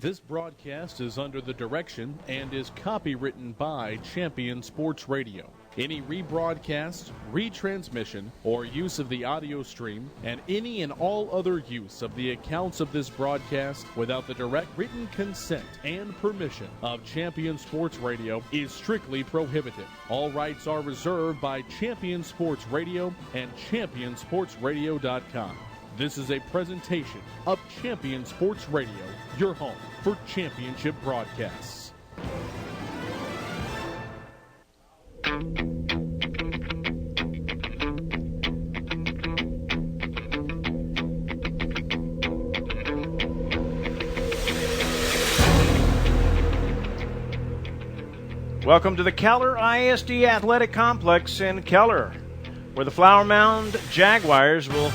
This broadcast is under the direction and is copywritten by Champion Sports Radio. Any rebroadcast, retransmission, or use of the audio stream, and any and all other use of the accounts of this broadcast without the direct written consent and permission of Champion Sports Radio is strictly prohibited. All rights are reserved by Champion Sports Radio and ChampionSportsRadio.com. This is a presentation of Champion Sports Radio, your home for championship broadcasts. Welcome to the Keller ISD Athletic Complex in Keller, where the Flower Mound Jaguars will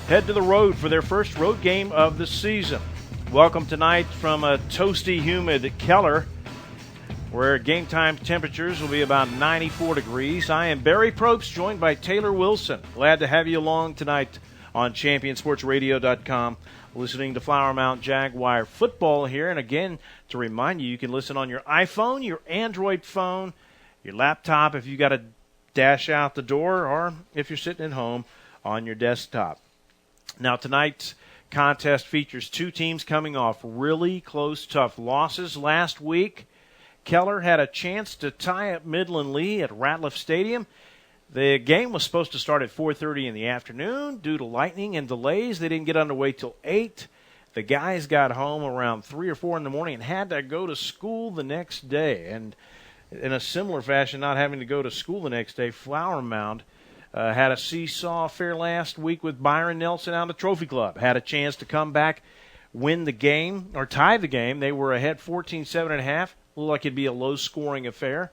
head to the road for their first road game of the season. Welcome tonight from a toasty, humid Keller, where game time temperatures will be about 94 degrees. I am Barry Probst, joined by Taylor Wilson. Glad to have you along tonight on ChampionSportsRadio.com, listening to Flower Mound Jaguar football here. And again, to remind you, you can listen on your iPhone, your Android phone, your laptop if you got to dash out the door, or if you're sitting at home on your desktop. Now, tonight's contest features two teams coming off really close, tough losses last week. Keller had a chance to tie up Midland Lee at Ratliff Stadium. The game was supposed to start at 4:30 in the afternoon. Due to lightning and delays, they didn't get underway till 8. The guys got home around 3 or 4 in the morning and had to go to school the next day. And in a similar fashion, not having to go to school the next day, Flower Mound had a seesaw affair last week with Byron Nelson out of the Trophy Club. Had a chance to come back, win the game, or tie the game. They were ahead 14-7.5. Looked like it'd be a low-scoring affair.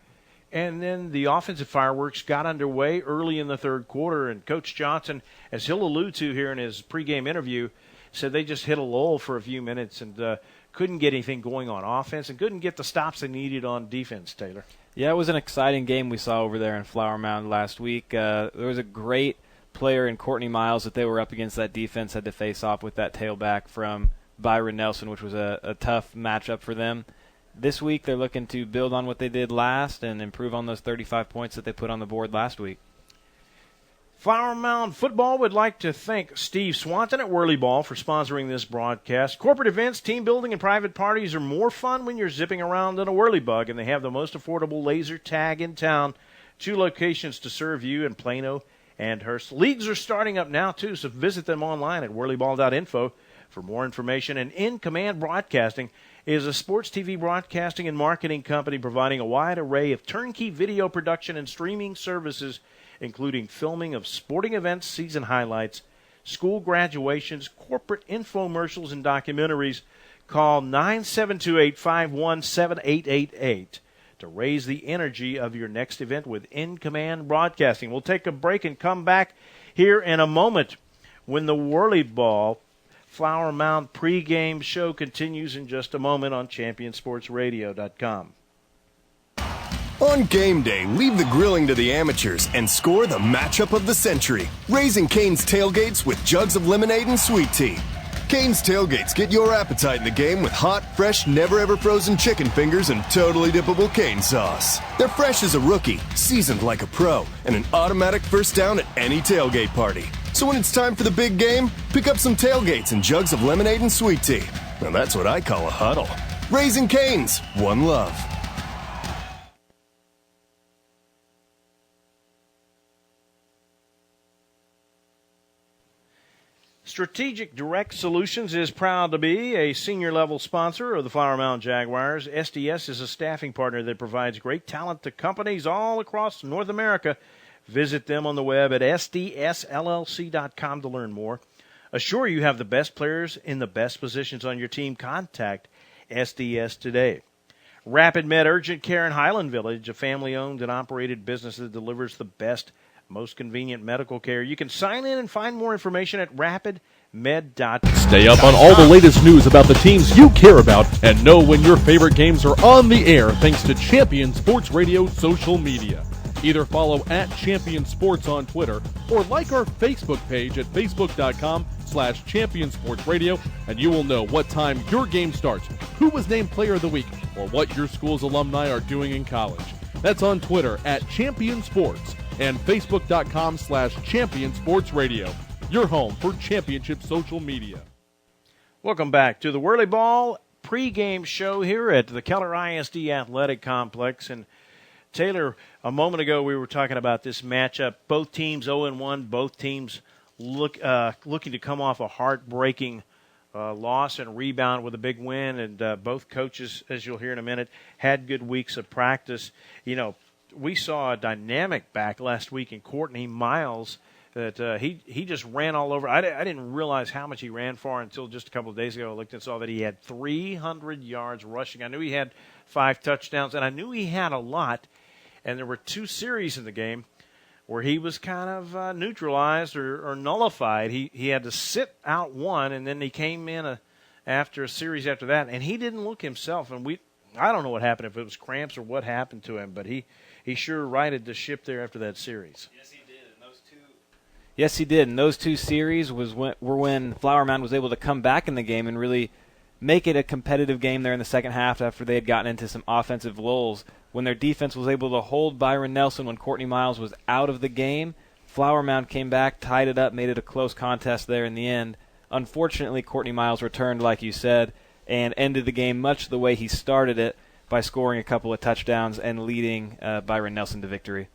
And then the offensive fireworks got underway early in the third quarter, and Coach Johnson, as he'll allude to here in his pregame interview, said they just hit a lull for a few minutes and couldn't get anything going on offense and couldn't get the stops they needed on defense, Taylor. Yeah, it was an exciting game we saw over there in Flower Mound last week. There was a great player in Courtney Miles that they were up against. That defense had to face off with that tailback from Byron Nelson, which was a tough matchup for them. This week they're looking to build on what they did last and improve on those 35 points that they put on the board last week. Flower Mound Football would like to thank Steve Swanton at Whirly Ball for sponsoring this broadcast. Corporate events, team building, and private parties are more fun when you're zipping around in a Whirly Bug, and they have the most affordable laser tag in town. 2 locations to serve you in Plano and Hearst. Leagues are starting up now, too, so visit them online at whirlyball.info for more information. And In Command Broadcasting is a sports TV broadcasting and marketing company providing a wide array of turnkey video production and streaming services, including filming of sporting events, season highlights, school graduations, corporate infomercials, and documentaries. Call 972-851-7888 to raise the energy of your next event with In Command Broadcasting. We'll take a break and come back here in a moment when the Whirly Ball Flower Mound pregame show continues in just a moment on ChampionSportsRadio.com. On game day, leave the grilling to the amateurs and score the matchup of the century. Raising Cane's Tailgates with jugs of lemonade and sweet tea. Cane's Tailgates get your appetite in the game with hot, fresh, never-ever-frozen chicken fingers and totally dippable cane sauce. They're fresh as a rookie, seasoned like a pro, and an automatic first down at any tailgate party. So when it's time for the big game, pick up some tailgates and jugs of lemonade and sweet tea. Now that's what I call a huddle. Raising Cane's, one love. Strategic Direct Solutions is proud to be a senior-level sponsor of the Flower Mound Jaguars. SDS is a staffing partner that provides great talent to companies all across North America. Visit them on the web at sdsllc.com to learn more. Assure you have the best players in the best positions on your team. Contact SDS today. Rapid Med Urgent Care in Highland Village, a family-owned and operated business that delivers the best, most convenient medical care. You can sign in and find more information at rapidmed.com. Stay up on all the latest news about the teams you care about and know when your favorite games are on the air thanks to Champion Sports Radio social media. Either follow at Champion Sports on Twitter or like our Facebook page at facebook.com facebook.com/championsportsradio, and you will know what time your game starts, who was named Player of the Week, or what your school's alumni are doing in college. That's on Twitter @ChampionSports and facebook.com/championsportsradio, your home for championship social media. Welcome back to the Whirly Ball pregame show here at the Keller ISD Athletic Complex. And Taylor, a moment ago we were talking about this matchup. Both teams 0-1. Both teams looking to come off a heartbreaking loss and rebound with a big win. And both coaches, as you'll hear in a minute, had good weeks of practice. You know, we saw a dynamic back last week in Courtney Miles that he just ran all over. I didn't realize how much he ran for until just a couple of days ago. I looked and saw that he had 300 yards rushing. I knew he had 5 touchdowns, and I knew he had a lot. And there were 2 series in the game where he was kind of neutralized or nullified. He had to sit out one, and then he came in after a series after that, and he didn't look himself. And I don't know what happened, if it was cramps or what happened to him, but he sure righted the ship there after that series. Yes, he did. And those 2 series were when Flower Mound was able to come back in the game and really make it a competitive game there in the second half after they had gotten into some offensive lulls. When their defense was able to hold Byron Nelson when Courtney Miles was out of the game, Flower Mound came back, tied it up, made it a close contest there in the end. Unfortunately, Courtney Miles returned, like you said, and ended the game much the way he started it by scoring a couple of touchdowns and leading Byron Nelson to victory.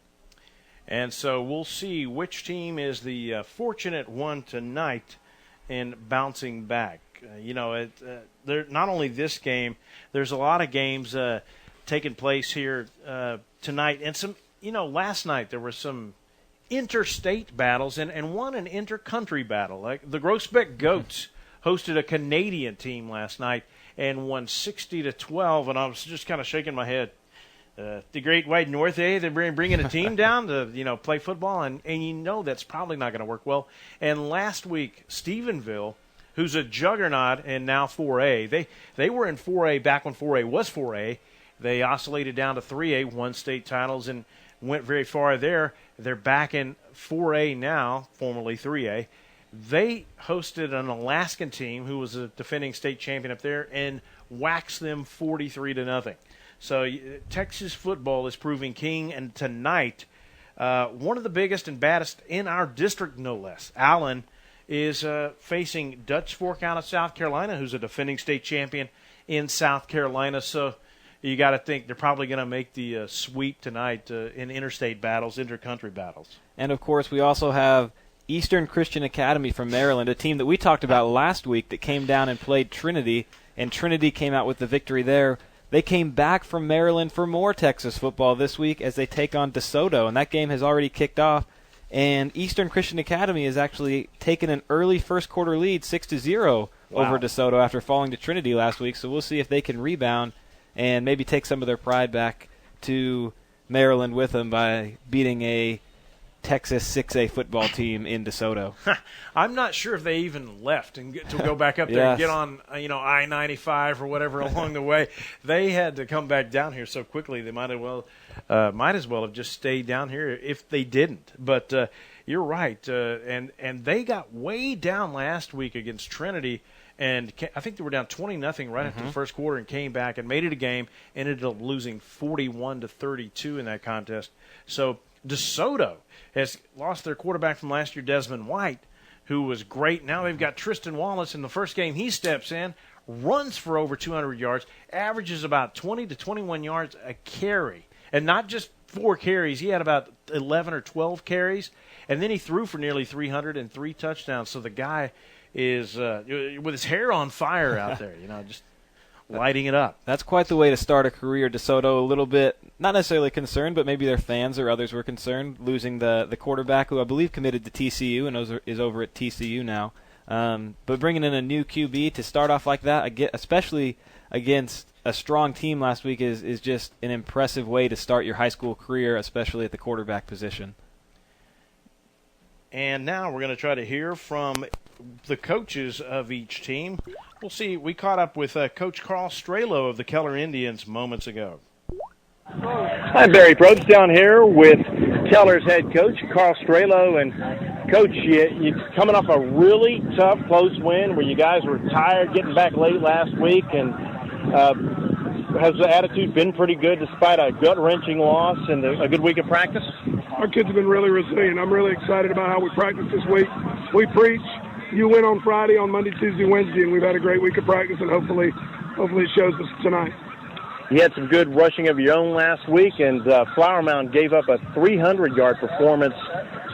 And so we'll see which team is the fortunate one tonight in bouncing back. Not only this game, there's a lot of games taking place here tonight. And some, last night there were some interstate battles and one an intercountry battle. Like the Groesbeck Goats hosted a Canadian team last night and won 60-12, and I was just kind of shaking my head. The Great White North, they're bringing a team down to, play football, and that's probably not going to work well. And last week, Stephenville, who's a juggernaut and now 4A, they were in 4A back when 4A was 4A. They oscillated down to 3A, won state titles, and went very far there. They're back in 4A now, formerly 3A. They hosted an Alaskan team who was a defending state champion up there and waxed them 43-0. So Texas football is proving king, and tonight, one of the biggest and baddest in our district, no less, Allen, is facing Dutch Fork out of South Carolina, who's a defending state champion in South Carolina. So you got to think they're probably going to make the sweep tonight in interstate battles, intercountry battles. And, of course, we also have Eastern Christian Academy from Maryland, a team that we talked about last week that came down and played Trinity, and Trinity came out with the victory there. They came back from Maryland for more Texas football this week as they take on DeSoto, and that game has already kicked off. And Eastern Christian Academy has actually taken an early first-quarter lead, 6-0, over DeSoto after falling to Trinity last week. So we'll see if they can rebound and maybe take some of their pride back to Maryland with them by beating a Texas 6A football team in DeSoto. I'm not sure if they even left and to go back up there and get on, I-95 or whatever along the way. They had to come back down here so quickly they might as well have just stayed down here if they didn't. But you're right, and they got way down last week against Trinity, and I think they were down 20-0 right after the first quarter and came back and made it a game, ended up losing 41-32 in that contest. So DeSoto has lost their quarterback from last year, Desmond White, who was great. Now they've got Tristan Wallace in the first game. He steps in, runs for over 200 yards, averages about 20 to 21 yards a carry. And not just 4 carries. He had about 11 or 12 carries. And then he threw for nearly 300 and 3 touchdowns. So the guy is with his hair on fire out there, just lighting it up. That's quite the way to start a career. DeSoto a little bit, not necessarily concerned, but maybe their fans or others were concerned, losing the quarterback who I believe committed to TCU and is over at TCU now. But bringing in a new QB to start off like that, especially against a strong team last week, is just an impressive way to start your high school career, especially at the quarterback position. And now we're going to try to hear from the coaches of each team. We'll see. We caught up with Coach Carl Strelo of the Keller Indians moments ago. I'm Barry Probst down here with Keller's head coach, Carl Strelo. And, Coach, you coming off a really tough, close win where you guys were tired, getting back late last week, and has the attitude been pretty good despite a gut-wrenching loss and a good week of practice? Our kids have been really resilient. I'm really excited about how we practice this week. We preach, you win on Friday, on Monday, Tuesday, Wednesday, and we've had a great week of practice, and hopefully it shows us tonight. You had some good rushing of your own last week, and Flower Mound gave up a 300-yard performance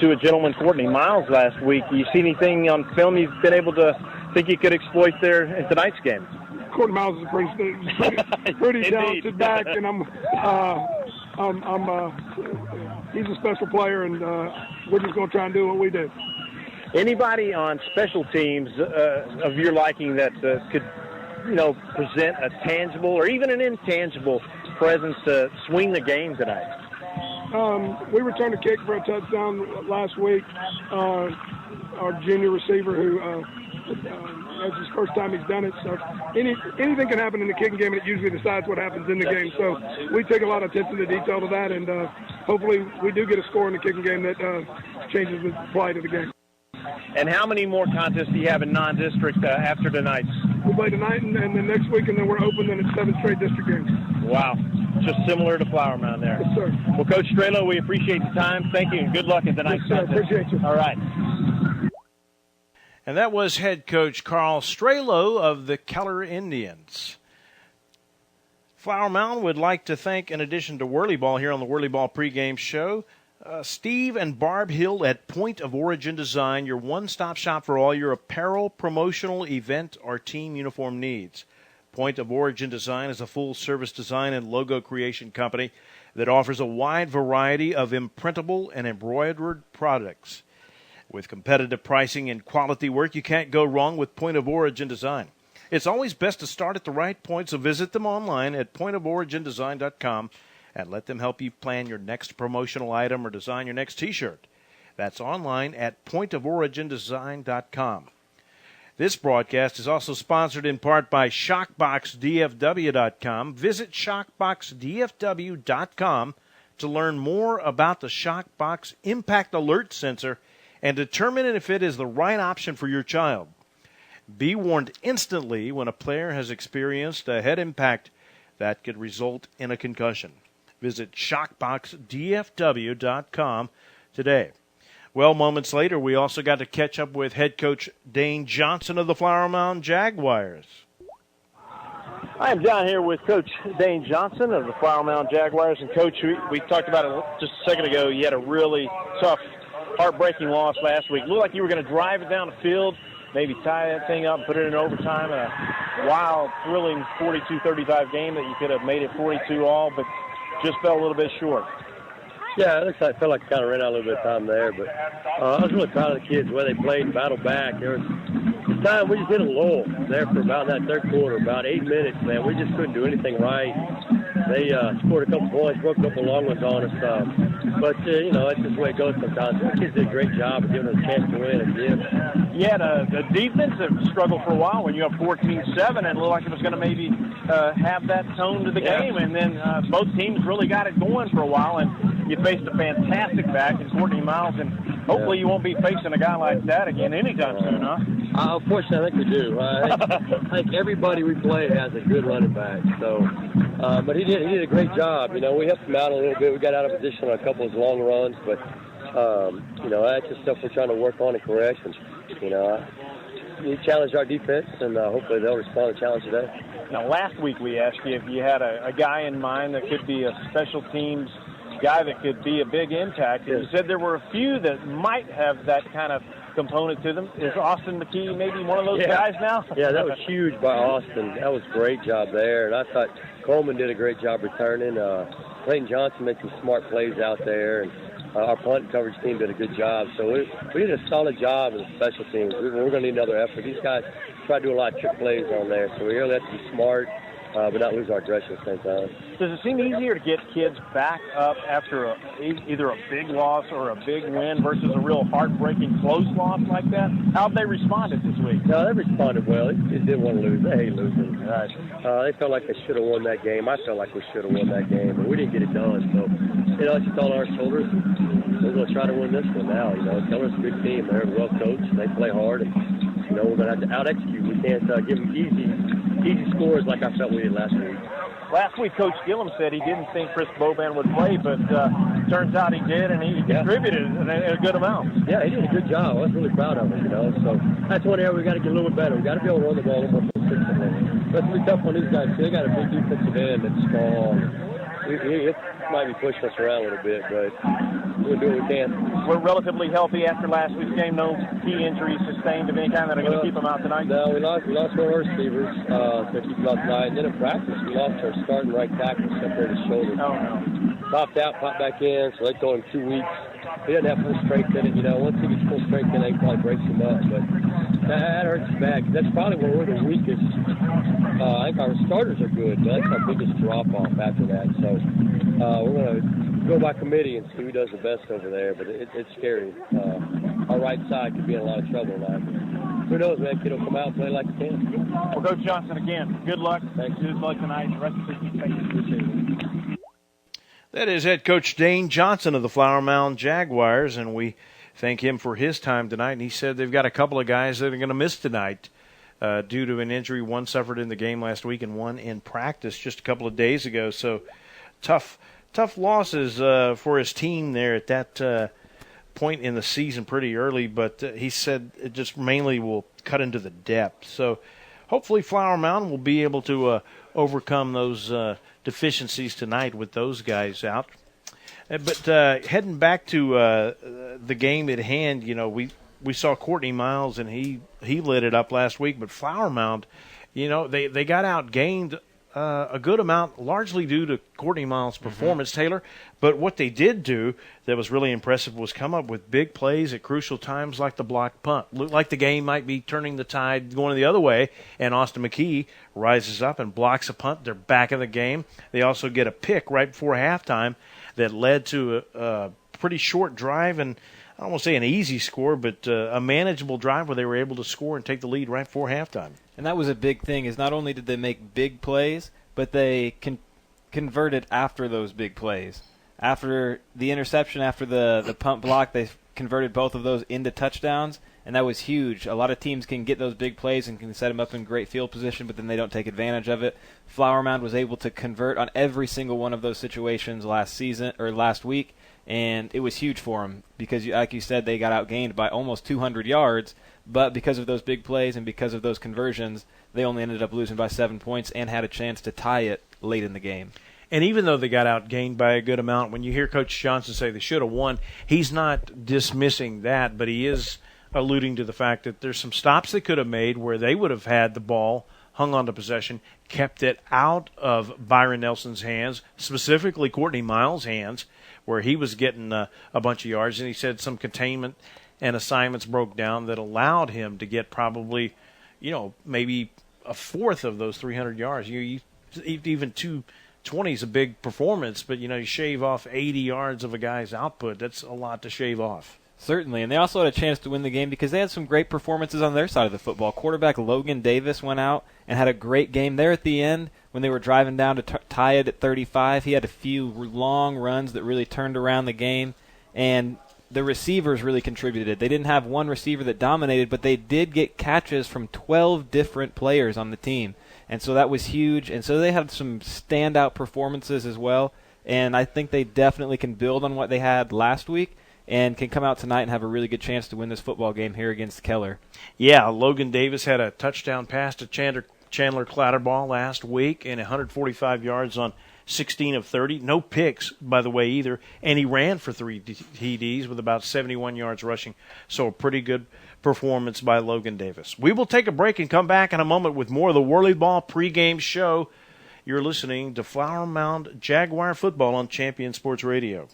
to a gentleman, Courtney Miles, last week. You see anything on film you've been able to think you could exploit there in tonight's game? Courtney Miles is a pretty talented back, and he's a special player, and we're just going to try and do what we do. Anybody on special teams of your liking that could, present a tangible or even an intangible presence to swing the game tonight? We returned a kick for a touchdown last week. Our junior receiver, who that's his first time he's done it. So anything can happen in the kicking game, and it usually decides what happens in the game. So we take a lot of attention to detail to that, and hopefully we do get a score in the kicking game that changes the plight of the game. And how many more contests do you have in non-district after tonight? We play tonight and then next week, and then we're open, then it's 7 straight district games. Wow. Just similar to Flower Mound there. Yes, sir. Well, Coach Strelo, we appreciate the time. Thank you, and good luck in tonight's contest. Appreciate you. All right. And that was head coach Carl Strelo of the Keller Indians. Flower Mound would like to thank, in addition to Whirly Ball here on the Whirly Ball pregame show, Steve and Barb Hill at Point of Origin Design, your one-stop shop for all your apparel, promotional, event, or team uniform needs. Point of Origin Design is a full-service design and logo creation company that offers a wide variety of imprintable and embroidered products. With competitive pricing and quality work, you can't go wrong with Point of Origin Design. It's always best to start at the right point, so visit them online at pointoforigindesign.com and let them help you plan your next promotional item or design your next T-shirt. That's online at pointoforigindesign.com. This broadcast is also sponsored in part by ShockboxDFW.com. Visit ShockboxDFW.com to learn more about the Shockbox Impact Alert Sensor and determine if it is the right option for your child. Be warned instantly when a player has experienced a head impact that could result in a concussion. Visit ShockboxDFW.com today. Well, moments later, we also got to catch up with head coach Dane Johnson of the Flower Mound Jaguars. I am down here with Coach Dane Johnson of the Flower Mound Jaguars. And, Coach, we talked about it just a second ago. You had a really tough, heartbreaking loss last week. It looked like you were going to drive it down the field, maybe tie that thing up and put it in overtime in a wild, thrilling 42-35 game that you could have made it 42 all, but just fell a little bit short. Yeah, it looks like I felt like I kind of ran out a little bit of time there, but I was really proud of the kids, the way they played and battled back. There was time we just hit a lull there for about that third quarter, about 8 minutes, man. We just couldn't do anything right. They scored a couple points, broke a couple long ones on us. But, that's just the way it goes sometimes. The kids did a great job of giving us a chance to win again. You had a defensive struggle for a while when you have 14-7 and it looked like it was going to maybe have that tone to the game. And then both teams really got it going for a while. And you faced a fantastic back in Courtney Miles. And hopefully you won't be facing a guy like that again anytime soon, huh? Unfortunately, I think we do. I think everybody we play has a good running back. So, but he did a great job. We helped him out a little bit. We got out of position on a couple of his long runs, but that's just stuff we're trying to work on and correct. And we challenged our defense, and hopefully they'll respond to the challenge today. Now, last week we asked you if you had a guy in mind that could be a special teams guy that could be a big impact. And you said there were a few that might have that kind of component to them. Is Austin McKee maybe one of those guys now? Yeah, that was huge by Austin. That was a great job there. And I thought Coleman did a great job returning. Clayton Johnson made some smart plays out there. And our punt coverage team did a good job. So we did a solid job in the special teams. We're going to need another effort. These guys try to do a lot of trick plays on there. So we really have to be smart, but not lose our direction at the same time. Does it seem easier to get kids back up after either a big loss or a big win versus a real heartbreaking close loss like that? How have they responded this week? No, they responded well. They didn't want to lose. They hate losing. Right. They felt like they should have won that game. I felt like we should have won that game, but we didn't get it done. So, it's just all on our shoulders. we're going to try to win this one now. Keller's a good team. They're well coached. They play hard, and we're going to have to out-execute. We can't give them easy scores like I felt we did last week. Last week, Coach Gillum said he didn't think Chris Boban would play, but turns out he did, and he contributed in a good amount. Yeah, he did a good job. I was really proud of him, So that's one area we got to get a little bit better. We got to be able to run the ball a little more consistently. That's going to be tough on these guys. They got a big defensive end that's small. It might be pushing us around a little bit, but we'll do what we can. We're relatively healthy after last week's game. No key injuries sustained of any kind that are going to keep them out tonight? No, we lost one of our receivers to keep them out tonight. And then in practice, we lost our starting right tackle, separated his shoulder. Oh, no. Popped out, popped back in, so they told him 2 weeks. He doesn't have full strength in it. Once he gets full strength in it, they probably breaks him up. But that hurts bad. That's probably where we're the weakest. I think our starters are good, but that's our biggest drop-off after that. So we're going to go by committee and see who does the best over there. But it's scary. Our right side could be in a lot of trouble tonight. Who knows, man? Kid will come out and play like he can. Well, Coach Johnson, again, good luck. Thanks. Good luck tonight. The rest of the season. That is head coach Dane Johnson of the Flower Mound Jaguars, and we thank him for his time tonight. And he said they've got a couple of guys that are going to miss tonight due to an injury. One suffered in the game last week and one in practice just a couple of days ago. So tough losses for his team there at that point in the season pretty early. But he said it just mainly will cut into the depth. So hopefully Flower Mound will be able to overcome those deficiencies tonight with those guys out. But heading back to the game at hand, we saw Courtney Miles, and he lit it up last week. But Flower Mound, they got outgained a good amount, largely due to Courtney Miles' performance, Taylor. But what they did do that was really impressive was come up with big plays at crucial times like the blocked punt. Looked like the game might be turning the tide going the other way, and Austin McKee rises up and blocks a punt. They're back in the game. They also get a pick right before halftime that led to a pretty short drive, and I don't want to say an easy score, but a manageable drive where they were able to score and take the lead right before halftime. And that was a big thing, is not only did they make big plays, but they converted after those big plays. After the interception, after the punt block, they converted both of those into touchdowns, and that was huge. A lot of teams can get those big plays and can set them up in great field position, but then they don't take advantage of it. Flower Mound was able to convert on every single one of those situations last week, and it was huge for them because, like you said, they got outgained by almost 200 yards, but because of those big plays and because of those conversions, they only ended up losing by 7 points and had a chance to tie it late in the game. And even though they got outgained by a good amount, when you hear Coach Johnson say they should have won, he's not dismissing that, but he is alluding to the fact that there's some stops they could have made where they would have had the ball, hung on to possession, kept it out of Byron Nelson's hands, specifically Courtney Miles' hands, where he was getting a bunch of yards. And he said some containment and assignments broke down that allowed him to get probably, maybe a fourth of those 300 yards. Even 220 is a big performance, but, you shave off 80 yards of a guy's output. That's a lot to shave off. Certainly, and they also had a chance to win the game because they had some great performances on their side of the football. Quarterback Logan Davis went out and had a great game there at the end when they were driving down to tie it at 35. He had a few long runs that really turned around the game, and the receivers really contributed. They didn't have one receiver that dominated, but they did get catches from 12 different players on the team, and so that was huge. And so they had some standout performances as well, and I think they definitely can build on what they had last week and can come out tonight and have a really good chance to win this football game here against Keller. Yeah, Logan Davis had a touchdown pass to Chandler Clatterball last week and 145 yards on 16 of 30. No picks, by the way, either. And he ran for 3 TDs with about 71 yards rushing. So a pretty good performance by Logan Davis. We will take a break and come back in a moment with more of the Whirly Ball pregame show. You're listening to Flower Mound Jaguar Football on Champion Sports Radio.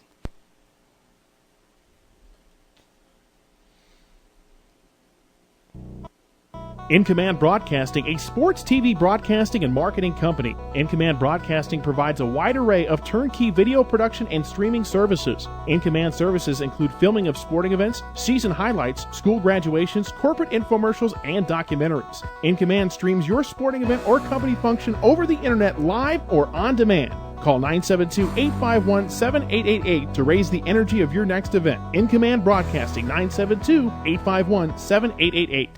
In Command Broadcasting, a sports TV broadcasting and marketing company. In Command Broadcasting provides a wide array of turnkey video production and streaming services. In Command services include filming of sporting events, season highlights, school graduations, corporate infomercials, and documentaries. In Command streams your sporting event or company function over the internet live or on demand. Call 972-851-7888 to raise the energy of your next event. In Command Broadcasting, 972-851-7888.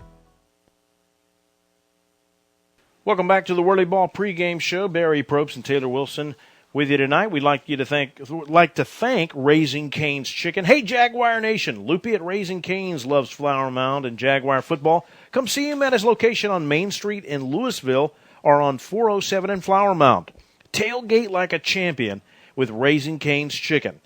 Welcome back to the Whirly Ball pregame show. Barry Probst and Taylor Wilson with you tonight. We'd like to thank Raising Cane's Chicken. Hey, Jaguar Nation, Loopy at Raising Cane's loves Flower Mound and Jaguar football. Come see him at his location on Main Street in Louisville or on 407 in Flower Mound. Tailgate like a champion with Raising Cane's Chicken.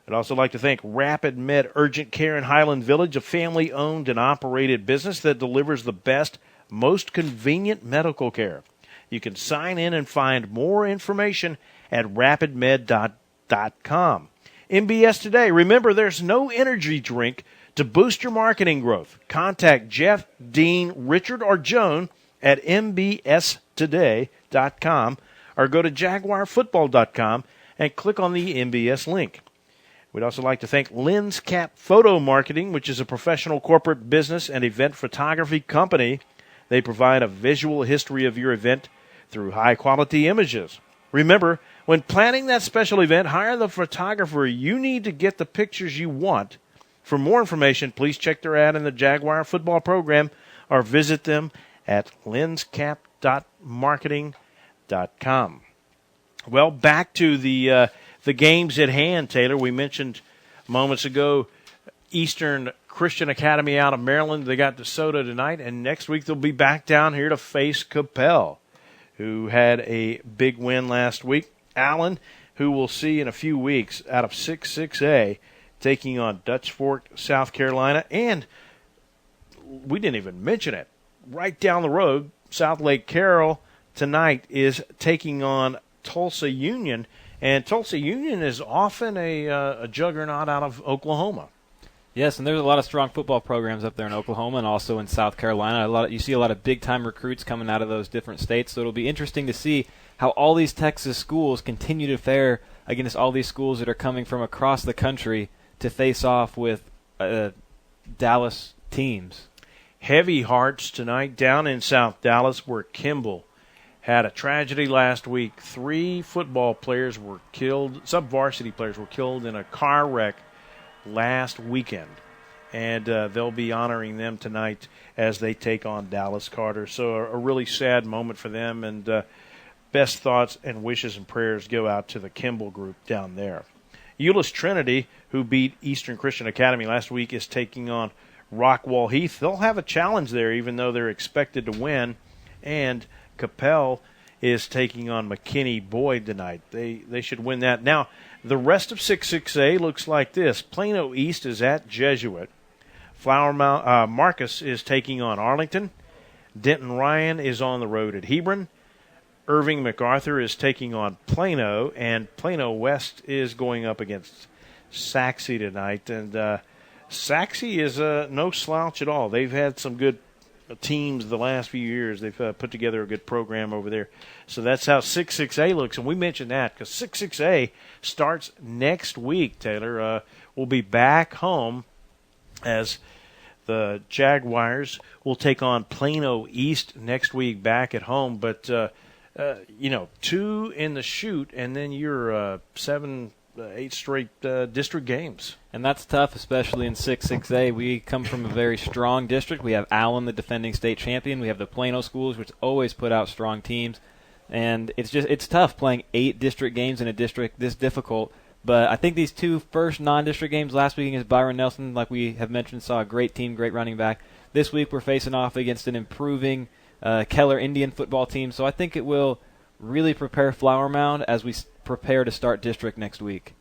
I'd also like to thank Rapid Med Urgent Care in Highland Village, a family-owned and operated business that delivers the best, most convenient medical care. You can sign in and find more information at rapidmed.com. MBS Today. Remember, there's no energy drink to boost your marketing growth. Contact Jeff, Dean, Richard, or Joan at mbstoday.com or go to jaguarfootball.com and click on the MBS link. We'd also like to thank Lens Cap Photo Marketing, which is a professional corporate business and event photography company. They provide a visual history of your event through high-quality images. Remember, when planning that special event, hire the photographer you need to get the pictures you want. For more information, please check their ad in the Jaguar football program or visit them at lenscap.marketing.com. Well, back to the games at hand, Taylor. We mentioned moments ago Eastern Christian Academy out of Maryland. They got DeSoto tonight, and next week they'll be back down here to face Capel, who had a big win last week. Allen, who we'll see in a few weeks out of 6-6A, taking on Dutch Fork, South Carolina. And we didn't even mention it. Right down the road, South Lake Carroll tonight is taking on Tulsa Union. And Tulsa Union is often a juggernaut out of Oklahoma. Yes, and there's a lot of strong football programs up there in Oklahoma and also in South Carolina. You see a lot of big-time recruits coming out of those different states, so it'll be interesting to see how all these Texas schools continue to fare against all these schools that are coming from across the country to face off with Dallas teams. Heavy hearts tonight down in South Dallas, where Kimball had a tragedy last week. 3 football players were killed, sub-varsity players were killed in a car wreck last weekend, and they'll be honoring them tonight as they take on Dallas Carter. So a really sad moment for them, and best thoughts and wishes and prayers go out to the Kimball group down there. Euless Trinity, who beat Eastern Christian Academy last week, is taking on Rockwall Heath. They'll have a challenge there, even though they're expected to win, and Capel is taking on McKinney Boyd tonight. They should win that. Now, the rest of 6-6A looks like this. Plano East is at Jesuit. Marcus is taking on Arlington. Denton Ryan is on the road at Hebron. Irving MacArthur is taking on Plano, and Plano West is going up against Saxe tonight. And Saxe is no slouch at all. They've had some good teams the last few years. They've put together a good program over there. So that's how 6-6A looks, and we mentioned that because 6-6A starts next week, Taylor. We'll be back home as the Jaguars will take on Plano East next week back at home. But, 2 in the chute, and then you're 7, 8 straight district games. And that's tough, especially in 6-6A. We come from a very strong district. We have Allen, the defending state champion. We have the Plano schools, which always put out strong teams. And it's tough playing 8 district games in a district this difficult. But I think these 2 first non-district games last week against Byron Nelson, like we have mentioned, saw a great team, great running back. This week we're facing off against an improving Keller Indian football team. So I think it will really prepare Flower Mound as we prepare to start district next week.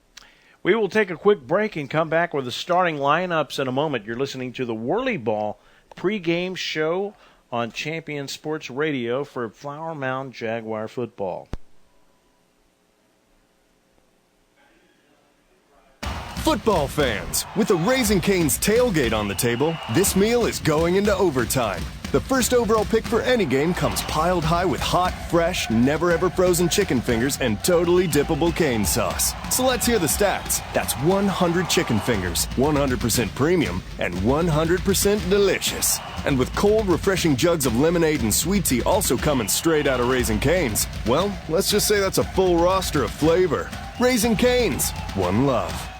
We will take a quick break and come back with the starting lineups in a moment. You're listening to the Whirly Ball pregame show on Champion Sports Radio for Flower Mound Jaguar football. Football fans, with the Raising Cane's tailgate on the table, this meal is going into overtime. The first overall pick for any game comes piled high with hot, fresh, never-ever frozen chicken fingers and totally dippable cane sauce. So let's hear the stats. That's 100 chicken fingers, 100% premium, and 100% delicious. And with cold, refreshing jugs of lemonade and sweet tea also coming straight out of Raising Cane's, well, let's just say that's a full roster of flavor. Raising Cane's, one love.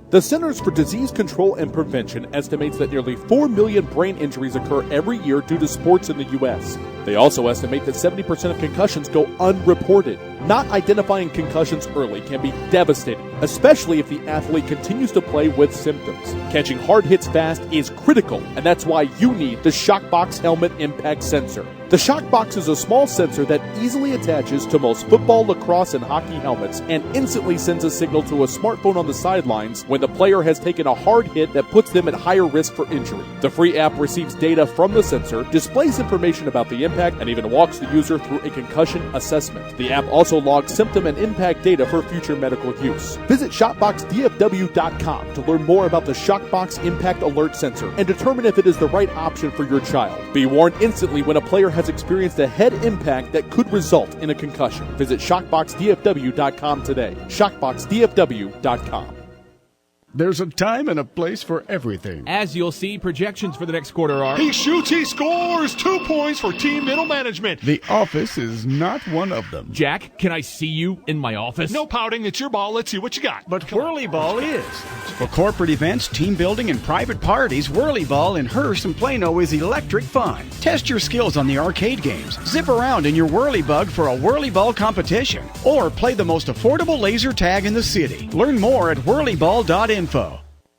The Centers for Disease Control and Prevention estimates that nearly 4 million brain injuries occur every year due to sports in the U.S. They also estimate that 70% of concussions go unreported. Not identifying concussions early can be devastating, especially if the athlete continues to play with symptoms. Catching hard hits fast is critical, and that's why you need the Shockbox Helmet Impact Sensor. The Shockbox is a small sensor that easily attaches to most football, lacrosse, and hockey helmets and instantly sends a signal to a smartphone on the sidelines when the player has taken a hard hit that puts them at higher risk for injury. The free app receives data from the sensor, displays information about the impact, and even walks the user through a concussion assessment. The app also logs symptom and impact data for future medical use. Visit ShopboxDFW.com to learn more about the Shockbox Impact Alert Sensor and determine if it is the right option for your child. Be warned instantly when a player has experienced a head impact that could result in a concussion. Visit ShockboxDFW.com today. ShockboxDFW.com. There's a time and a place for everything. As you'll see, projections for the next quarter are... He shoots, he scores! 2 points for team middle management. The office is not one of them. Jack, can I see you in my office? No pouting, it's your ball. Let's see what you got. But Whirly Ball is. For corporate events, team building, and private parties, Whirly Ball in Hearst and Plano is electric fun. Test your skills on the arcade games. Zip around in your Whirly Bug for a Whirly Ball competition. Or play the most affordable laser tag in the city. Learn more at whirlyball.info.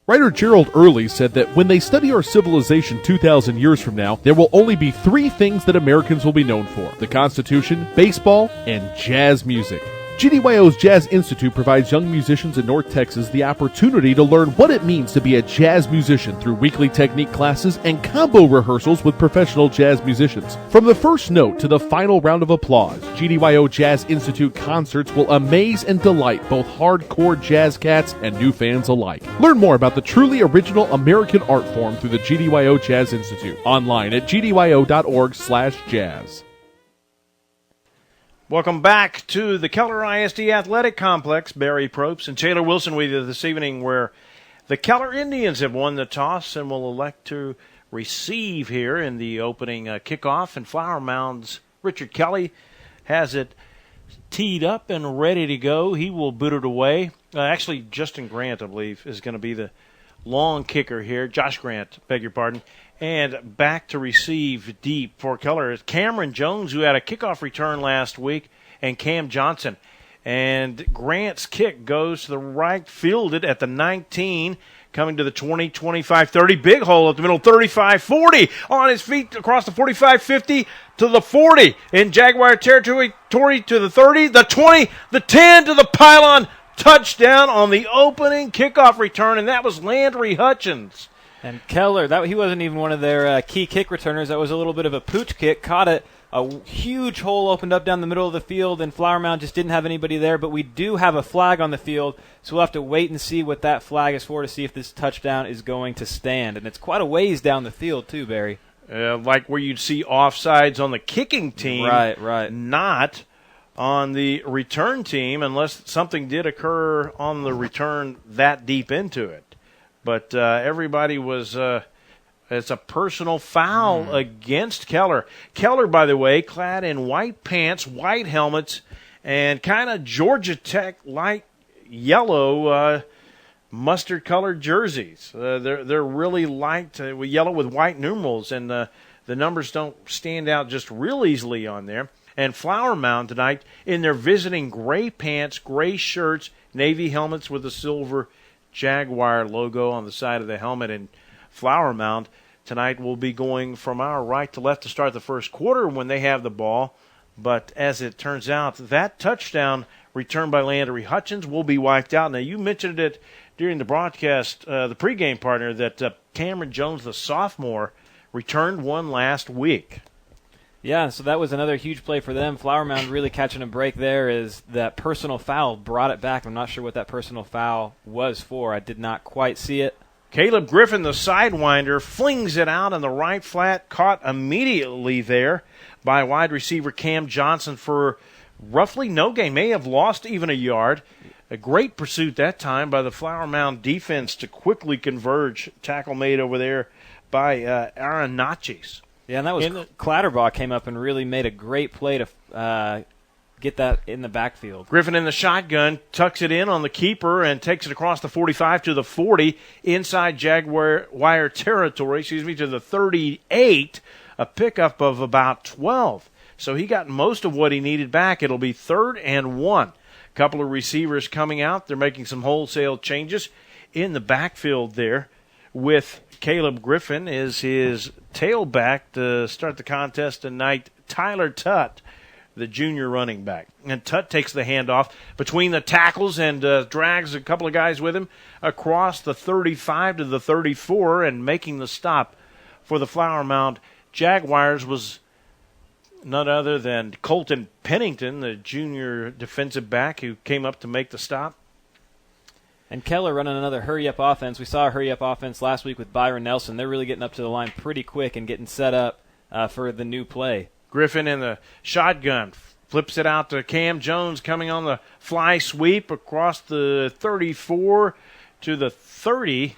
Writer Gerald Early said that when they study our civilization 2,000 years from now, there will only be 3 things that Americans will be known for: the Constitution, baseball, and jazz music. GDYO's Jazz Institute provides young musicians in North Texas the opportunity to learn what it means to be a jazz musician through weekly technique classes and combo rehearsals with professional jazz musicians. From the first note to the final round of applause, GDYO Jazz Institute concerts will amaze and delight both hardcore jazz cats and new fans alike. Learn more about the truly original American art form through the GDYO Jazz Institute online at gdyo.org/jazz. Welcome back to the Keller ISD Athletic Complex. Barry Probst and Taylor Wilson with you this evening, where the Keller Indians have won the toss and will elect to receive here in the opening kickoff. And Flower Mound's Richard Kelly has it teed up and ready to go. He will boot it away. Actually, Justin Grant, I believe, is going to be the long kicker here. Josh Grant, beg your pardon. And back to receive deep for Keller is Cameron Jones, who had a kickoff return last week, and Cam Johnson. And Grant's kick goes to the right, fielded at the 19, coming to the 20, 25, 30. Big hole at the middle, 35, 40. On his feet across the 45, 50 to the 40. In Jaguar territory to the 30, the 20, the 10 to the pylon. Touchdown on the opening kickoff return, and that was Landry Hutchins. And Keller, he wasn't even one of their key kick returners. That was a little bit of a pooch kick. Caught it. A huge hole opened up down the middle of the field, and Flower Mound just didn't have anybody there. But we do have a flag on the field, so we'll have to wait and see what that flag is for to see if this touchdown is going to stand. And it's quite a ways down the field, too, Barry. Like where you'd see offsides on the kicking team. Right. Not on the return team, unless something did occur on the return that deep into it. But everybody was, it's a personal foul against Keller. Keller, by the way, clad in white pants, white helmets, and kind of Georgia Tech light yellow mustard-colored jerseys. They're really light, yellow with white numerals, and the numbers don't stand out just real easily on there. And Flower Mound tonight in their visiting gray pants, gray shirts, navy helmets with the silver Jaguar logo on the side of the helmet. And Flower Mound tonight will be going from our right to left to start the first quarter when they have the ball. But as it turns out, that touchdown return by Landry Hutchins will be wiped out. Now, you mentioned it during the broadcast, the pregame partner, that Cameron Jones, the sophomore, returned one last week. Yeah, so that was another huge play for them. Flower Mound really catching a break there is that personal foul brought it back. I'm not sure what that personal foul was for. I did not quite see it. Caleb Griffin, the sidewinder, flings it out in the right flat, caught immediately there by wide receiver Cam Johnson for roughly no gain, may have lost even a yard. A great pursuit that time by the Flower Mound defense to quickly converge. Tackle made over there by Aaron Natchez. Yeah, and that was Clatterbaugh came up and really made a great play to get that in the backfield. Griffin in the shotgun, tucks it in on the keeper and takes it across the 45 to the 40, inside Jaguar territory, to the 38, a pickup of about 12. So he got most of what he needed back. It'll be 3rd and 1. Couple of receivers coming out. They're making some wholesale changes in the backfield there with Caleb Griffin is his tailback to start the contest tonight, Tyler Tutt, the junior running back. And Tutt takes the handoff between the tackles and drags a couple of guys with him across the 35 to the 34, and making the stop for the Flower Mound Jaguars was none other than Colton Pennington, the junior defensive back who came up to make the stop. And Keller running another hurry-up offense. We saw a hurry-up offense last week with Byron Nelson. They're really getting up to the line pretty quick and getting set up for the new play. Griffin in the shotgun, flips it out to Cam Jones coming on the fly sweep across the 34 to the 30,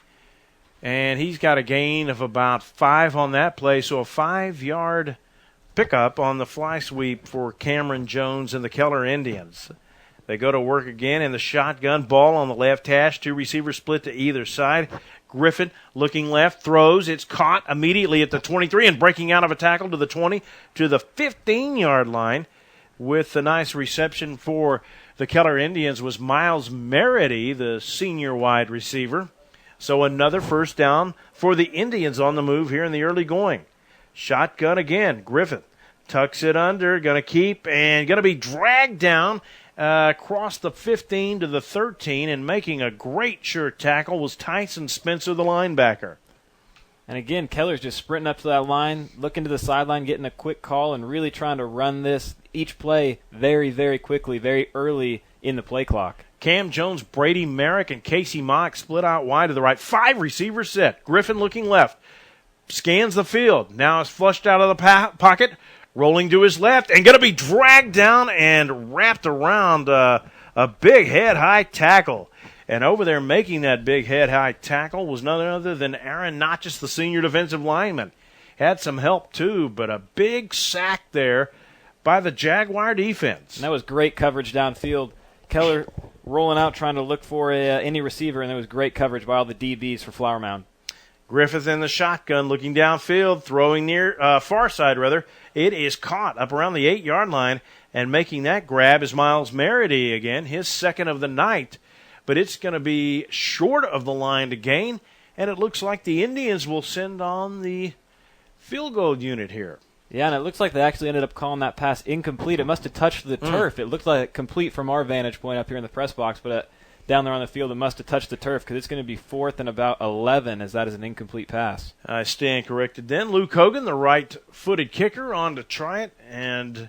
and he's got a gain of about 5 on that play, so a 5-yard pickup on the fly sweep for Cameron Jones and the Keller Indians. They go to work again in the shotgun, ball on the left hash, 2 receivers split to either side. Griffin looking left, throws. It's caught immediately at the 23 and breaking out of a tackle to the 20 to the 15-yard line with a nice reception for the Keller Indians was Miles Merity, the senior wide receiver. So another first down for the Indians on the move here in the early going. Shotgun again. Griffin tucks it under, going to keep, and going to be dragged down across the 15 to the 13, and making a great sure tackle was Tyson Spencer, the linebacker. And again, Keller's just sprinting up to that line, looking to the sideline, getting a quick call, and really trying to run this each play very, very quickly, very early in the play clock. Cam Jones, Brady Merrick, and Casey Mock split out wide to the right. 5 receivers set. Griffin looking left. Scans the field. Now is flushed out of the pocket. Rolling to his left and going to be dragged down and wrapped around a big head-high tackle. And over there making that big head-high tackle was none other than Aaron Natchez, the senior defensive lineman. Had some help too, but a big sack there by the Jaguar defense. And that was great coverage downfield. Keller rolling out trying to look for any receiver, and there was great coverage by all the DBs for Flower Mound. Griffith in the shotgun, looking downfield, throwing near far side rather. It is caught up around the 8-yard line, and making that grab is Miles Merity again, his second of the night. But it's going to be short of the line to gain, and it looks like the Indians will send on the field goal unit here. Yeah, and it looks like they actually ended up calling that pass incomplete. It must have touched the turf. It looked like complete from our vantage point up here in the press box, but down there on the field, it must have touched the turf because it's going to be 4th and about 11 as that is an incomplete pass. I stand corrected then. Luke Hogan, the right-footed kicker, on to try it, and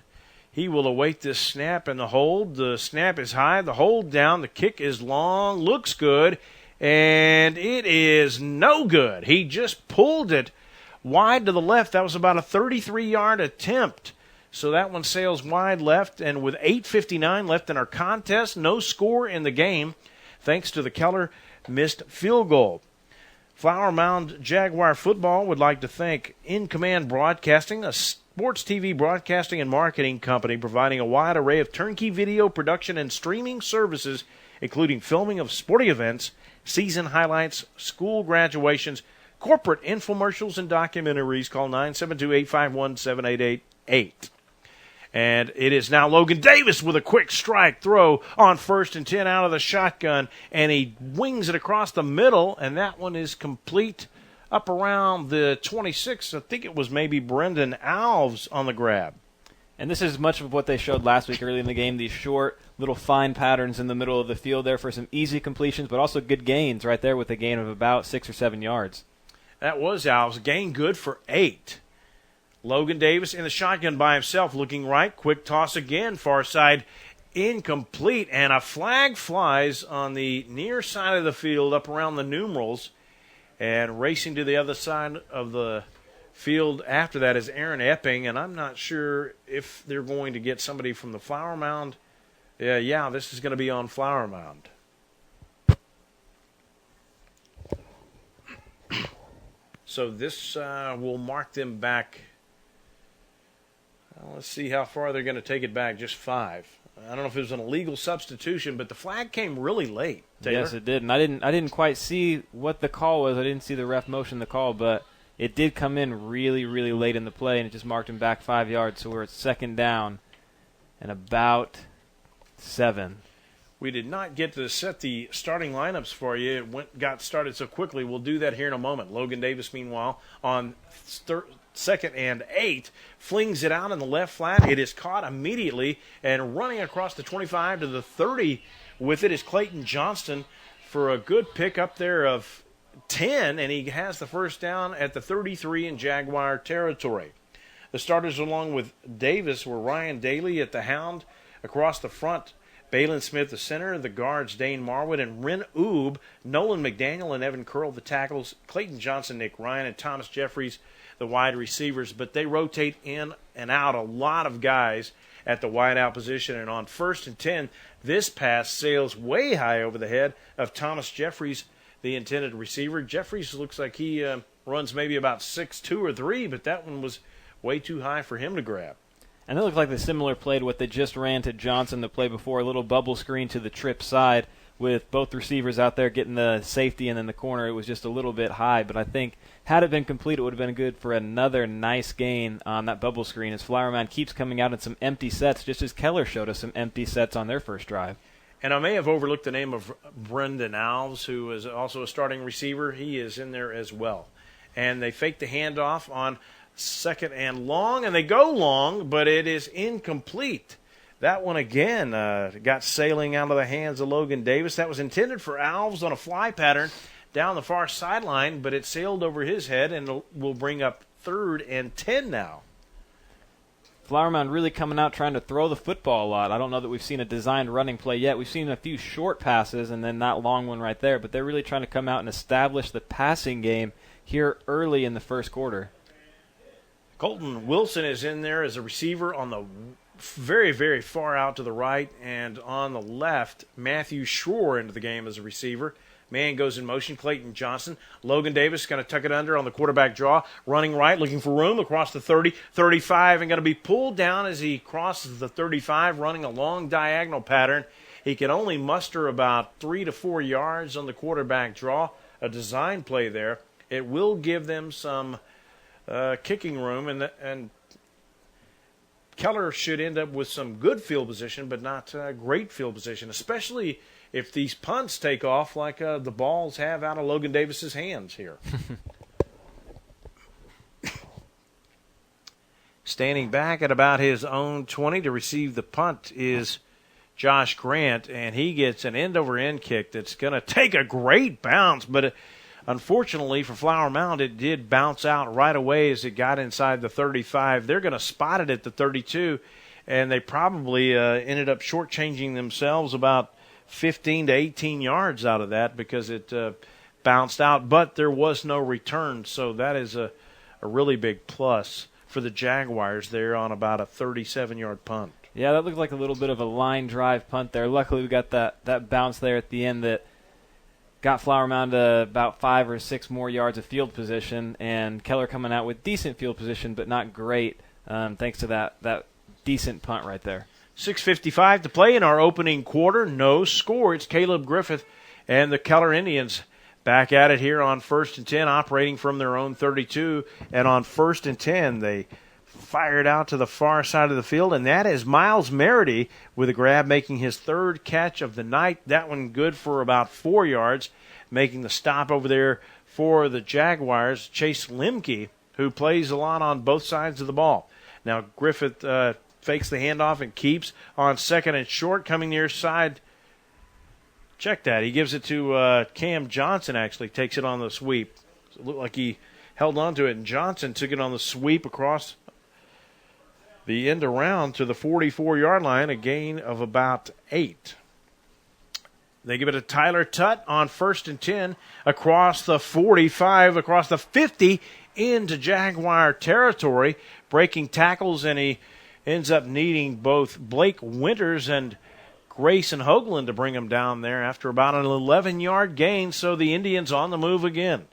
he will await this snap and the hold. The snap is high, the hold down, the kick is long, looks good, and it is no good. He just pulled it wide to the left. That was about a 33-yard attempt. So that one sails wide left, and with 8:59 left in our contest, no score in the game, thanks to the Keller missed field goal. Flower Mound Jaguar football would like to thank In Command Broadcasting, a sports TV broadcasting and marketing company providing a wide array of turnkey video production and streaming services, including filming of sporting events, season highlights, school graduations, corporate infomercials, and documentaries. Call 972-851-7888. And it is now Logan Davis with a quick strike throw on 1st and 10 out of the shotgun, and he wings it across the middle, and that one is complete up around the 26. I think it was maybe Brendan Alves on the grab. And this is much of what they showed last week early in the game, these short little fine patterns in the middle of the field there for some easy completions, but also good gains right there with a gain of about 6 or 7 yards. That was Alves. Gain good for 8. Logan Davis in the shotgun by himself, looking right. Quick toss again, far side, incomplete. And a flag flies on the near side of the field up around the numerals. And racing to the other side of the field after that is Aaron Epping, and I'm not sure if they're going to get somebody from the Flower Mound. Yeah, this is going to be on Flower Mound. So this will mark them back. Let's see how far they're going to take it back. Just 5. I don't know if it was an illegal substitution, but the flag came really late. Taylor. Yes, it did. And I didn't quite see what the call was. I didn't see the ref motion the call, but it did come in really, really late in the play, and it just marked him back 5 yards. So we're at second down and about 7. We did not get to set the starting lineups for you. It got started so quickly. We'll do that here in a moment. Logan Davis, meanwhile, on second and 8, flings it out in the left flat. It is caught immediately, and running across the 25 to the 30 with it is Clayton Johnston for a good pick up there of 10, and he has the first down at the 33 in Jaguar territory. The starters along with Davis were Ryan Daly at the Hound across the front, Balin Smith the center, the guards Dane Marwood and Ren Oob, Nolan McDaniel and Evan Curl the tackles, Clayton Johnson, Nick Ryan, and Thomas Jeffries the wide receivers, but they rotate in and out a lot of guys at the wide out position, and on 1st and 10, this pass sails way high over the head of Thomas Jeffries, the intended receiver. Jeffries looks like he runs maybe about 6'2" or 3", but that one was way too high for him to grab. And it looked like the similar play to what they just ran to Johnson the play before, a little bubble screen to the trip side with both receivers out there getting the safety and then the corner. It was just a little bit high, but I think had it been complete, it would have been good for another nice gain on that bubble screen as Flower Mound keeps coming out in some empty sets, just as Keller showed us some empty sets on their first drive. And I may have overlooked the name of Brendan Alves, who is also a starting receiver. He is in there as well. And they fake the handoff on second and long, and they go long, but it is incomplete. That one again got sailing out of the hands of Logan Davis. That was intended for Alves on a fly pattern down the far sideline, but it sailed over his head and will bring up 3rd and 10 now. Flower Mound really coming out trying to throw the football a lot. I don't know that we've seen a designed running play yet. We've seen a few short passes and then that long one right there, but they're really trying to come out and establish the passing game here early in the first quarter. Colton Wilson is in there as a receiver on the very, very far out to the right, and on the left, Matthew Schroer into the game as a receiver. Man goes in motion, Clayton Johnson. Logan Davis going to tuck it under on the quarterback draw, running right, looking for room across the 30, 35, and going to be pulled down as he crosses the 35, running a long diagonal pattern. He can only muster about 3 to 4 yards on the quarterback draw, a design play there. It will give them some kicking room, and Keller should end up with some good field position, but not great field position, especially if these punts take off like the balls have out of Logan Davis's hands here. Standing back at about his own 20 to receive the punt is Josh Grant, and he gets an end-over-end kick that's going to take a great bounce, but unfortunately for Flower Mound, it did bounce out right away as it got inside the 35. They're going to spot it at the 32, and they probably ended up shortchanging themselves about 15 to 18 yards out of that because it bounced out, but there was no return, so that is a really big plus for the Jaguars there on about a 37-yard punt. Yeah, that looked like a little bit of a line drive punt there. Luckily, we got that bounce there at the end that got Flower Mound about 5 or 6 more yards of field position, and Keller coming out with decent field position, but not great, thanks to that decent punt right there. 6:55 to play in our opening quarter. No score. It's Caleb Griffith and the Keller Indians back at it here on 1st and 10, operating from their own 32. And on 1st and 10, they fired out to the far side of the field, and that is Miles Merity with a grab, making his 3rd catch of the night. That one good for about 4 yards, making the stop over there for the Jaguars. Chase Lemke, who plays a lot on both sides of the ball. Now Griffith fakes the handoff and keeps on 2nd and short, coming near side. Check that. He gives it to Cam Johnson, actually takes it on the sweep. It looked like he held on to it, and Johnson took it on the sweep across the end around to the 44-yard line, a gain of about 8. They give it to Tyler Tutt on 1st and 10 across the 45, across the 50 into Jaguar territory, breaking tackles, and he ends up needing both Blake Winters and Grayson Hoagland to bring him down there after about an 11-yard gain, so the Indians on the move again.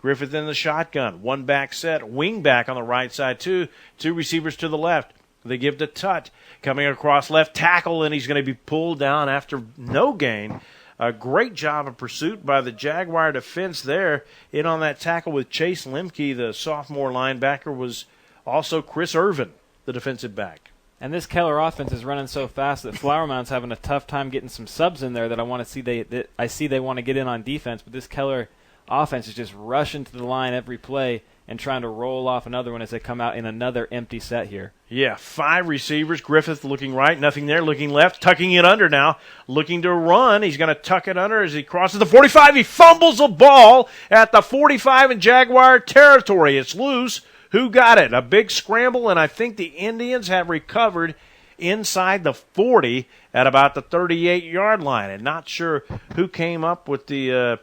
Griffith in the shotgun, one back set, wing back on the right side, two receivers to the left. They give to Tutt, coming across left tackle, and he's going to be pulled down after no gain. A great job of pursuit by the Jaguar defense there. In on that tackle with Chase Lemke, the sophomore linebacker, was also Chris Irvin, the defensive back. And this Keller offense is running so fast that Flower Mound's having a tough time getting some subs in there that I want to see. I see they want to get in on defense, but this Keller offense is just rushing to the line every play and trying to roll off another one as they come out in another empty set here. Yeah, 5 receivers. Griffith looking right, nothing there, looking left, tucking it under now, looking to run. He's going to tuck it under as he crosses the 45. He fumbles the ball at the 45 in Jaguar territory. It's loose. Who got it? A big scramble, and I think the Indians have recovered inside the 40 at about the 38-yard line. And not sure who came up with the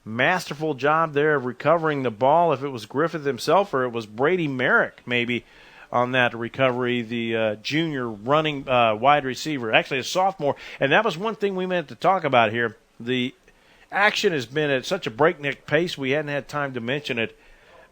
masterful job there of recovering the ball, if it was Griffith himself or it was Brady Merrick maybe on that recovery, the junior running wide receiver, actually a sophomore. And that was one thing we meant to talk about here. The action has been at such a breakneck pace we hadn't had time to mention it,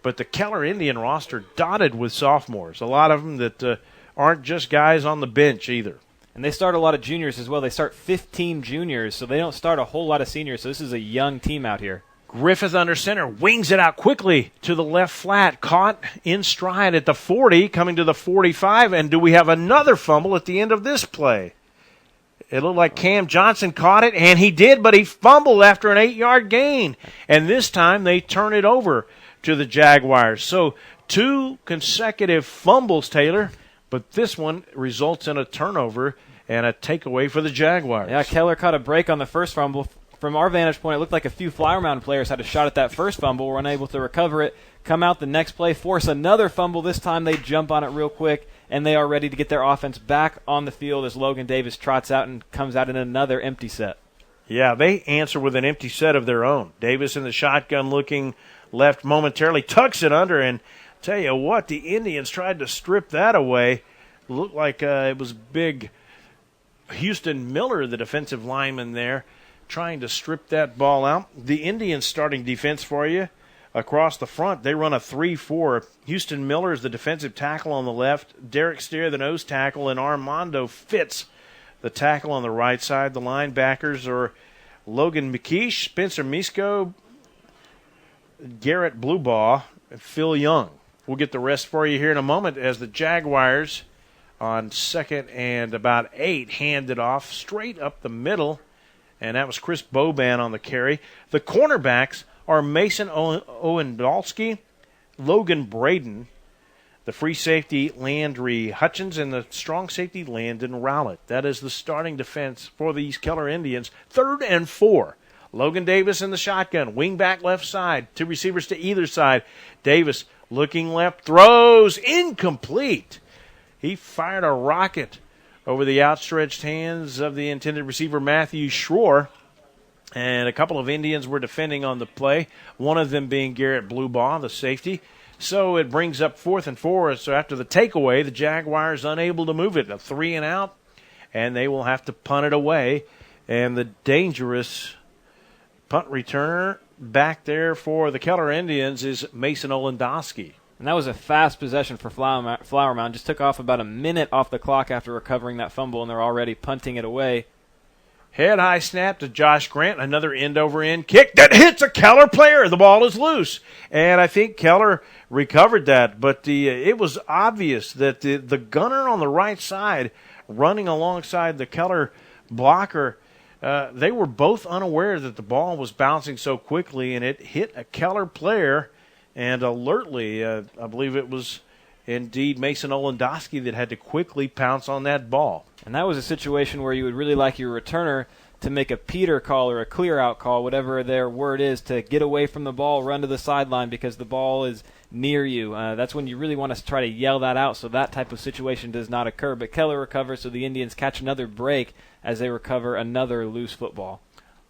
but the Keller Indian roster dotted with sophomores, a lot of them that aren't just guys on the bench either. And they start a lot of juniors as well. They start 15 juniors, so they don't start a whole lot of seniors. So this is a young team out here. Griffith under center, wings it out quickly to the left flat, caught in stride at the 40, coming to the 45, and do we have another fumble at the end of this play? It looked like Cam Johnson caught it, and he did, but he fumbled after an 8-yard gain. And this time they turn it over to the Jaguars. So 2 consecutive fumbles, Taylor, but this one results in a turnover and a takeaway for the Jaguars. Yeah, Keller caught a break on the first fumble. From our vantage point, it looked like a few Flower Mound players had a shot at that first fumble, were unable to recover it, come out the next play, force another fumble. This time they jump on it real quick, and they are ready to get their offense back on the field as Logan Davis trots out and comes out in another empty set. Yeah, they answer with an empty set of their own. Davis in the shotgun looking left momentarily, tucks it under, and tell you what, the Indians tried to strip that away. Looked like it was big Houston Miller, the defensive lineman there, trying to strip that ball out. The Indians starting defense for you across the front. They run a 3-4. Houston Miller is the defensive tackle on the left, Derek Steer the nose tackle, and Armando Fitz the tackle on the right side. The linebackers are Logan McKeish, Spencer Misko, Garrett Bluebaugh, and Phil Young. We'll get the rest for you here in a moment as the Jaguars on 2nd and about 8 hand it off straight up the middle. And that was Chris Boban on the carry. The cornerbacks are Mason Owendalski, Logan Braden, the free safety Landry Hutchins, and the strong safety Landon Rowlett. That is the starting defense for these Keller Indians. 3rd and 4. Logan Davis in the shotgun, wing back left side, 2 receivers to either side. Davis looking left, throws, incomplete. He fired a rocket over the outstretched hands of the intended receiver, Matthew Schroer. And a couple of Indians were defending on the play, one of them being Garrett Bluebaugh, the safety. So it brings up 4th and 4. So after the takeaway, the Jaguars unable to move it. A 3 and out, and they will have to punt it away. And the dangerous punt returner back there for the Keller Indians is Mason Owendalski. And that was a fast possession for Flower Mound. Just took off about a minute off the clock after recovering that fumble, and they're already punting it away. Head-high snap to Josh Grant. Another end-over-end kick that hits a Keller player. The ball is loose. And I think Keller recovered that. But it was obvious that the gunner on the right side running alongside the Keller blocker, they were both unaware that the ball was bouncing so quickly, and it hit a Keller player. And alertly, I believe it was indeed Mason Owendalski that had to quickly pounce on that ball. And that was a situation where you would really like your returner to make a Peter call or a clear-out call, whatever their word is, to get away from the ball, run to the sideline because the ball is near you. That's when you really want to try to yell that out so that type of situation does not occur. But Keller recovers, so the Indians catch another break as they recover another loose football.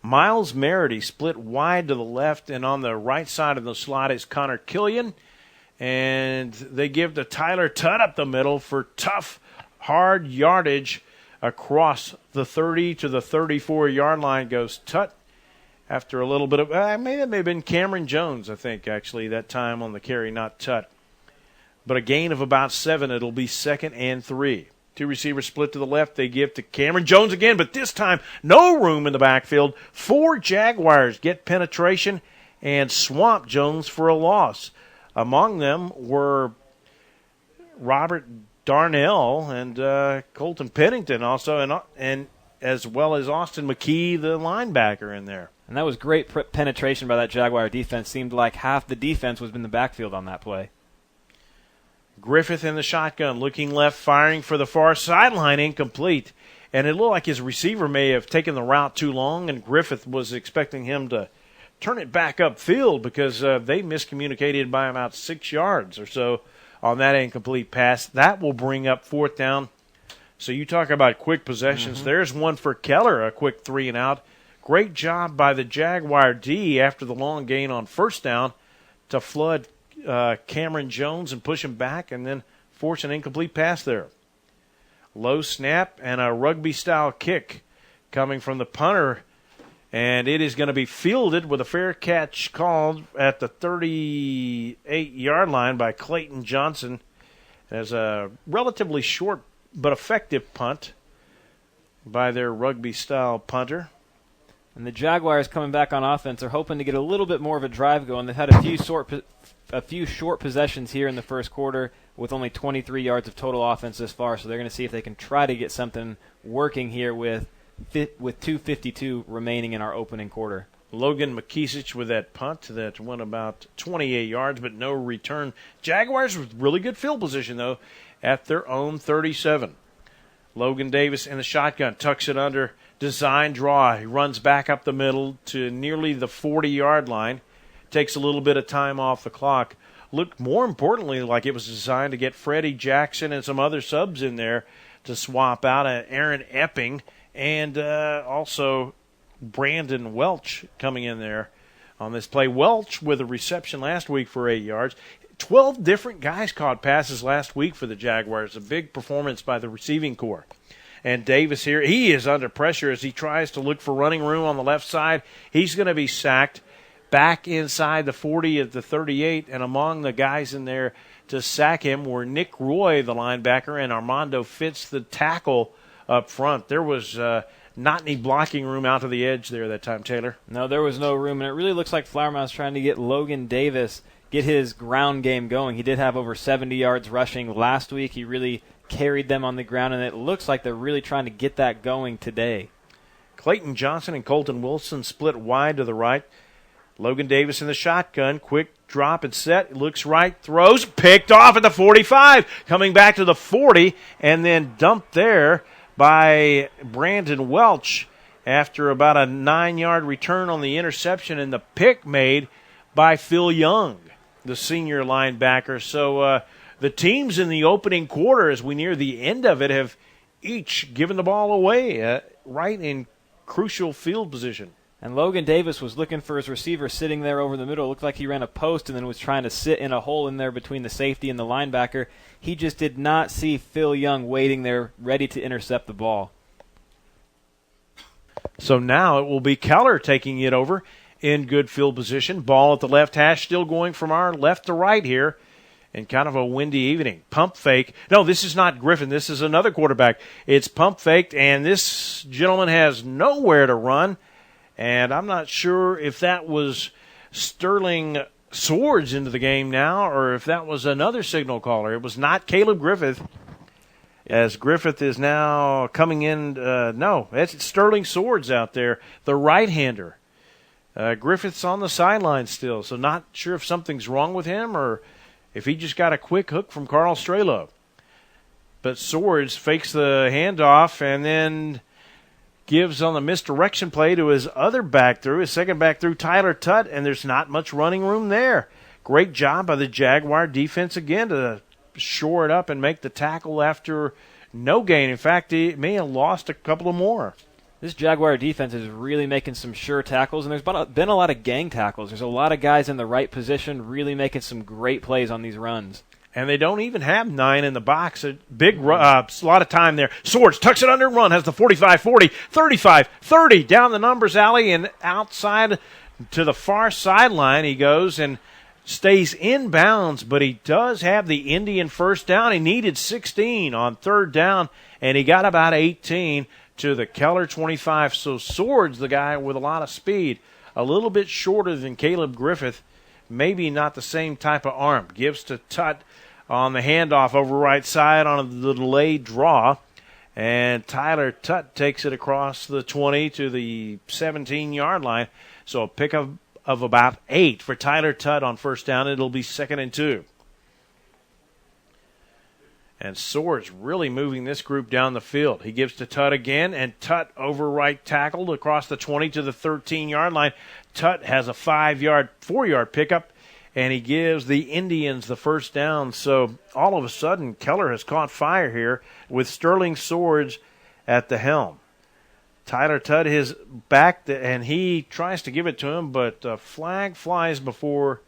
Miles Merity split wide to the left, and on the right side of the slot is Connor Killian. And they give to Tyler Tutt up the middle for tough, hard yardage across the 30 to the 34-yard line goes Tutt. After a little bit of, it may have been Cameron Jones, I think, actually, that time on the carry, not Tutt. But a gain of about 7. It'll be 2nd and 3. Two receivers split to the left. They give to Cameron Jones again, but this time no room in the backfield. 4 Jaguars get penetration and swamp Jones for a loss. Among them were Robert Darnell and Colton Pennington also, and as well as Austin McKee, the linebacker, in there. And that was great penetration by that Jaguar defense. Seemed like half the defense was in the backfield on that play. Griffith in the shotgun, looking left, firing for the far sideline, incomplete. And it looked like his receiver may have taken the route too long, and Griffith was expecting him to turn it back upfield because they miscommunicated by about 6 yards or so on that incomplete pass. That will bring up 4th down. So you talk about quick possessions. Mm-hmm. There's one for Keller, a quick 3 and out. Great job by the Jaguar D after the long gain on 1st down to flood Cameron Jones and push him back and then force an incomplete pass there. Low snap and a rugby-style kick coming from the punter, and it is going to be fielded with a fair catch called at the 38-yard line by Clayton Johnson as a relatively short but effective punt by their rugby-style punter. And the Jaguars coming back on offense are hoping to get a little bit more of a drive going. They've had a few short possessions here in the first quarter with only 23 yards of total offense this far, so they're going to see if they can try to get something working here with 2:52 remaining in our opening quarter. Logan McKeesic with that punt that went about 28 yards, but no return. Jaguars with really good field position, though, at their own 37. Logan Davis in the shotgun, tucks it under, design draw. He runs back up the middle to nearly the 40-yard line. Takes a little bit of time off the clock. Looked more importantly like it was designed to get Freddie Jackson and some other subs in there to swap out Aaron Epping and also Brandon Welch coming in there on this play. Welch with a reception last week for 8 yards. 12 different guys caught passes last week for the Jaguars. A big performance by the receiving corps. And Davis here, he is under pressure as he tries to look for running room on the left side. He's going to be sacked back inside the 40 of the 38, and among the guys in there to sack him were Nick Roy, the linebacker, and Armando Fitz, the tackle up front. There was not any blocking room out to the edge there that time, Taylor. No, there was no room, and it really looks like Flower Mound's trying to get Logan Davis, get his ground game going. He did have over 70 yards rushing last week. He really carried them on the ground, and it looks like they're really trying to get that going today. Clayton Johnson and Colton Wilson split wide to the right. Logan Davis in the shotgun, quick drop and set, looks right, throws, picked off at the 45, coming back to the 40, and then dumped there by Brandon Welch after about a 9-yard return on the interception, and the pick made by Phil Young, the senior linebacker. So the teams in the opening quarter, as we near the end of it, have each given the ball away right in crucial field position. And Logan Davis was looking for his receiver sitting there over the middle. It looked like he ran a post and then was trying to sit in a hole in there between the safety and the linebacker. He just did not see Phil Young waiting there ready to intercept the ball. So now it will be Keller taking it over in good field position. Ball at the left hash, still going from our left to right here. And kind of a windy evening. Pump fake. No, this is not Griffin. This is another quarterback. It's pump faked, and this gentleman has nowhere to run. And I'm not sure if that was Sterling Swords into the game now or if that was another signal caller. It was not Caleb Griffith, as Griffith is now coming in. No, it's Sterling Swords out there, the right-hander. Griffith's on the sideline still, so not sure if something's wrong with him or if he just got a quick hook from Carl Strelo. But Swords fakes the handoff and then gives on the misdirection play to his other back through, his second back through, Tyler Tutt, and there's not much running room there. Great job by the Jaguar defense again to shore it up and make the tackle after no gain. In fact, he may have lost a couple of more. This Jaguar defense is really making some sure tackles, and there's been a lot of gang tackles. There's a lot of guys in the right position really making some great plays on these runs. And they don't even have 9 in the box. A lot of time there. Swords tucks it under and run, has the 45-40, 35-30 down the numbers alley and outside to the far sideline he goes and stays inbounds, but he does have the Indian first down. He needed 16 on third down, and he got about 18 to the Keller 25. So Swords, the guy with a lot of speed, a little bit shorter than Caleb Griffith, maybe not the same type of arm. Gives to Tutt on the handoff over right side on the delayed draw. And Tyler Tutt takes it across the 20 to the 17-yard line. So a pickup of about 8 for Tyler Tutt on first down. It'll be 2nd and 2. And Swords really moving this group down the field. He gives to Tutt again, and Tutt over right tackled across the 20 to the 13-yard line. Tutt has a 4-yard pickup, and he gives the Indians the first down. So all of a sudden, Keller has caught fire here with Sterling Swords at the helm. Tyler Tutt is back, and he tries to give it to him, but flag flies before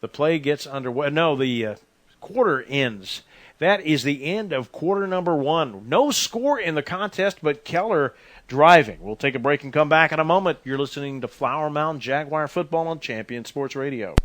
the play gets underway. No, the quarter ends. That is the end of quarter number 1. No score in the contest, but Keller driving. We'll take a break and come back in a moment. You're listening to Flower Mound Jaguar Football on Champion Sports Radio.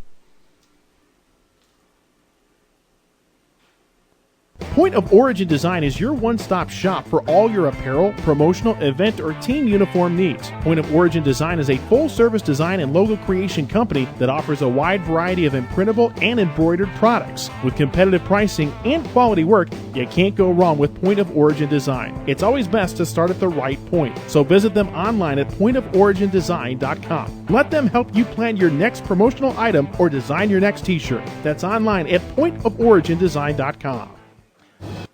Point of Origin Design is your one-stop shop for all your apparel, promotional, event, or team uniform needs. Point of Origin Design is a full-service design and logo creation company that offers a wide variety of imprintable and embroidered products. With competitive pricing and quality work, you can't go wrong with Point of Origin Design. It's always best to start at the right point, so visit them online at pointoforigindesign.com. Let them help you plan your next promotional item or design your next t-shirt. That's online at pointoforigindesign.com.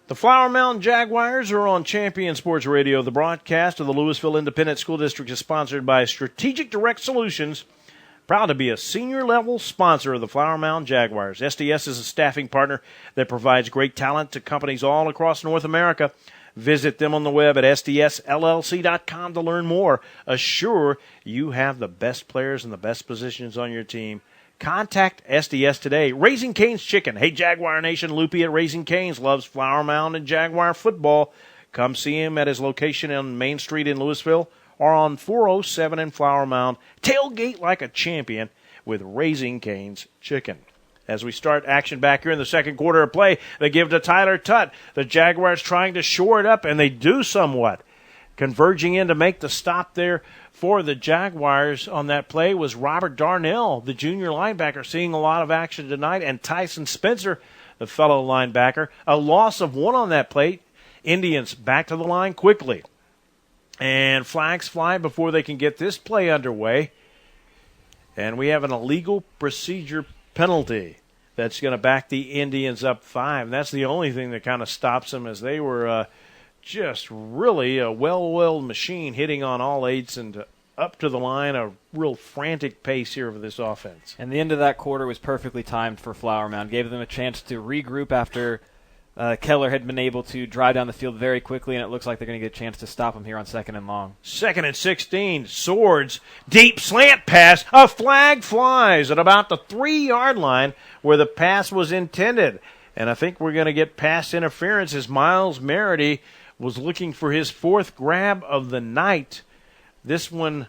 The Flower Mound Jaguars are on Champion Sports Radio. The broadcast of the Louisville Independent School District is sponsored by Strategic Direct Solutions, proud to be a senior-level sponsor of the Flower Mound Jaguars. SDS is a staffing partner that provides great talent to companies all across North America. Visit them on the web at sdsllc.com to learn more. Assure you have the best players and the best positions on your team. Contact SDS today. Raising Cane's Chicken. Hey, Jaguar Nation, Loopy at Raising Cane's loves Flower Mound and Jaguar football. Come see him at his location on Main Street in Louisville or on 407 in Flower Mound. Tailgate like a champion with Raising Cane's Chicken. As we start action back here in the second quarter of play, they give to Tyler Tutt. The Jaguars trying to shore it up, and they do somewhat. Converging in to make the stop there for the Jaguars on that play was Robert Darnell, the junior linebacker, seeing a lot of action tonight, and Tyson Spencer, the fellow linebacker. A loss of 1 on that play. Indians back to the line quickly. And flags fly before they can get this play underway. And we have an illegal procedure penalty that's going to back the Indians up 5. And that's the only thing that kind of stops them, as they were just really a well-oiled machine, hitting on all eights and up to the line, a real frantic pace here for this offense. And the end of that quarter was perfectly timed for Flower Mound. Gave them a chance to regroup after Keller had been able to drive down the field very quickly, and it looks like they're going to get a chance to stop him here on 2nd and long. 2nd and 16, Swords, deep slant pass. A flag flies at about the 3-yard line where the pass was intended. And I think we're going to get pass interference as Miles Merity was looking for his 4th grab of the night. This one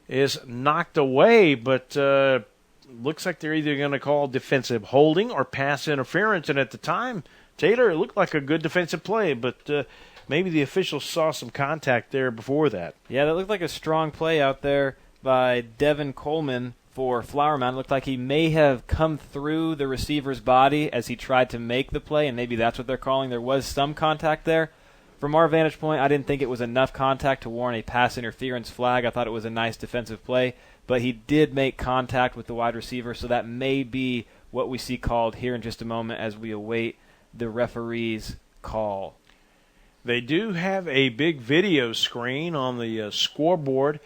is knocked away, but looks like they're either going to call defensive holding or pass interference. And at the time, Taylor, it looked like a good defensive play, but maybe the officials saw some contact there before that. Yeah, that looked like a strong play out there by Devin Coleman for Flower Mound. It looked like he may have come through the receiver's body as he tried to make the play, and maybe that's what they're calling. There was some contact there. From our vantage point, I didn't think it was enough contact to warrant a pass interference flag. I thought it was a nice defensive play, but he did make contact with the wide receiver, so that may be what we see called here in just a moment as we await the referee's call. They do have a big video screen on the scoreboard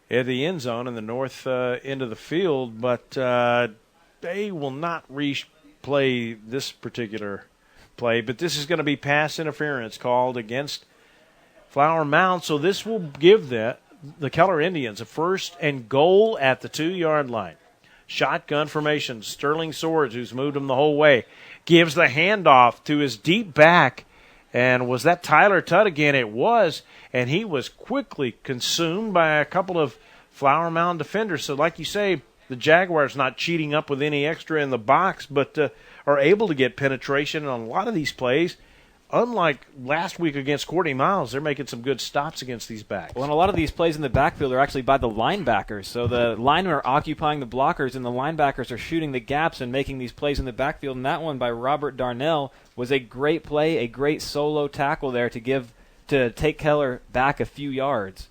at the end zone in the north end of the field, but they will not replay this particular play, but this is going to be pass interference called against Flower Mound. So this will give the Keller Indians a 1st and goal at the 2-yard line. Shotgun formation. Sterling Swords, who's moved him the whole way, gives the handoff to his deep back. And was that Tyler Tutt again? It was. And he was quickly consumed by a couple of Flower Mound defenders. So like you say, the Jaguars not cheating up with any extra in the box, but are able to get penetration on a lot of these plays. Unlike last week against Courtney Miles, they're making some good stops against these backs. Well, and a lot of these plays in the backfield are actually by the linebackers. So the linemen are occupying the blockers, and the linebackers are shooting the gaps and making these plays in the backfield. And that one by Robert Darnell was a great play, a great solo tackle there to take Keller back a few yards.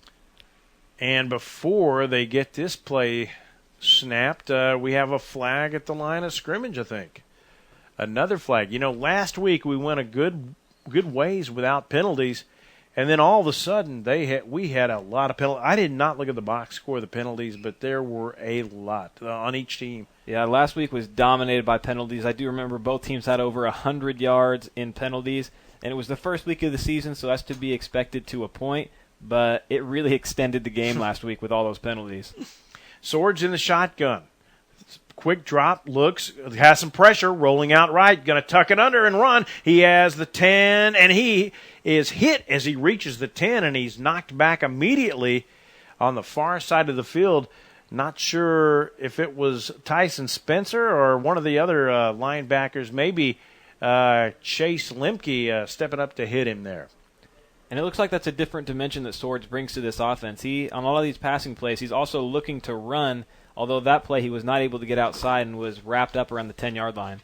And before they get this play snapped, we have a flag at the line of scrimmage, I think. Another flag. Last week we went a good ways without penalties, and then all of a sudden we had a lot of penalties. I did not look at the box score of the penalties, but there were a lot on each team. Yeah, last week was dominated by penalties. I do remember both teams had over 100 yards in penalties, and it was the first week of the season, so that's to be expected to a point, but it really extended the game last week with all those penalties. Swords in the shotgun. Quick drop, looks, has some pressure, rolling out right, going to tuck it under and run. He has the 10, and he is hit as he reaches the 10, and he's knocked back immediately on the far side of the field. Not sure if it was Tyson Spencer or one of the other linebackers, maybe Chase Lemke stepping up to hit him there. And it looks like that's a different dimension that Swords brings to this offense. On a lot of these passing plays, he's also looking to run. Although that play he was not able to get outside and was wrapped up around the 10-yard line.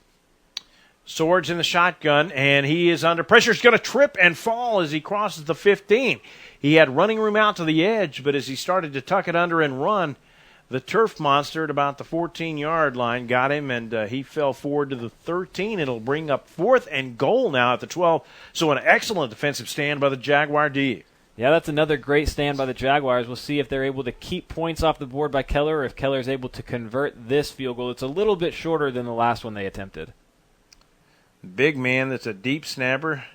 Swords in the shotgun, and he is under pressure. He's going to trip and fall as he crosses the 15. He had running room out to the edge, but as he started to tuck it under and run, the turf monster at about the 14-yard line got him, and he fell forward to the 13. It'll bring up 4th and goal now at the 12. So an excellent defensive stand by the Jaguar D. Yeah, that's another great stand by the Jaguars. We'll see if they're able to keep points off the board by Keller or if Keller's able to convert this field goal. It's a little bit shorter than the last one they attempted. Big man that's a deep snapper.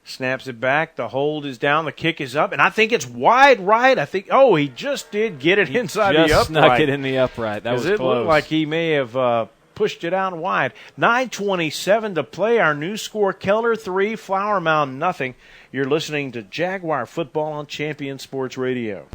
Snaps it back. The hold is down. The kick is up. And I think it's wide right. He just did get it inside the upright. Just snuck it in the upright. That was close. It looked like he may have pushed it out wide. 9:27 to play. Our new score, Keller 3, Flower Mound nothing. You're listening to Jaguar Football on Champion Sports Radio.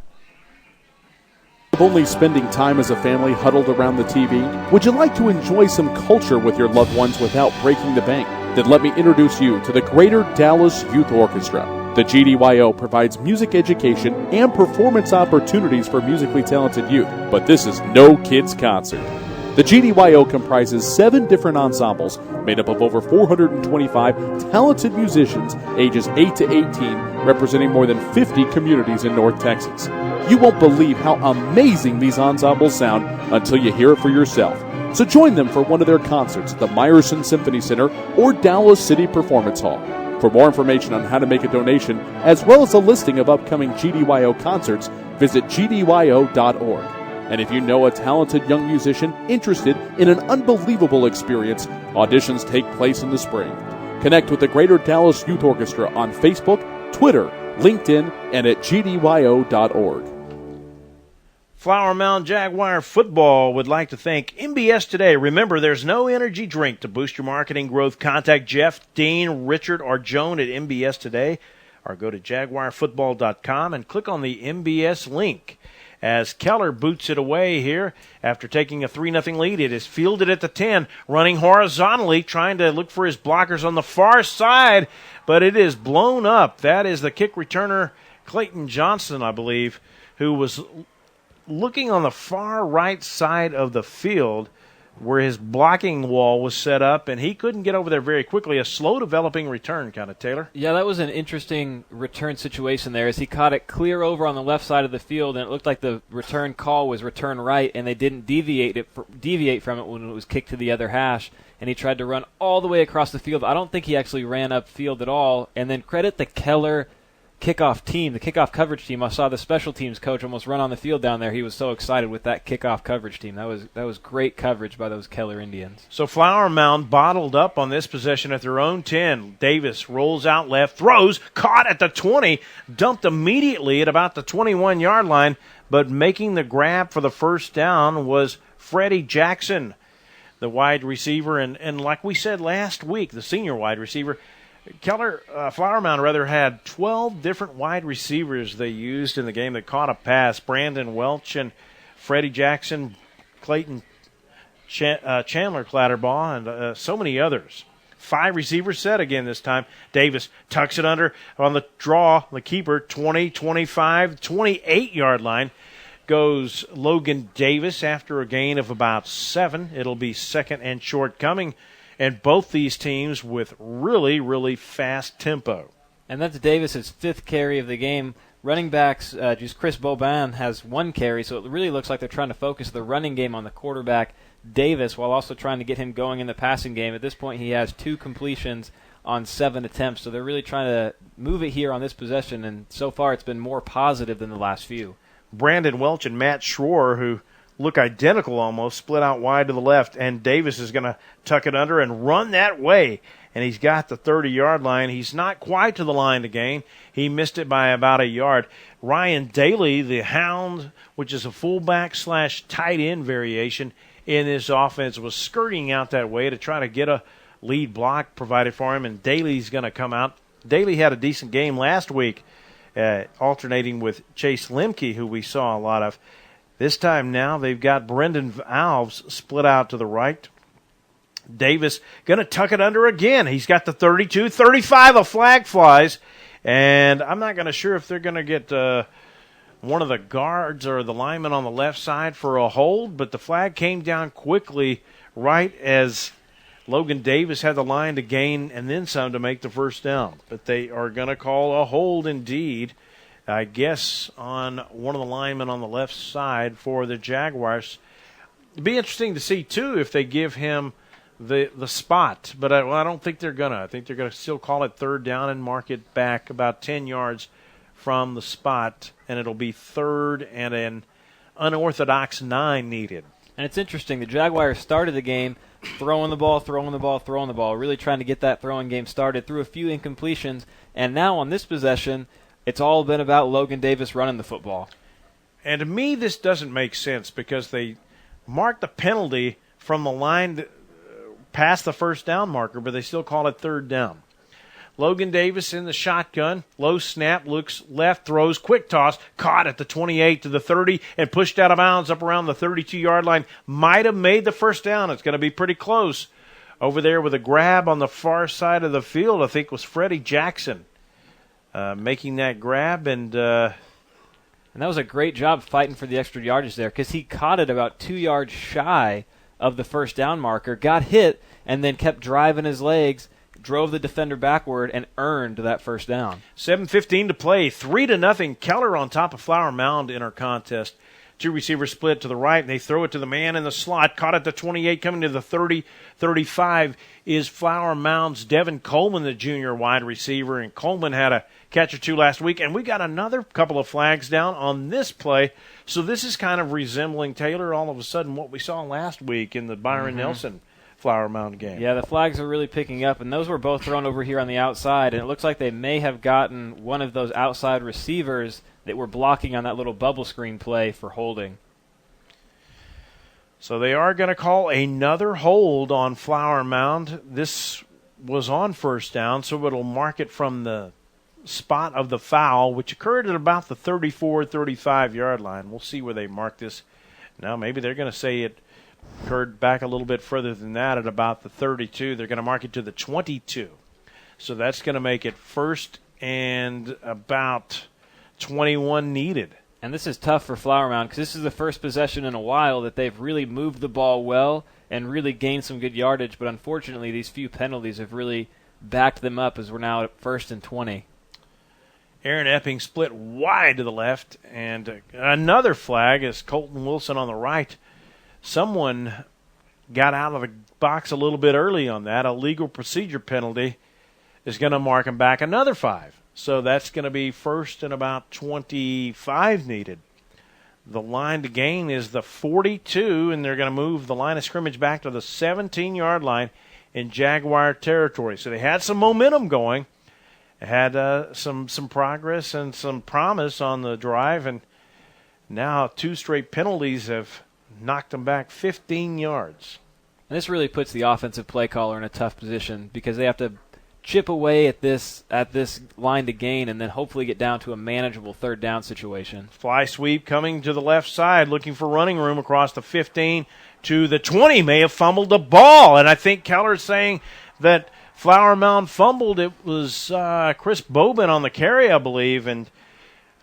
Only spending time as a family huddled around the TV? Would you like to enjoy some culture with your loved ones without breaking the bank? Then let me introduce you to the Greater Dallas Youth Orchestra. The GDYO provides music education and performance opportunities for musically talented youth, but this is no kids' concert. The GDYO comprises 7 different ensembles made up of over 425 talented musicians ages 8 to 18, representing more than 50 communities in North Texas. You won't believe how amazing these ensembles sound until you hear it for yourself. So join them for one of their concerts at the Meyerson Symphony Center or Dallas City Performance Hall. For more information on how to make a donation, as well as a listing of upcoming GDYO concerts, visit gdyo.org. And if you know a talented young musician interested in an unbelievable experience, auditions take place in the spring. Connect with the Greater Dallas Youth Orchestra on Facebook, Twitter, LinkedIn, and at gdyo.org. Flower Mound Jaguar Football would like to thank MBS Today. Remember, there's no energy drink to boost your marketing growth. Contact Jeff, Dean, Richard, or Joan at MBS Today, or go to jaguarfootball.com and click on the MBS link. As Keller boots it away here after taking a 3-0 lead. It is fielded at the 10, running horizontally, trying to look for his blockers on the far side, but it is blown up. That is the kick returner, Clayton Johnson, I believe, who was looking on the far right side of the field where his blocking wall was set up, and he couldn't get over there very quickly. A slow-developing return, kind of, Taylor. Yeah, that was an interesting return situation there as he caught it clear over on the left side of the field, and it looked like the return call was return right, and they didn't deviate from it when it was kicked to the other hash, and he tried to run all the way across the field. I don't think he actually ran upfield at all, and then credit the Keller kickoff team, the kickoff coverage team. I saw the special teams coach almost run on the field down there. He was so excited with that kickoff coverage team. That was great coverage by those Keller Indians. So Flower Mound bottled up on this possession at their own 10. Davis rolls out left, throws, caught at the 20, dumped immediately at about the 21-yard line, but making the grab for the first down was Freddie Jackson, the wide receiver. And like we said last week, the senior wide receiver, Flower Mound had 12 different wide receivers they used in the game that caught a pass. Brandon Welch and Freddie Jackson, Clayton Chandler Clatterbaugh, and so many others. 5 receivers set again this time. Davis tucks it under on the draw, the keeper, 20, 25, 28-yard line. Goes Logan Davis after a gain of about 7. It'll be second and short coming. And both these teams with really, really fast tempo. And that's Davis's 5th carry of the game. Running backs, just Chris Boban has 1 carry, so it really looks like they're trying to focus the running game on the quarterback, Davis, while also trying to get him going in the passing game. At this point, he has 2 completions on 7 attempts, so they're really trying to move it here on this possession, and so far it's been more positive than the last few. Brandon Welch and Matt Schroer, who look identical almost, split out wide to the left, and Davis is going to tuck it under and run that way. And he's got the 30-yard line. He's not quite to the line to gain. He missed it by about a yard. Ryan Daly, the Hound, which is a fullback / tight end variation in this offense, was skirting out that way to try to get a lead block provided for him, and Daly's going to come out. Daly had a decent game last week, alternating with Chase Lemke, who we saw a lot of. This time now they've got Brendan Alves split out to the right. Davis going to tuck it under again. He's got the 32, 35, a flag flies. And I'm not going to sure if they're going to get one of the guards or the linemen on the left side for a hold, but the flag came down quickly right as Logan Davis had the line to gain and then some to make the first down. But they are going to call a hold indeed, I guess, on one of the linemen on the left side for the Jaguars. It'd be interesting to see, too, if they give him the spot. But I don't think they're going to. I think they're going to still call it third down and mark it back about 10 yards from the spot, and it'll be third and an unorthodox 9 needed. And it's interesting. The Jaguars started the game throwing the ball, really trying to get that throwing game started, threw a few incompletions, and now on this possession, it's all been about Logan Davis running the football. And to me, this doesn't make sense because they marked the penalty from the line past the first down marker, but they still call it third down. Logan Davis in the shotgun, low snap, looks left, throws, quick toss, caught at the 28 to the 30 and pushed out of bounds up around the 32-yard line. Might have made the first down. It's going to be pretty close. Over there with a grab on the far side of the field, I think was Freddie Jackson. Making that grab, and that was a great job fighting for the extra yardage there because he caught it about 2 yards shy of the first down marker, got hit, and then kept driving his legs, drove the defender backward, and earned that first down. 7:15 to play, 3-0. Keller on top of Flower Mound in our contest. 2 receivers split to the right, and they throw it to the man in the slot. Caught at the 28, coming to the 30, 35 is Flower Mound's Devin Coleman, the junior wide receiver. And Coleman had a catch or 2 last week, and we got another couple of flags down on this play. So this is kind of resembling, Taylor, all of a sudden what we saw last week in the Byron Nelson Flower Mound game. Yeah, the flags are really picking up, and those were both thrown over here on the outside, and it looks like they may have gotten one of those outside receivers that were blocking on that little bubble screen play for holding. So they are going to call another hold on Flower Mound. This was on first down, so it'll mark it from the spot of the foul, which occurred at about the 34, 35-yard line. We'll see where they mark this. Now maybe they're going to say it occurred back a little bit further than that at about the 32. They're going to mark it to the 22. So that's going to make it first and about 21 needed. And this is tough for Flower Mound because this is the first possession in a while that they've really moved the ball well and really gained some good yardage. But unfortunately, these few penalties have really backed them up as we're now at first and 20. Aaron Epping split wide to the left, and another flag is Colton Wilson on the right. Someone got out of the box a little bit early on that. A legal procedure penalty is going to mark him back another 5. So that's going to be first and about 25 needed. The line to gain is the 42, and they're going to move the line of scrimmage back to the 17-yard line in Jaguar territory. So they had some momentum going, had some progress and some promise on the drive, and now 2 straight penalties have knocked them back 15 yards. And this really puts the offensive play caller in a tough position because they have to chip away at this line to gain and then hopefully get down to a manageable third down situation. Fly sweep coming to the left side, looking for running room across the 15 to the 20. May have fumbled the ball, and I think Keller's saying that Flower Mound fumbled. It was Chris Bobin on the carry, I believe, and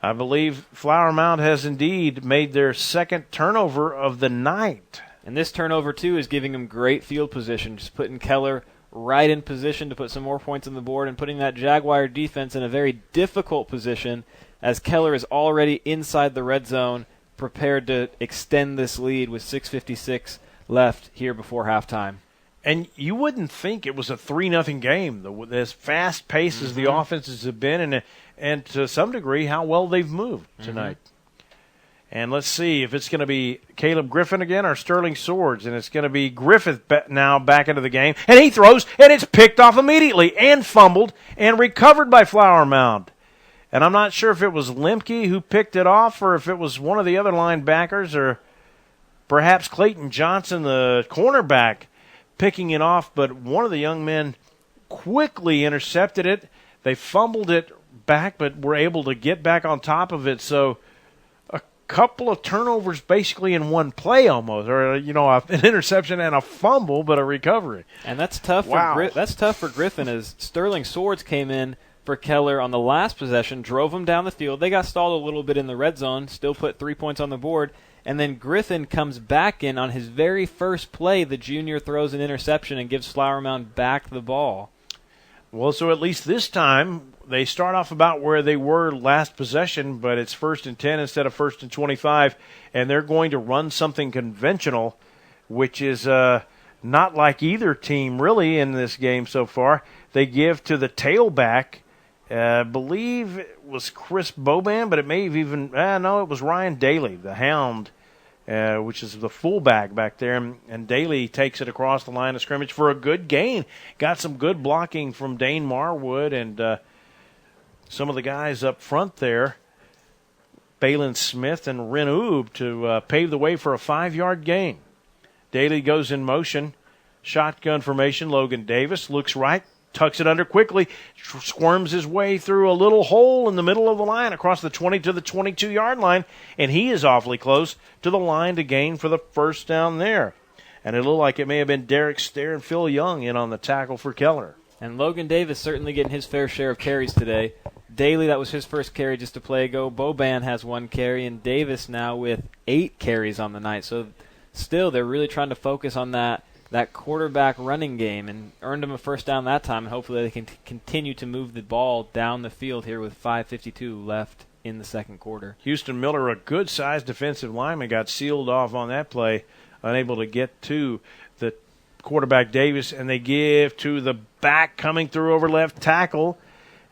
I believe Flower Mound has indeed made their second turnover of the night. And this turnover, too, is giving them great field position, just putting Keller right in position to put some more points on the board and putting that Jaguar defense in a very difficult position as Keller is already inside the red zone, prepared to extend this lead with 6:56 left here before halftime. And you wouldn't think it was a 3-0 game, as fast paced as the offenses have been, and to some degree how well they've moved tonight. And let's see if it's going to be Caleb Griffin again or Sterling Swords. And it's going to be Griffith now back into the game. And he throws, and it's picked off immediately and fumbled and recovered by Flower Mound. And I'm not sure if it was Lemke who picked it off or if it was one of the other linebackers or perhaps Clayton Johnson, the cornerback, picking it off. But one of the young men quickly intercepted it. They fumbled it back but were able to get back on top of it. So couple of turnovers basically in one play almost, or an interception and a fumble, but a recovery. And that's tough. Wow. That's tough for Griffin as Sterling Swords came in for Keller on the last possession, drove him down the field. They got stalled a little bit in the red zone, still put 3 points on the board, and then Griffin comes back in on his very first play. The junior throws an interception and gives Flower Mound back the ball. Well, so at least this time they start off about where they were last possession, but it's 1st and 10 instead of 1st and 25, and they're going to run something conventional, which is not like either team really in this game so far. They give to the tailback. I believe it was Chris Boban, but it may have even it was Ryan Daly, the Hound, which is the fullback back there, and Daly takes it across the line of scrimmage for a good gain. Got some good blocking from Dane Marwood and some of the guys up front there, Balin Smith and Ren Oob, to pave the way for a 5-yard gain. Daly goes in motion, shotgun formation. Logan Davis looks right, tucks it under quickly, squirms his way through a little hole in the middle of the line across the 20 to the 22-yard line, and he is awfully close to the line to gain for the first down there. And it looked like it may have been Derek Stair and Phil Young in on the tackle for Keller. And Logan Davis certainly getting his fair share of carries today. Daly, that was his first carry just a play ago. Boban has 1 carry, and Davis now with 8 carries on the night. So still, they're really trying to focus on that quarterback running game and earned him a first down that time, and hopefully they can continue to move the ball down the field here with 5:52 left in the second quarter. Houston Miller, a good-sized defensive lineman, got sealed off on that play, unable to get to the quarterback Davis, and they give to the back coming through over left tackle.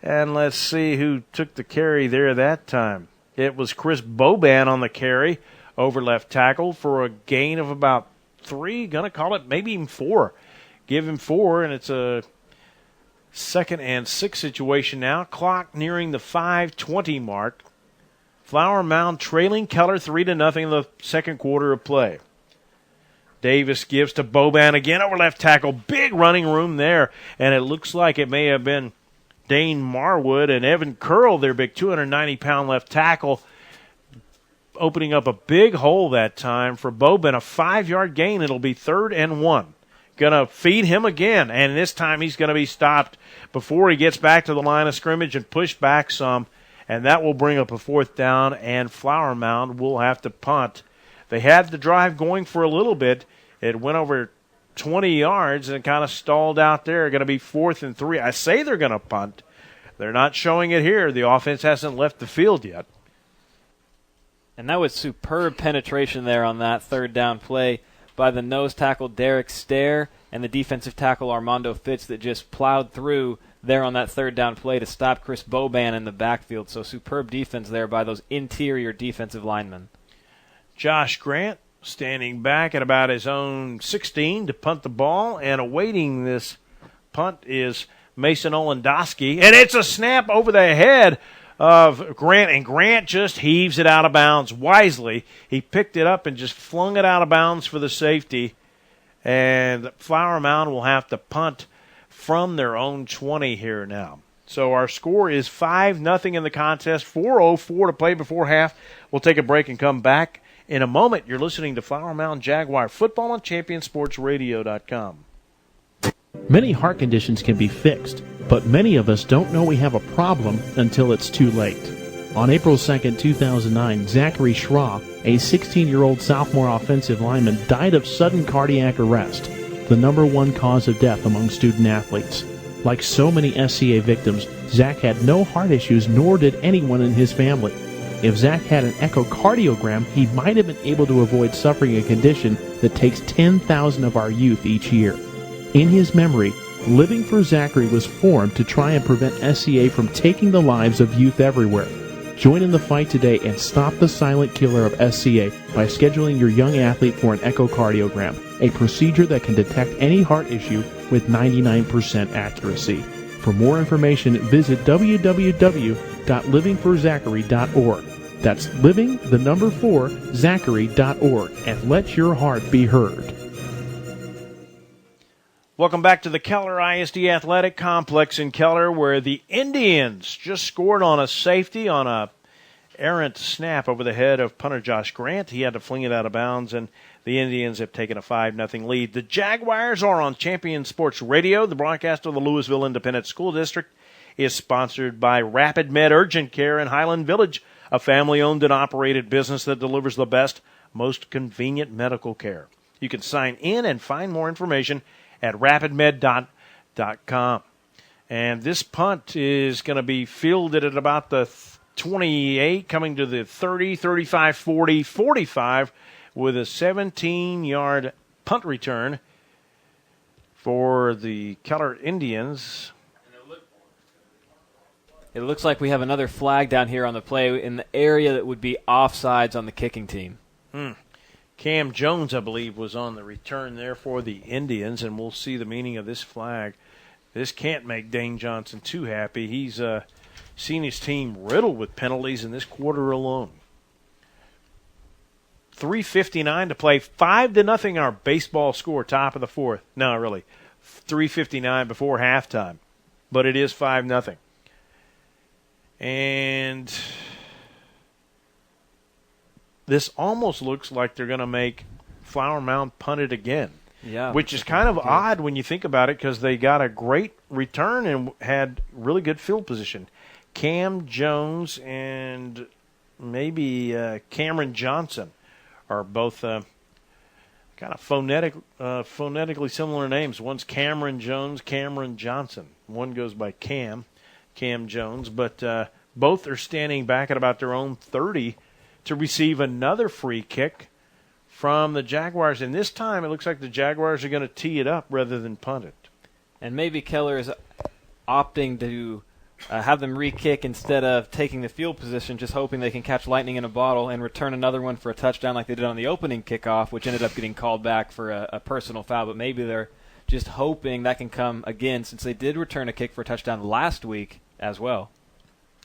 And let's see who took the carry there that time. It was Chris Boban on the carry over left tackle for a gain of about 3, going to call it maybe even 4. Give him 4, and it's a 2nd and 6 situation now. Clock nearing the 5:20 mark. Flower Mound trailing Keller 3-0 in the second quarter of play. Davis gives to Boban again over left tackle. Big running room there, and it looks like it may have been Dane Marwood and Evan Curl, their big 290-pound left tackle, opening up a big hole that time for Boban. A 5-yard gain. It'll be 3rd and 1. Going to feed him again, and this time he's going to be stopped before he gets back to the line of scrimmage and pushed back some, and that will bring up a 4th down, and Flower Mound will have to punt. They had the drive going for a little bit. It went over 20 yards and kind of stalled out there. Going to be 4th and 3. I say they're going to punt. They're not showing it here. The offense hasn't left the field yet. And that was superb penetration there on that 3rd down play by the nose tackle Derek Stair and the defensive tackle Armando Fitz that just plowed through there on that third down play to stop Chris Boban in the backfield. So superb defense there by those interior defensive linemen. Josh Grant standing back at about his own 16 to punt the ball, and awaiting this punt is Mason Olendoski, and it's a snap over the head of Grant, and Grant just heaves it out of bounds wisely. He picked it up and just flung it out of bounds for the safety, and Flower Mound will have to punt from their own 20 here now. So our score is 5-0 in the contest, 4:04 to play before half. We'll take a break and come back in a moment. You're listening to Flower Mound Jaguar football on ChampionSportsRadio.com. Many heart conditions can be fixed, but many of us don't know we have a problem until it's too late. On April 2nd, 2009, Zachary Schraw, a 16-year-old sophomore offensive lineman, died of sudden cardiac arrest, the number one cause of death among student athletes. Like so many SCA victims, Zach had no heart issues, nor did anyone in his family. If Zach had an echocardiogram, he might have been able to avoid suffering a condition that takes 10,000 of our youth each year. In his memory, Living for Zachary was formed to try and prevent SCA from taking the lives of youth everywhere. Join in the fight today and stop the silent killer of SCA by scheduling your young athlete for an echocardiogram, a procedure that can detect any heart issue with 99% accuracy. For more information, visit www.livingforzachary.org. That's living4zachary.org, and let your heart be heard. Welcome back to the Keller ISD Athletic Complex in Keller, where the Indians just scored on a safety on a errant snap over the head of punter Josh Grant. He had to fling it out of bounds, and the Indians have taken a 5-0 lead. The Jaguars are on Champion Sports Radio. The broadcast of the Louisville Independent School District is sponsored by Rapid Med Urgent Care in Highland Village, a family-owned and operated business that delivers the best, most convenient medical care. You can sign in and find more information at rapidmed.com. And this punt is going to be fielded at about the 28, coming to the 30, 35, 40, 45, with a 17-yard punt return for the Keller Indians. It looks like we have another flag down here on the play in the area that would be offsides on the kicking team. Cam Jones, I believe, was on the return there for the Indians, and we'll see the meaning of this flag. This can't make Dane Johnson too happy. He's seen his team riddled with penalties in this quarter alone. 3:59 to play, 5-0 our baseball score, top of the fourth. No, really, 3:59 before halftime, but it is 5-0. And this almost looks like they're going to make Flower Mound punt it again. Yeah, which is kind of odd when you think about it, because they got a great return and had really good field position. Cam Jones and maybe Cameron Johnson are both kind of phonetically similar names. One's Cameron Jones, Cameron Johnson. One goes by Cam Jones, but both are standing back at about their own 30 to receive another free kick from the Jaguars. And this time it looks like the Jaguars are going to tee it up rather than punt it. And maybe Keller is opting to have them re-kick instead of taking the field position, just hoping they can catch lightning in a bottle and return another one for a touchdown like they did on the opening kickoff, which ended up getting called back for a personal foul. But maybe they're just hoping that can come again, since they did return a kick for a touchdown last week as well.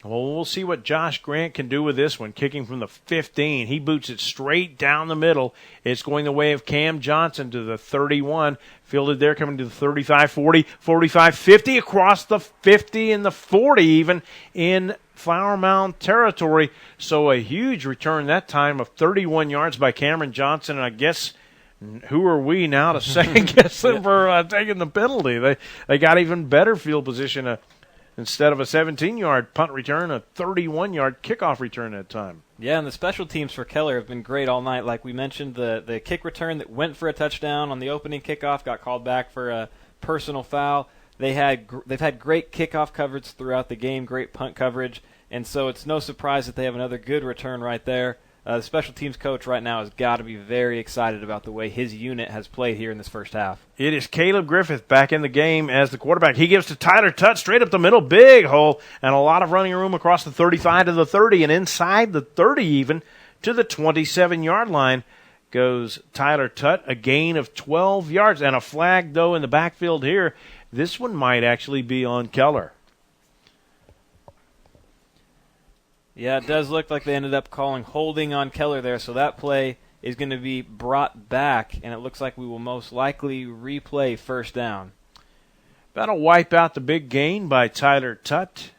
Well, we'll see what Josh Grant can do with this one, kicking from the 15. He boots it straight down the middle. It's going the way of Cam Johnson to the 31. Fielded there, coming to the 35, 40, 45, 50, across the 50 and the 40 even in Flower Mound territory. So a huge return that time of 31 yards by Cameron Johnson. And I guess, who are we now to second-guess them for taking the penalty? They got even better field position. Instead of a 17-yard punt return, a 31-yard kickoff return at time. Yeah, and the special teams for Keller have been great all night. Like we mentioned, the kick return that went for a touchdown on the opening kickoff got called back for a personal foul. They've had great kickoff coverage throughout the game, great punt coverage, and so it's no surprise that they have another good return right there. the special teams coach right now has got to be very excited about the way his unit has played here in this first half. It is Caleb Griffith back in the game as the quarterback. He gives to Tyler Tutt straight up the middle, big hole, and a lot of running room across the 35 to the 30, and inside the 30 even to the 27-yard line goes Tyler Tutt, a gain of 12 yards, and a flag, though, in the backfield here. This one might actually be on Keller. Yeah, it does look like they ended up calling holding on Keller there, so that play is going to be brought back, and it looks like we will most likely replay first down. That'll wipe out the big gain by Tyler Tutt.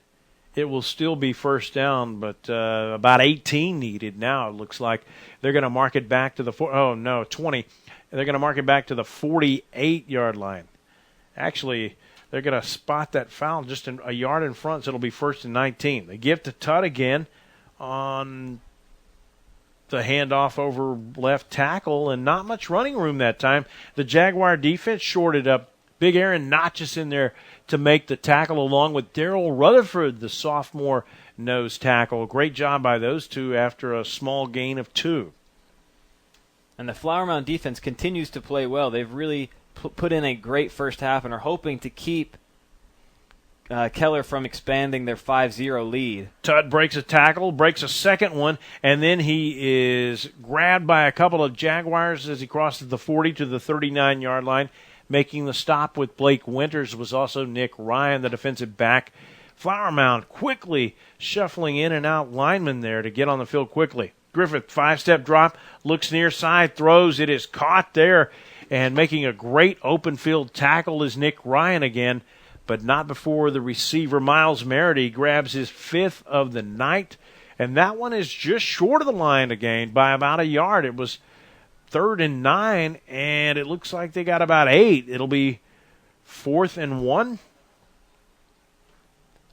It will still be first down, but about 18 needed now. It looks like they're going to mark it back to the 20. They're going to mark it back to the 48-yard line. Actually, they're going to spot that foul just a yard in front, so it'll be first and 19. They give to Tutt again on the handoff over left tackle, and not much running room that time. The Jaguar defense shorted up. Big Aaron Notches in there to make the tackle, along with Darrell Rutherford, the sophomore nose tackle. Great job by those two after a small gain of 2. And the Flower Mound defense continues to play well. They've really put in a great first half and are hoping to keep Keller from expanding their 5-0 lead. Tutt breaks a tackle, breaks a second one, and then he is grabbed by a couple of Jaguars as he crosses the 40 to the 39-yard line. Making the stop with Blake Winters was also Nick Ryan, the defensive back. Flower Mound quickly shuffling in and out linemen there to get on the field quickly. Griffith, 5-step drop, looks near side, throws. It is caught there, and making a great open field tackle is Nick Ryan again, but not before the receiver, Miles Merity, grabs his 5th of the night, and that one is just short of the line again by about a yard. It was 3rd and 9, and it looks like they got about 8. It'll be 4th and 1.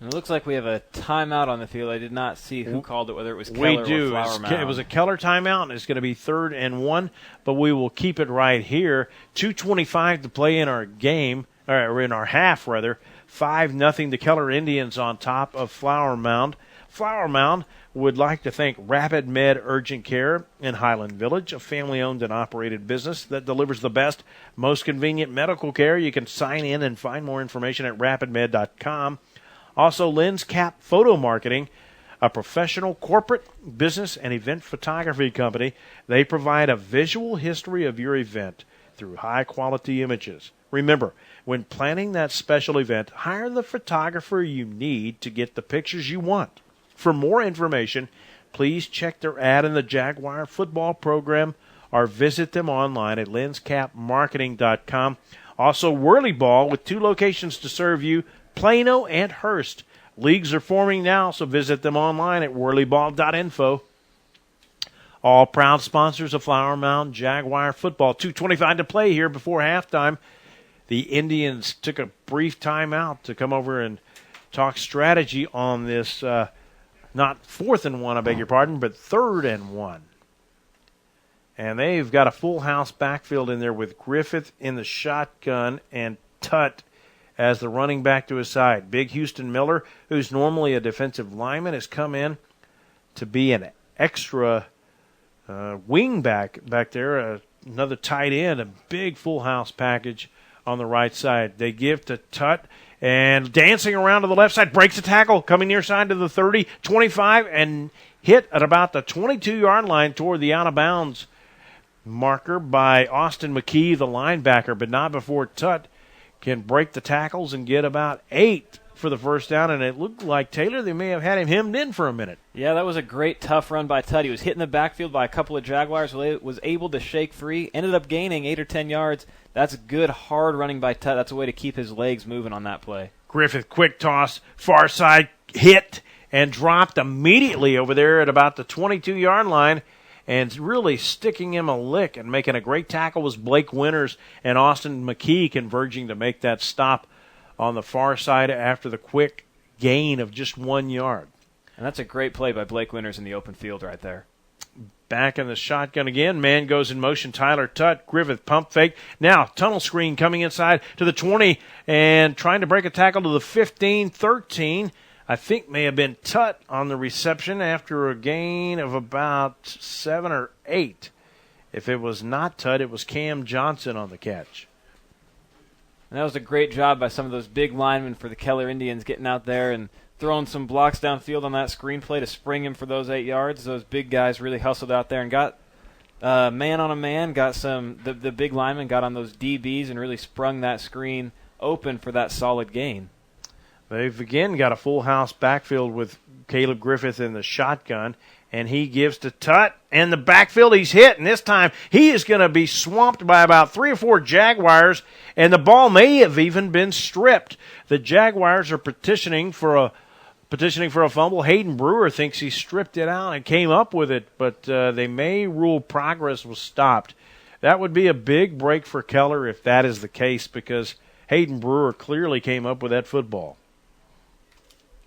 And it looks like we have a timeout on the field. I did not see who called it, whether it was Keller or Flower Mound. It was a Keller timeout, and it's going to be 3rd and 1, but we will keep it right here. 2:25 to play in our game, or in our half, rather. 5-0 the Keller Indians on top of Flower Mound. Flower Mound would like to thank Rapid Med Urgent Care in Highland Village, a family-owned and operated business that delivers the best, most convenient medical care. You can sign in and find more information at rapidmed.com. Also, Lens Cap Photo Marketing, a professional corporate business and event photography company. They provide a visual history of your event through high-quality images. Remember, when planning that special event, hire the photographer you need to get the pictures you want. For more information, please check their ad in the Jaguar football program or visit them online at lenscapmarketing.com. Also, Whirly Ball with 2 locations to serve you, Plano and Hurst. Leagues are forming now, so visit them online at whirlyball.info. All proud sponsors of Flower Mound Jaguar football. 2:25 to play here before halftime. The Indians took a brief timeout to come over and talk strategy on this not 4th and 1, I beg your pardon, but 3rd and 1. And they've got a full house backfield in there with Griffith in the shotgun and Tutt as the running back to his side. Big Houston Miller, who's normally a defensive lineman, has come in to be an extra wing back there, another tight end, a big full house package on the right side. They give to Tutt, and dancing around to the left side, breaks a tackle, coming near side to the 30, 25, and hit at about the 22-yard line toward the out-of-bounds marker by Austin McKee, the linebacker, but not before Tutt can break the tackles and get about 8 for the first down, and it looked like Taylor, they may have had him hemmed in for a minute. Yeah, that was a great, tough run by Tutt. He was hit in the backfield by a couple of Jaguars, was able to shake free, ended up gaining 8 or 10 yards. That's good, hard running by Tutt. That's a way to keep his legs moving on that play. Griffith, quick toss, far side, hit, and dropped immediately over there at about the 22-yard line, and really sticking him a lick and making a great tackle was Blake Winters and Austin McKee converging to make that stop on the far side after the quick gain of just 1 yard. And that's a great play by Blake Winters in the open field right there. Back in the shotgun again. Man goes in motion. Tyler Tutt. Griffith pump fake. Now tunnel screen coming inside to the 20 and trying to break a tackle to the 15, 13. I think may have been Tutt on the reception after a gain of about 7 or 8. If it was not Tutt, it was Cam Johnson on the catch. And that was a great job by some of those big linemen for the Keller Indians, getting out there and throwing some blocks downfield on that screen play to spring him for those 8 yards. Those big guys really hustled out there and got man on a man, got the big linemen got on those DBs and really sprung that screen open for that solid gain. They've again got a full house backfield with Caleb Griffith in the shotgun, and he gives to Tutt, and the backfield he's hit, and this time he is going to be swamped by about 3 or 4 Jaguars, and the ball may have even been stripped. The Jaguars are petitioning for a fumble. Hayden Brewer thinks he stripped it out and came up with it, but they may rule progress was stopped. That would be a big break for Keller if that is the case, because Hayden Brewer clearly came up with that football.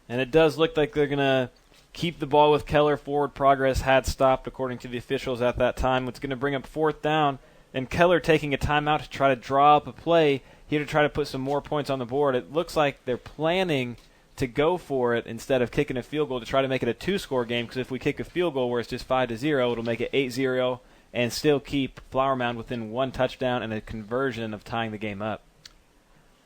And it does look like they're going to keep the ball with Keller. Forward progress had stopped, according to the officials at that time. It's going to bring up 4th down, and Keller taking a timeout to try to draw up a play here to try to put some more points on the board. It looks like they're planning to go for it instead of kicking a field goal to try to make it a 2-score game, because if we kick a field goal where it's just 5-0, it'll make it 8-0 and still keep Flower Mound within 1 touchdown and a conversion of tying the game up.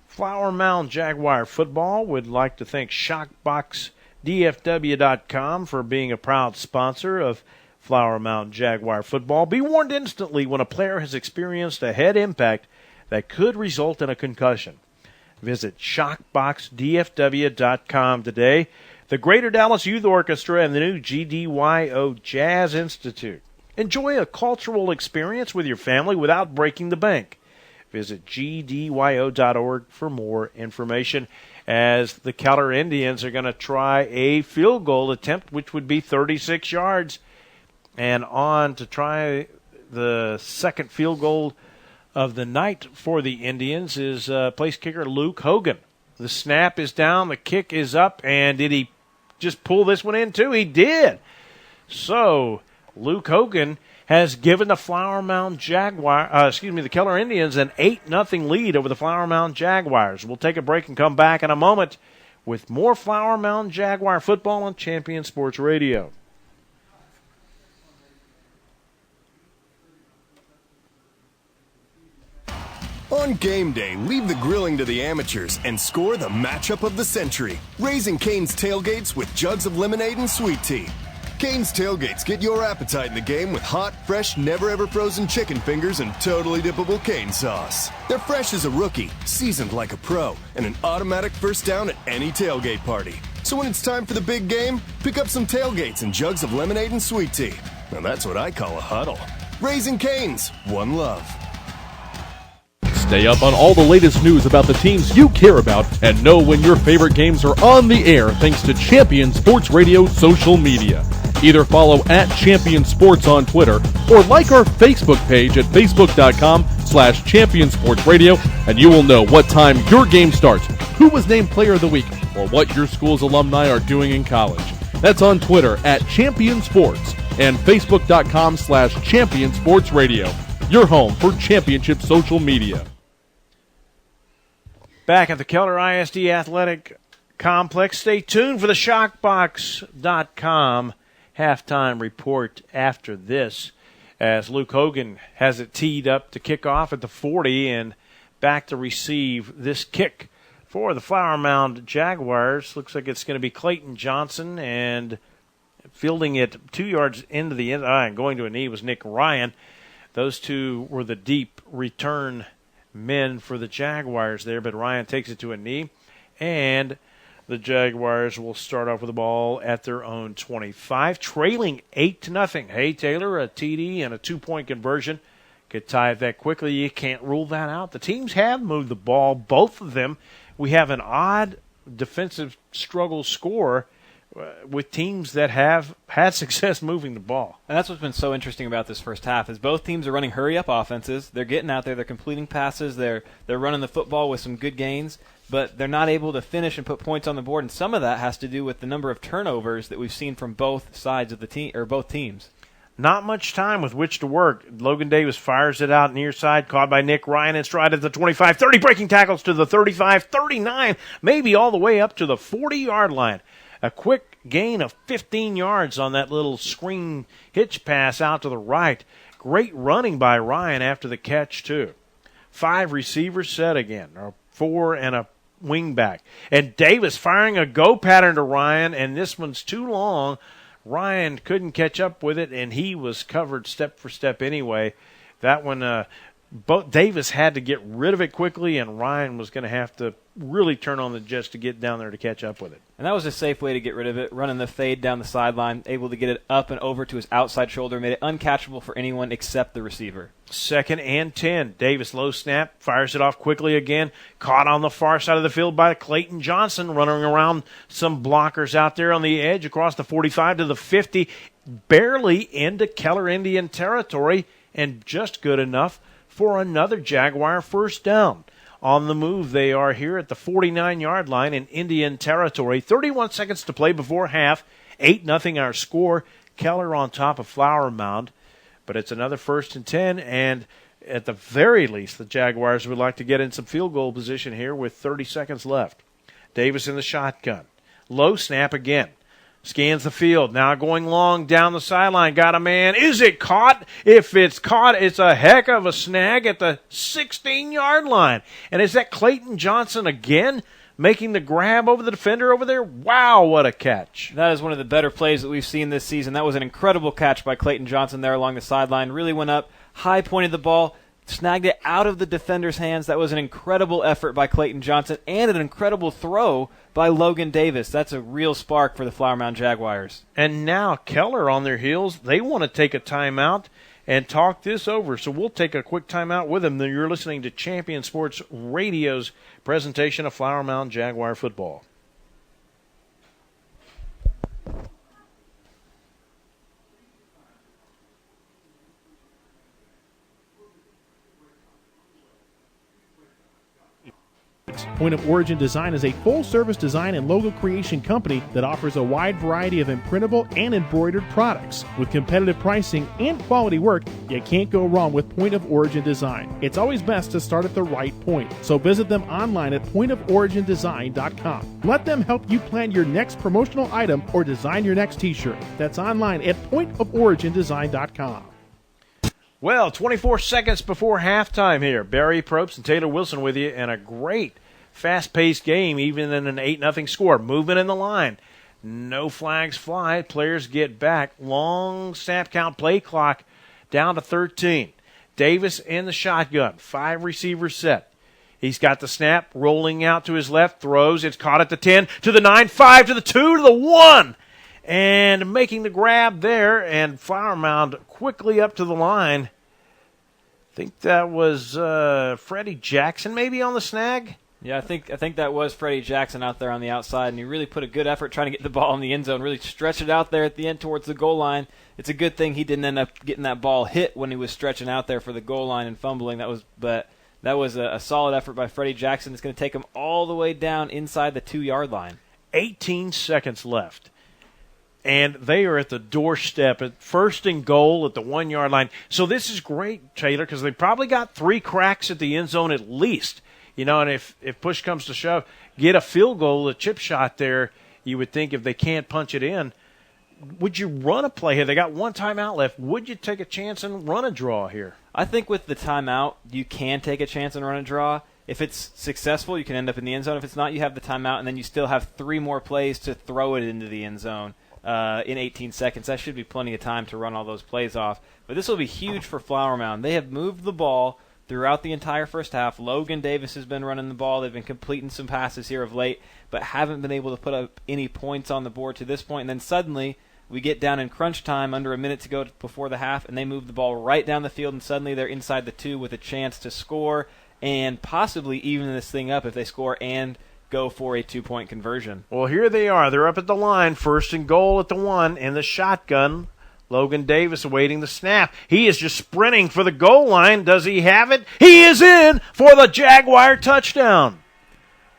Flower Mound Jaguar football would like to thank ShockboxDFW.com for being a proud sponsor of Flower Mound Jaguar football. Be warned instantly when a player has experienced a head impact that could result in a concussion. Visit ShockboxDFW.com today. The Greater Dallas Youth Orchestra and the new GDYO Jazz Institute. Enjoy a cultural experience with your family without breaking the bank. Visit gdyo.org for more information, as the Keller Indians are going to try a field goal attempt, which would be 36 yards, and on to try the second field goal of the night for the Indians is place kicker Luke Hogan. The snap is down, the kick is up, and did he just pull this one in too? He did. So Luke Hogan has given the the Keller Indians an 8-0 lead over the Flower Mound Jaguars. We'll take a break and come back in a moment with more Flower Mound Jaguar football on Champion Sports Radio. On game day, leave the grilling to the amateurs and score the matchup of the century. Raising Cane's tailgates with jugs of lemonade and sweet tea. Cane's Tailgates get your appetite in the game with hot, fresh, never-ever-frozen chicken fingers and totally dippable cane sauce. They're fresh as a rookie, seasoned like a pro, and an automatic first down at any tailgate party. So when it's time for the big game, pick up some tailgates and jugs of lemonade and sweet tea. Now that's what I call a huddle. Raising Cane's, one love. Stay up on all the latest news about the teams you care about and know when your favorite games are on the air thanks to Champion Sports Radio social media. Either follow @Champion Sports on Twitter or like our Facebook page at facebook.com/Champion Sports Radio, and you will know what time your game starts, who was named Player of the Week, or what your school's alumni are doing in college. That's on Twitter @Champion Sports and facebook.com/Champion Sports Radio, your home for championship social media. Back at the Keller ISD Athletic Complex, stay tuned for the Shockbox.com halftime report after this, as Luke Hogan has it teed up to kick off at the 40 and back to receive this kick for the Flower Mound Jaguars. Looks like it's going to be Clayton Johnson, and fielding it 2 yards into the end, and going to a knee was Nick Ryan. Those two were the deep return men for the Jaguars there, but Ryan takes it to a knee, and the Jaguars will start off with the ball at their own 25, trailing 8-0. Hey, Taylor, a TD and a 2-point conversion could tie it that quickly. You can't rule that out. The teams have moved the ball, both of them. We have an odd defensive struggle score with teams that have had success moving the ball. And that's what's been so interesting about this first half is both teams are running hurry-up offenses. They're getting out there. They're completing passes. They're running the football with some good gains, but they're not able to finish and put points on the board. And some of that has to do with the number of turnovers that we've seen from both sides of the team, or both teams. Not much time with which to work. Logan Davis fires it out near side, caught by Nick Ryan in stride at the 25, 30, breaking tackles to the 35, 39, maybe all the way up to the 40-yard line. A quick gain of 15 yards on that little screen hitch pass out to the right. Great running by Ryan after the catch, too. 5 receivers set again, or 4 and a wing back. And Davis firing a go pattern to Ryan, and this one's too long. Ryan couldn't catch up with it, and he was covered step for step anyway. That one, Davis had to get rid of it quickly, and Ryan was going to have to really turn on the jets to get down there to catch up with it. And that was a safe way to get rid of it, running the fade down the sideline, able to get it up and over to his outside shoulder, made it uncatchable for anyone except the receiver. 2nd and 10. Davis low snap, fires it off quickly again. Caught on the far side of the field by Clayton Johnson, running around some blockers out there on the edge across the 45 to the 50, barely into Keller Indian territory, and just good enough for another Jaguar first down. On the move they are here at the 49-yard line in Indian territory. 31 seconds to play before half. 8-0 our score. Keller on top of Flower Mound. But it's another 1st and 10, and at the very least the Jaguars would like to get in some field goal position here with 30 seconds left. Davis in the shotgun. Low snap again. Scans the field. Now going long down the sideline. Got a man. Is it caught? If it's caught, it's a heck of a snag at the 16-yard line. And is that Clayton Johnson again making the grab over the defender over there? Wow, what a catch. That is one of the better plays that we've seen this season. That was an incredible catch by Clayton Johnson there along the sideline. Really went up, high pointed the ball, snagged it out of the defender's hands. That was an incredible effort by Clayton Johnson and an incredible throw by Logan Davis. That's a real spark for the Flower Mound Jaguars. And now Keller on their heels. They want to take a timeout and talk this over. So we'll take a quick timeout with them. You're listening to Champion Sports Radio's presentation of Flower Mound Jaguar football. Point of Origin Design is a full-service design and logo creation company that offers a wide variety of imprintable and embroidered products. With competitive pricing and quality work, you can't go wrong with Point of Origin Design. It's always best to start at the right point, so visit them online at pointoforigindesign.com. Let them help you plan your next promotional item or design your next t-shirt. That's online at pointoforigindesign.com. Well, 24 seconds before halftime here. Barry Probst and Taylor Wilson with you, and a great fast-paced game, even in an 8-0 score. Movement in the line. No flags fly. Players get back. Long snap count, play clock down to 13. Davis in the shotgun. 5 receivers set. He's got the snap rolling out to his left. Throws. It's caught at the 10, to the 9, 5, to the 2, to the 1. And making the grab there, and Flower Mound quickly up to the line. I think that was Freddie Jackson maybe on the snag. Yeah, I think that was Freddie Jackson out there on the outside, and he really put a good effort trying to get the ball in the end zone, really stretch it out there at the end towards the goal line. It's a good thing he didn't end up getting that ball hit when he was stretching out there for the goal line and fumbling. That was a solid effort by Freddie Jackson. It's going to take him all the way down inside the 2-yard line. 18 seconds left. And they are at the doorstep at 1st and goal at the 1-yard line. So this is great, Taylor, because they probably got 3 cracks at the end zone at least. You know, and if push comes to shove, get a field goal, a chip shot there, you would think if they can't punch it in, would you run a play here? They got 1 timeout left. Would you take a chance and run a draw here? I think with the timeout, you can take a chance and run a draw. If it's successful, you can end up in the end zone. If it's not, you have the timeout, and then you still have 3 more plays to throw it into the end zone. In 18 seconds. That should be plenty of time to run all those plays off. But this will be huge for Flower Mound. They have moved the ball throughout the entire first half. Logan Davis has been running the ball. They've been completing some passes here of late, but haven't been able to put up any points on the board to this point. And then suddenly we get down in crunch time, under a minute to go before the half, and they move the ball right down the field, and suddenly they're inside the 2 with a chance to score and possibly even this thing up if they score and go for a 2-point conversion. Well, here they are. They're up at the line, 1st and goal at the 1 in the shotgun. Logan Davis awaiting the snap. He is just sprinting for the goal line. Does he have it? He is in for the Jaguar touchdown.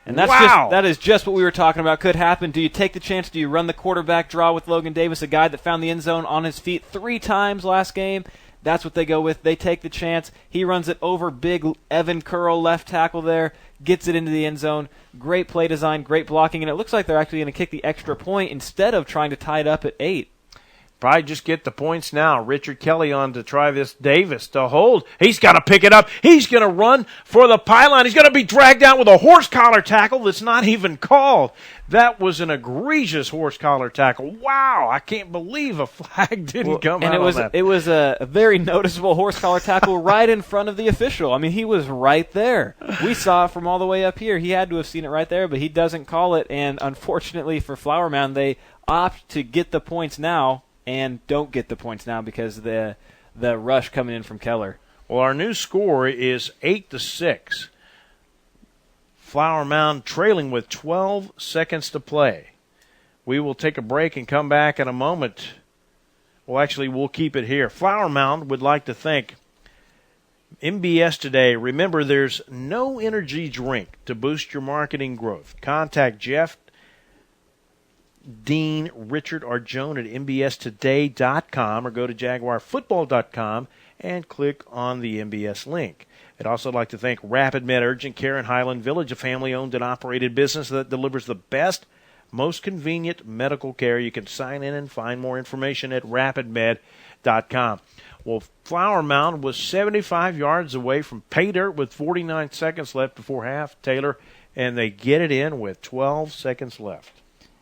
And that is just what we were talking about. Could happen. Do you take the chance? Do you run the quarterback draw with Logan Davis, a guy that found the end zone on his feet 3 times last game? That's what they go with. They take the chance. He runs it over big Evan Curl, left tackle there. gets it into the end zone. Great play design, great blocking, and it looks like they're actually going to kick the extra point instead of trying to tie it up at 8. Probably just get the points now. Richard Kelly on to try this. Davis to hold. He's got to pick it up. He's going to run for the pylon. He's going to be dragged out with a horse collar tackle that's not even called. That was an egregious horse collar tackle. Wow, I can't believe a flag didn't come out on that. It was a very noticeable horse collar tackle right in front of the official. I mean, he was right there. We saw it from all the way up here. He had to have seen it right there, but he doesn't call it. And unfortunately for Flower Mound, they opt to get the points now and don't get the points now because the rush coming in from Keller. Well, our new score is 8-6. Flower Mound trailing with 12 seconds to play. We will take a break and come back in a moment. Well, actually, we'll keep it here. Flower Mound would like to thank MBS Today. Remember, there's no energy drink to boost your marketing growth. Contact Jeff, Dean, Richard, or Joan at mbstoday.com or go to jaguarfootball.com and click on the MBS link. I'd also like to thank Rapid Med Urgent Care in Highland Village, a family-owned and operated business that delivers the best, most convenient medical care. You can sign in and find more information at rapidmed.com. Well, Flower Mound was 75 yards away from pay dirt with 49 seconds left before half, Taylor, and they get it in with 12 seconds left.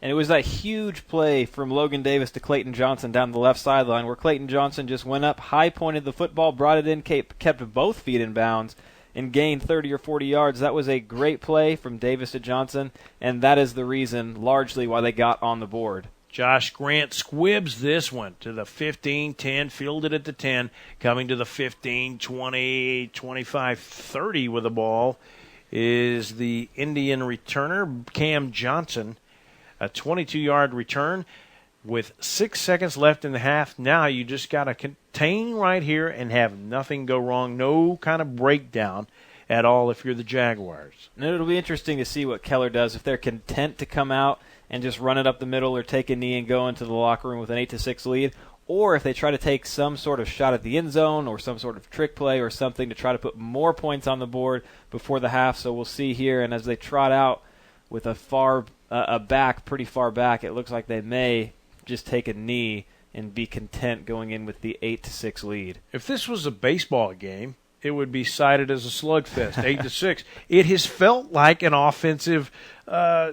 And it was that huge play from Logan Davis to Clayton Johnson down the left sideline where Clayton Johnson just went up, high-pointed the football, brought it in, kept both feet in bounds, and gained 30 or 40 yards. That was a great play from Davis to Johnson, and that is the reason largely why they got on the board. Josh Grant squibs this one to the 15-10, fielded at the 10, coming to the 15, 20, 25, 30 with the ball is the Indian returner, Cam Johnson. A 22-yard return with 6 seconds left in the half. Now you just got to contain right here and have nothing go wrong, no kind of breakdown at all if you're the Jaguars. And it'll be interesting to see what Keller does, if they're content to come out and just run it up the middle or take a knee and go into the locker room with an 8-6 lead, or if they try to take some sort of shot at the end zone or some sort of trick play or something to try to put more points on the board before the half. So we'll see here. And as they trot out with a back pretty far back, it looks like they may just take a knee and be content going in with the 8-6 lead. If this was a baseball game, it would be cited as a slugfest, 8-6. It has felt like an offensive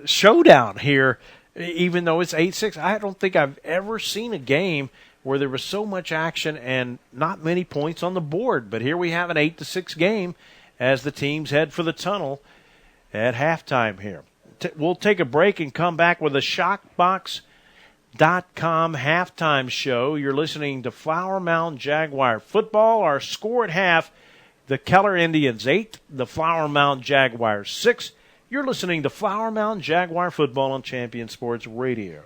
showdown here, even though it's 8-6. I don't think I've ever seen a game where there was so much action and not many points on the board. But here we have an 8-6 game as the teams head for the tunnel at halftime here. We'll take a break and come back with a ShockBox.com halftime show. You're listening to Flower Mound Jaguar football. Our score at half, the Keller Indians 8, the Flower Mound Jaguars 6. You're listening to Flower Mound Jaguar football on Champion Sports Radio.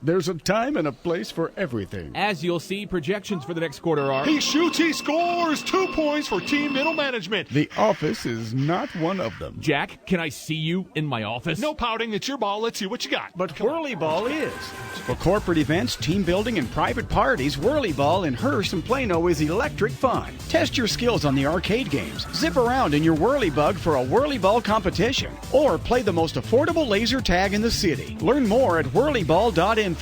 There's a time and a place for everything. As you'll see, projections for the next quarter are... He shoots, he scores! 2 points for team middle management. The office is not one of them. Jack, can I see you in my office? No pouting, it's your ball. Let's see what you got. But Whirly Ball is. For corporate events, team building, and private parties, Whirly Ball in Hearst and Plano is electric fun. Test your skills on the arcade games. Zip around in your Whirly Bug for a Whirly Ball competition. Or play the most affordable laser tag in the city. Learn more at whirlyball.info.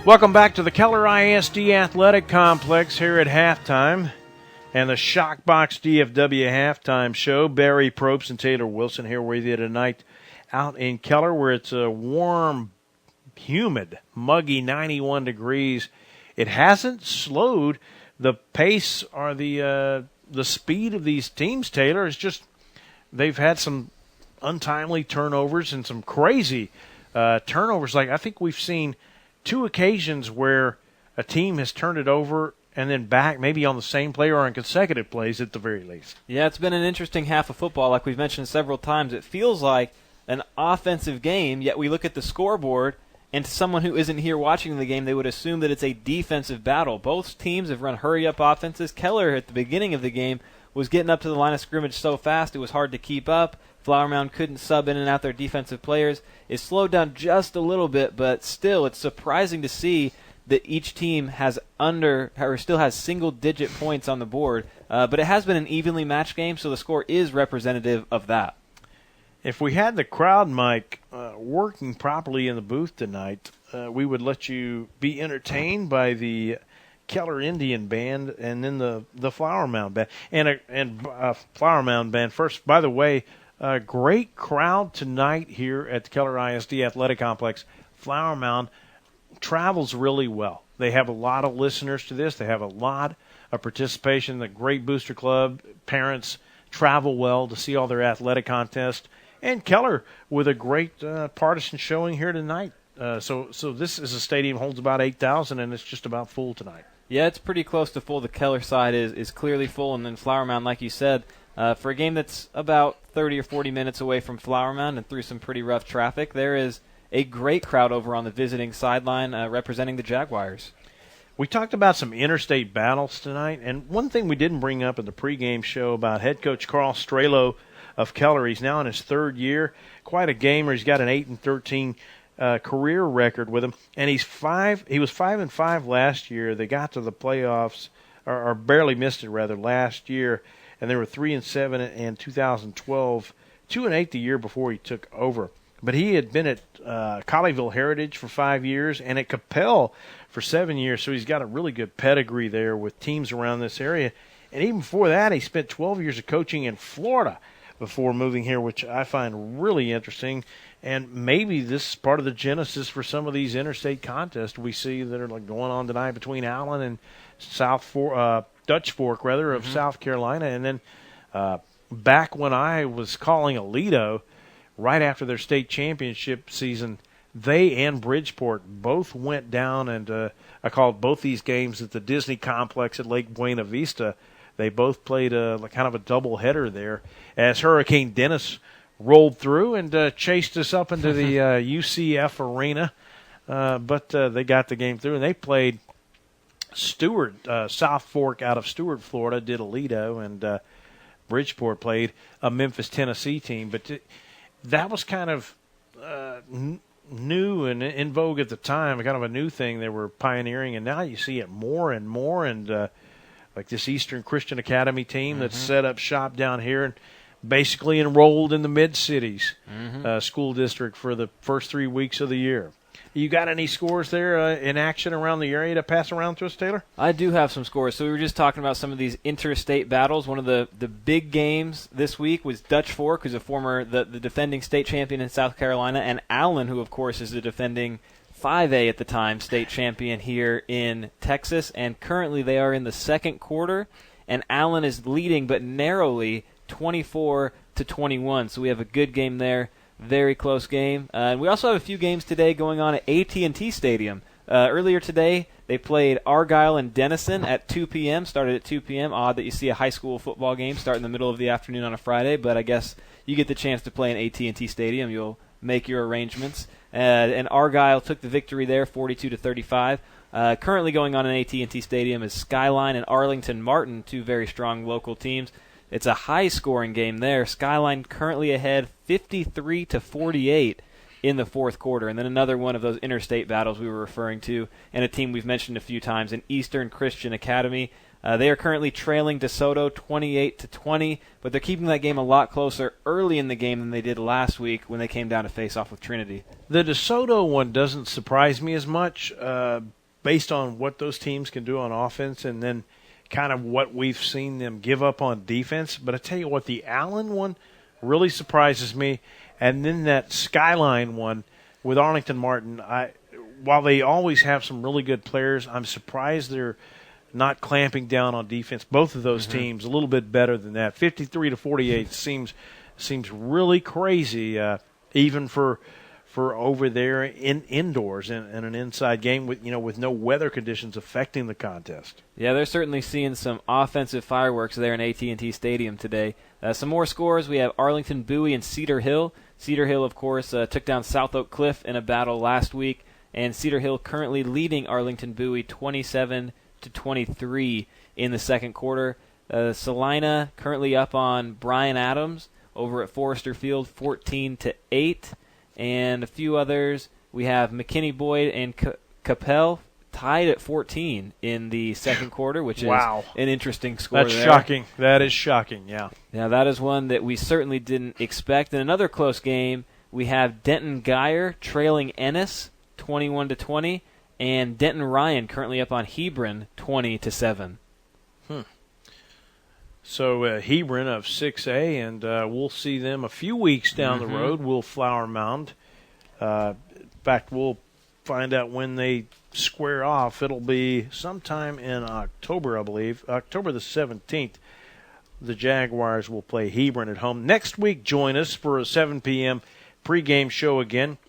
Welcome back to the Keller ISD Athletic Complex here at halftime and the Shockbox DFW halftime show. Barry Probst and Taylor Wilson here with you tonight out in Keller where it's a warm, humid, muggy 91 degrees. It hasn't slowed the pace or the speed of these teams, Taylor. It's just they've had some untimely turnovers and some crazy turnovers. Like I think we've seen 2 occasions where a team has turned it over and then back maybe on the same play or on consecutive plays at the very least. Yeah, it's been an interesting half of football. Like we've mentioned several times, it feels like an offensive game, yet we look at the scoreboard And to someone who isn't here watching the game, they would assume that it's a defensive battle. Both teams have run hurry-up offenses. Keller, at the beginning of the game, was getting up to the line of scrimmage so fast it was hard to keep up. Flower Mound couldn't sub in and out their defensive players. It slowed down just a little bit, but still, it's surprising to see that each team has still has single-digit points on the board. But it has been an evenly matched game, so the score is representative of that. If we had the crowd mic working properly in the booth tonight, we would let you be entertained by the Keller Indian Band and then the Flower Mound Band. And Flower Mound Band first, by the way, a great crowd tonight here at the Keller ISD Athletic Complex. Flower Mound travels really well. They have a lot of listeners to this. They have a lot of participation. The great booster club, parents travel well to see all their athletic contests. And Keller with a great partisan showing here tonight. So this is a stadium holds about 8,000, and it's just about full tonight. Yeah, it's pretty close to full. The Keller side is clearly full, and then Flower Mound, like you said, for a game that's about 30 or 40 minutes away from Flower Mound and through some pretty rough traffic, there is a great crowd over on the visiting sideline representing the Jaguars. We talked about some interstate battles tonight, and one thing we didn't bring up in the pregame show about head coach Carl Strelo of Keller. He's now in his third year. Quite a gamer. He's got an 8-13 career record with him, and he was 5-5 last year. They got to the playoffs, or barely missed it rather, last year, and they were 3-7 in 2012, 2-8 the year before he took over. But he had been at Colleyville Heritage for 5 years and at Capel for 7 years, so he's got a really good pedigree there with teams around this area. And even before that, he spent 12 years of coaching in Florida before moving here, which I find really interesting. And maybe this is part of the genesis for some of these interstate contests we see that are like going on tonight between Allen and Dutch Fork of South Carolina. And then back when I was calling Aledo, right after their state championship season, they and Bridgeport both went down, and I called both these games at the Disney Complex at Lake Buena Vista. They both played kind of a doubleheader there as Hurricane Dennis rolled through and chased us up into the UCF arena. But they got the game through, and they played Stewart, South Fork out of Stewart, Florida, did Aledo, and Bridgeport played a Memphis, Tennessee team. But that was kind of new and in vogue at the time, kind of a new thing they were pioneering, and now you see it more and more, and like this Eastern Christian Academy team that's set up shop down here and basically enrolled in the Mid-Cities school district for the first 3 weeks of the year. You got any scores there in action around the area to pass around to us, Taylor? I do have some scores. So we were just talking about some of these interstate battles. One of the big games this week was Dutch Fork, who's the defending state champion in South Carolina, and Allen, who, of course, is the defending 5A at the time state champion here in Texas. And currently they are in the second quarter, and Allen is leading but narrowly 24-21. So we have a good game there. Very close game. And we also have a few games today going on at AT&T Stadium. Earlier today, they played Argyle and Denison at 2 p.m., started at 2 p.m. Odd that you see a high school football game start in the middle of the afternoon on a Friday, but I guess you get the chance to play in AT&T Stadium. You'll make your arrangements. And Argyle took the victory there, 42-35. Currently going on in AT&T Stadium is Skyline and Arlington Martin, two very strong local teams. It's a high-scoring game there. Skyline currently ahead 53-48 in the fourth quarter. And then another one of those interstate battles we were referring to, and a team we've mentioned a few times, in Eastern Christian Academy. They are currently trailing DeSoto 28-20, but they're keeping that game a lot closer early in the game than they did last week when they came down to face off with Trinity. The DeSoto one doesn't surprise me as much based on what those teams can do on offense and then kind of what we've seen them give up on defense. But I tell you what, the Allen one really surprises me. And then that Skyline one with Arlington Martin, while they always have some really good players, I'm surprised they're not clamping down on defense. Both of those teams a little bit better than that. 53-48 seems really crazy, even for over there indoors in an inside game with no weather conditions affecting the contest. Yeah, they're certainly seeing some offensive fireworks there in AT&T Stadium today. Some more scores. We have Arlington Bowie and Cedar Hill. Cedar Hill, of course, took down South Oak Cliff in a battle last week. and Cedar Hill currently leading Arlington Bowie 27-23 in the second quarter. Salina currently up on Bryan Adams over at Forrester Field 14-8, and a few others. We have McKinney Boyd and Capel tied at 14 in the second quarter, which is an interesting score. That's shocking. That is shocking, yeah. Now, that is one that we certainly didn't expect. In another close game, we have Denton Geyer trailing Ennis 21-20, and Denton Ryan currently up on Hebron 20-7. So Hebron of 6A, and we'll see them a few weeks down the road. We'll Flower Mound. In fact, we'll find out when they square off. It'll be sometime in October, I believe. October the 17th, the Jaguars will play Hebron at home. Next week, join us for a 7 p.m. pregame show again,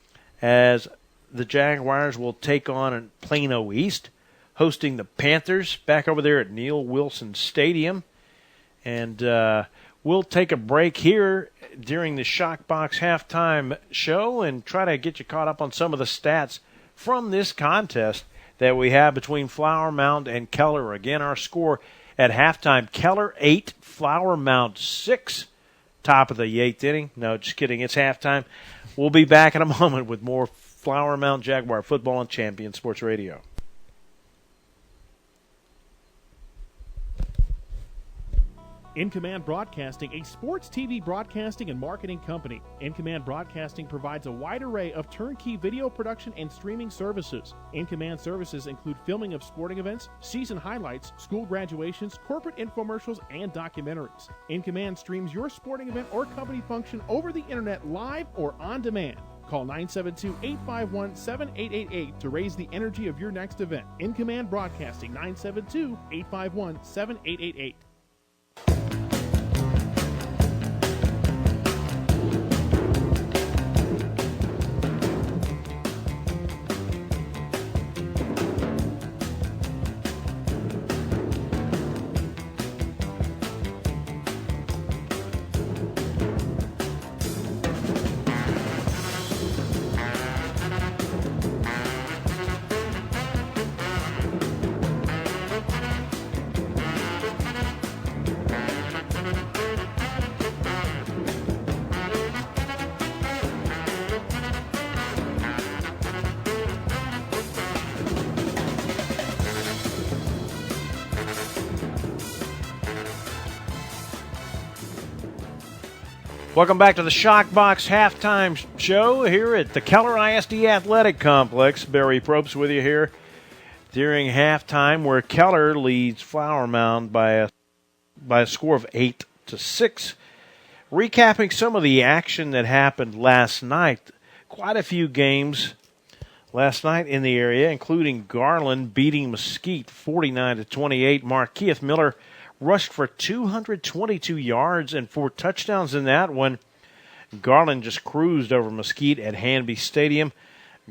as the Jaguars will take on Plano East, hosting the Panthers back over there at Neil Wilson Stadium. And we'll take a break here during the Shockbox halftime show and try to get you caught up on some of the stats from this contest that we have between Flower Mound and Keller. Again, our score at halftime, Keller 8, Flower Mound 6. Top of the 8th inning. No, just kidding. It's halftime. We'll be back in a moment with more Flower Mound Jaguar football on Champion Sports Radio. In Command Broadcasting, a sports TV broadcasting and marketing company. In Command Broadcasting provides a wide array of turnkey video production and streaming services. In Command services include filming of sporting events, season highlights, school graduations, corporate infomercials, and documentaries. In Command streams your sporting event or company function over the internet live or on demand. Call 972-851-7888 to raise the energy of your next event. In Command Broadcasting, 972-851-7888. Welcome back to the Shockbox halftime show here at the Keller ISD Athletic Complex. Barry Probst with you here during halftime, where Keller leads Flower Mound by a score of 8-6. Recapping some of the action that happened last night, quite a few games last night in the area, including Garland beating Mesquite 49-28. Markeith Miller rushed for 222 yards and 4 touchdowns in that one. Garland just cruised over Mesquite at Hanby Stadium.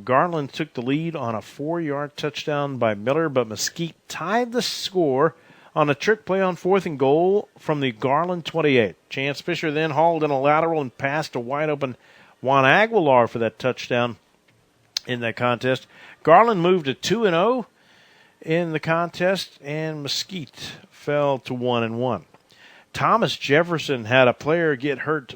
Garland took the lead on a 4-yard touchdown by Miller, but Mesquite tied the score on a trick play on 4th and goal from the Garland 28. Chance Fisher then hauled in a lateral and passed to wide-open Juan Aguilar for that touchdown in that contest. Garland moved to 2-0 in the contest, and Mesquite fell to 1-1. Thomas Jefferson had a player get hurt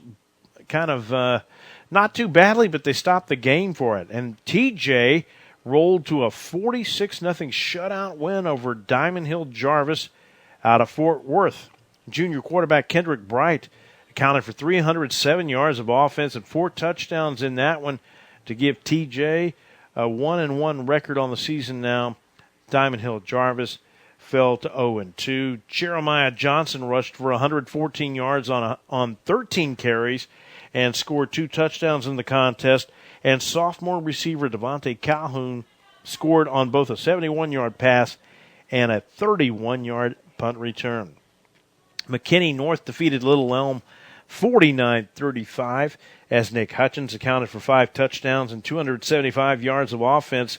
kind of not too badly, but they stopped the game for it. And TJ rolled to a 46-0 shutout win over Diamond Hill Jarvis out of Fort Worth. Junior quarterback Kendrick Bright accounted for 307 yards of offense and 4 touchdowns in that one to give TJ a 1-1 record on the season now. Diamond Hill Jarvis fell to 0-2. Jeremiah Johnson rushed for 114 yards on 13 carries and scored 2 touchdowns in the contest. And sophomore receiver Devontae Calhoun scored on both a 71-yard pass and a 31-yard punt return. McKinney North defeated Little Elm 49-35 as Nick Hutchins accounted for 5 touchdowns and 275 yards of offense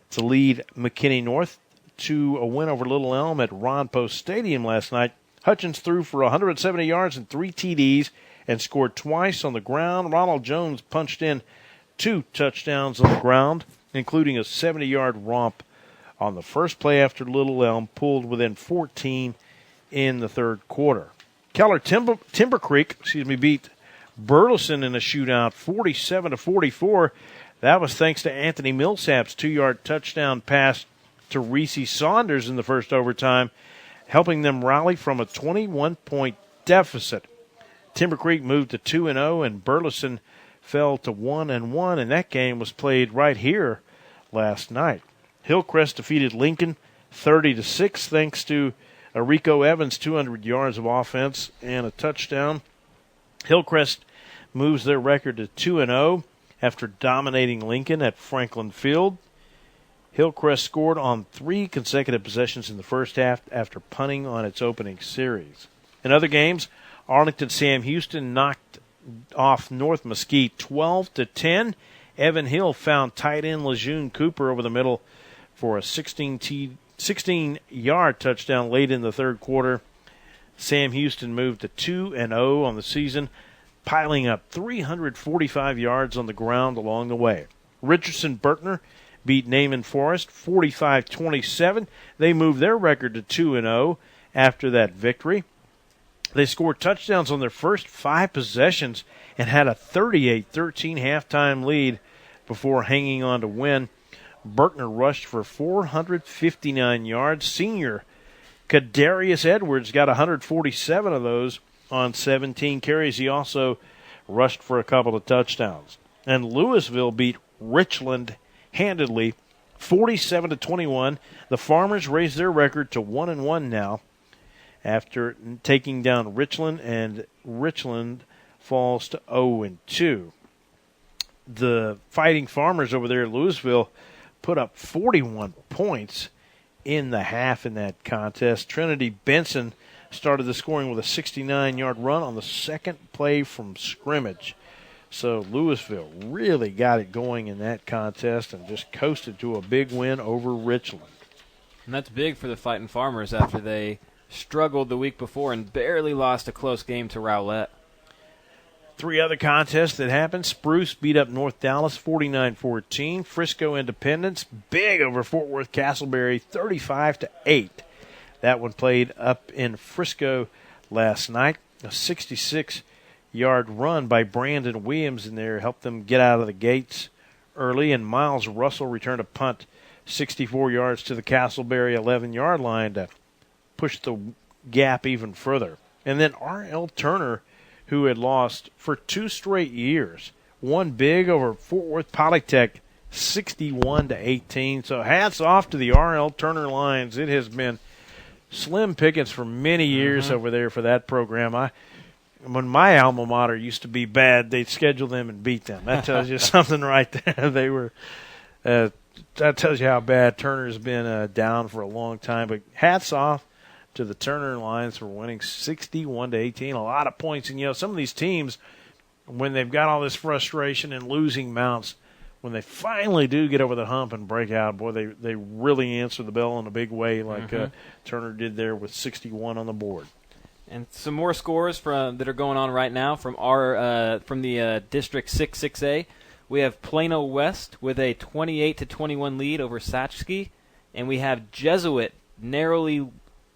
to lead McKinney North to a win over Little Elm at Ron Post Stadium last night. Hutchins threw for 170 yards and 3 TDs and scored twice on the ground. Ronald Jones punched in 2 touchdowns on the ground. including a 70-yard romp on the first play after Little Elm pulled within 14 in the third quarter. Keller Timber Creek beat Burleson in a shootout 47-44. That was thanks to Anthony Millsap's 2-yard touchdown pass to Reese Saunders in the first overtime, helping them rally from a 21-point deficit. Timber Creek moved to 2-0, and Burleson fell to 1-1, and that game was played right here last night. Hillcrest defeated Lincoln 30-6 thanks to Rico Evans' 200 yards of offense and a touchdown. Hillcrest moves their record to 2-0 after dominating Lincoln at Franklin Field. Hillcrest scored on 3 consecutive possessions in the first half after punting on its opening series. In other games, Arlington Sam Houston knocked off North Mesquite 12-10. Evan Hill found tight end Lejeune Cooper over the middle for a 16-yard touchdown late in the third quarter. Sam Houston moved to 2-0 on the season, piling up 345 yards on the ground along the way. Richardson Berkner beat Naaman Forest 45-27. They moved their record to 2-0 after that victory. They scored touchdowns on their first 5 possessions and had a 38-13 halftime lead before hanging on to win. Berkner rushed for 459 yards. Senior Kadarius Edwards got 147 of those on 17 carries. He also rushed for a couple of touchdowns. And Louisville beat Richland handedly, 47-21. The Farmers raised their record to 1-1 now after taking down Richland, and Richland falls to 0-2. The Fighting Farmers over there at Louisville put up 41 points in the half in that contest. Trinity Benson started the scoring with a 69-yard run on the second play from scrimmage. So Louisville really got it going in that contest and just coasted to a big win over Richland. And that's big for the Fighting Farmers after they struggled the week before and barely lost a close game to Rowlett. 3 other contests that happened. Spruce beat up North Dallas 49-14. Frisco Independence big over Fort Worth Castleberry 35-8. That one played up in Frisco last night. A 66-yard run by Brandon Williams in there helped them get out of the gates early, and Miles Russell returned a punt 64 yards to the Castleberry 11-yard line to push the gap even further. And then R.L. Turner, who had lost for 2 straight years, won big over Fort Worth Polytech 61-18. So hats off to the R.L. Turner Lions. It has been slim pickings for many years over there for that program. When my alma mater used to be bad, they'd schedule them and beat them. That tells you something right there. They were that tells you how bad Turner's been down for a long time. But hats off to the Turner Lions for winning 61-18. A lot of points. And, some of these teams, when they've got all this frustration and losing mounts, when they finally do get over the hump and break out, boy, they really answer the bell in a big way like Turner did there with 61 on the board. And some more scores that are going on right now from the District 6-6A. We have Plano West with a 28-21 lead over Satchki, and we have Jesuit narrowly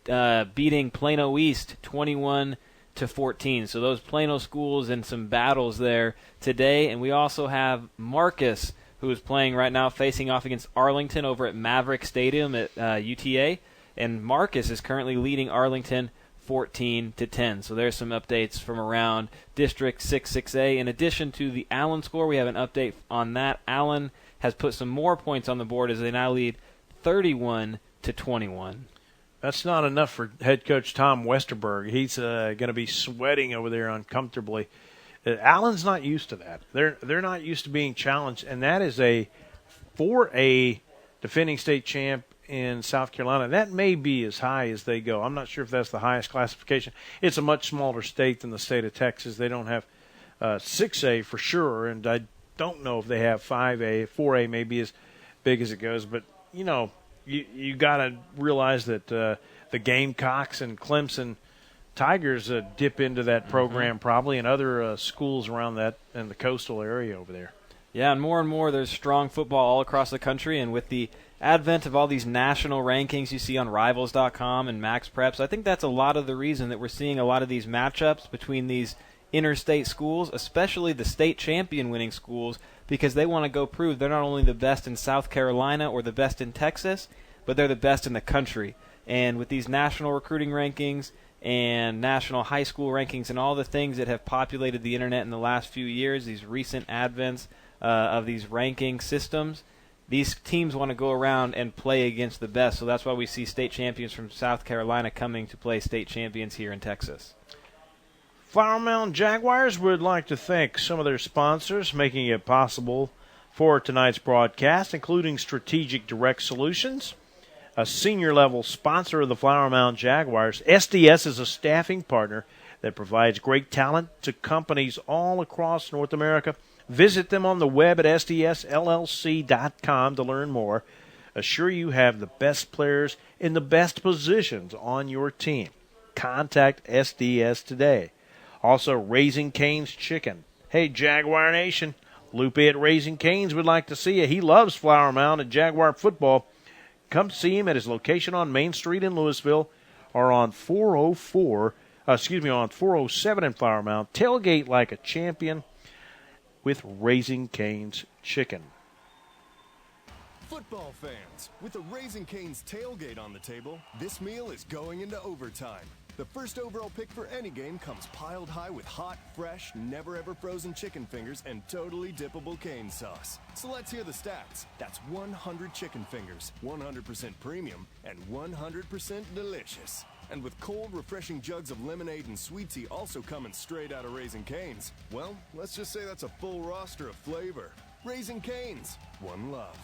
beating Plano East 21-14. So those Plano schools in some battles there today. And we also have Marcus, who is playing right now, facing off against Arlington over at Maverick Stadium at UTA. And Marcus is currently leading Arlington 14-10. So there's some updates from around District 6-6A. In addition to the Allen score, we have an update on that. Allen has put some more points on the board as they now lead 31-21. That's not enough for head coach Tom Westerberg. He's going to be sweating over there uncomfortably. Allen's not used to that. They're not used to being challenged, and that is for a defending state champ in South Carolina. That may be as high as they go. I'm not sure if that's the highest classification. It's a much smaller state than the state of Texas. They don't have 6A for sure, and I don't know if they have 5A. 4A may be as big as it goes, but you got to realize that the Gamecocks and Clemson Tigers dip into that program probably, and other schools around that in the coastal area over there. Yeah, and more there's strong football all across the country, and with the advent of all these national rankings you see on Rivals.com and Max Preps, I think that's a lot of the reason that we're seeing a lot of these matchups between these interstate schools, especially the state champion winning schools, because they want to go prove they're not only the best in South Carolina or the best in Texas, but they're the best in the country. And with these national recruiting rankings and national high school rankings and all the things that have populated the internet in the last few years, these recent advents of these ranking systems, these teams want to go around and play against the best. So that's why we see state champions from South Carolina coming to play state champions here in Texas. Flower Mound Jaguars would like to thank some of their sponsors making it possible for tonight's broadcast, including Strategic Direct Solutions, a senior-level sponsor of the Flower Mound Jaguars. SDS is a staffing partner that provides great talent to companies all across North America. Visit them on the web at sdsllc.com to learn more. Assure you have the best players in the best positions on your team. Contact SDS today. Also, Raising Cane's Chicken. Hey, Jaguar Nation, Lupe at Raising Cane's would like to see you. He loves Flower Mound and Jaguar football. Come see him at his location on Main Street in Louisville or on 407 in Flower Mound. Tailgate like a champion with Raising Cane's Chicken. Football fans, with the Raising Cane's tailgate on the table, this meal is going into overtime. The first overall pick for any game comes piled high with hot, fresh, never-ever-frozen chicken fingers and totally dippable cane sauce. So let's hear the stats. That's 100 chicken fingers, 100% premium, and 100% delicious. And with cold, refreshing jugs of lemonade and sweet tea also coming straight out of Raising Cane's, well, let's just say that's a full roster of flavor. Raising Cane's, one love.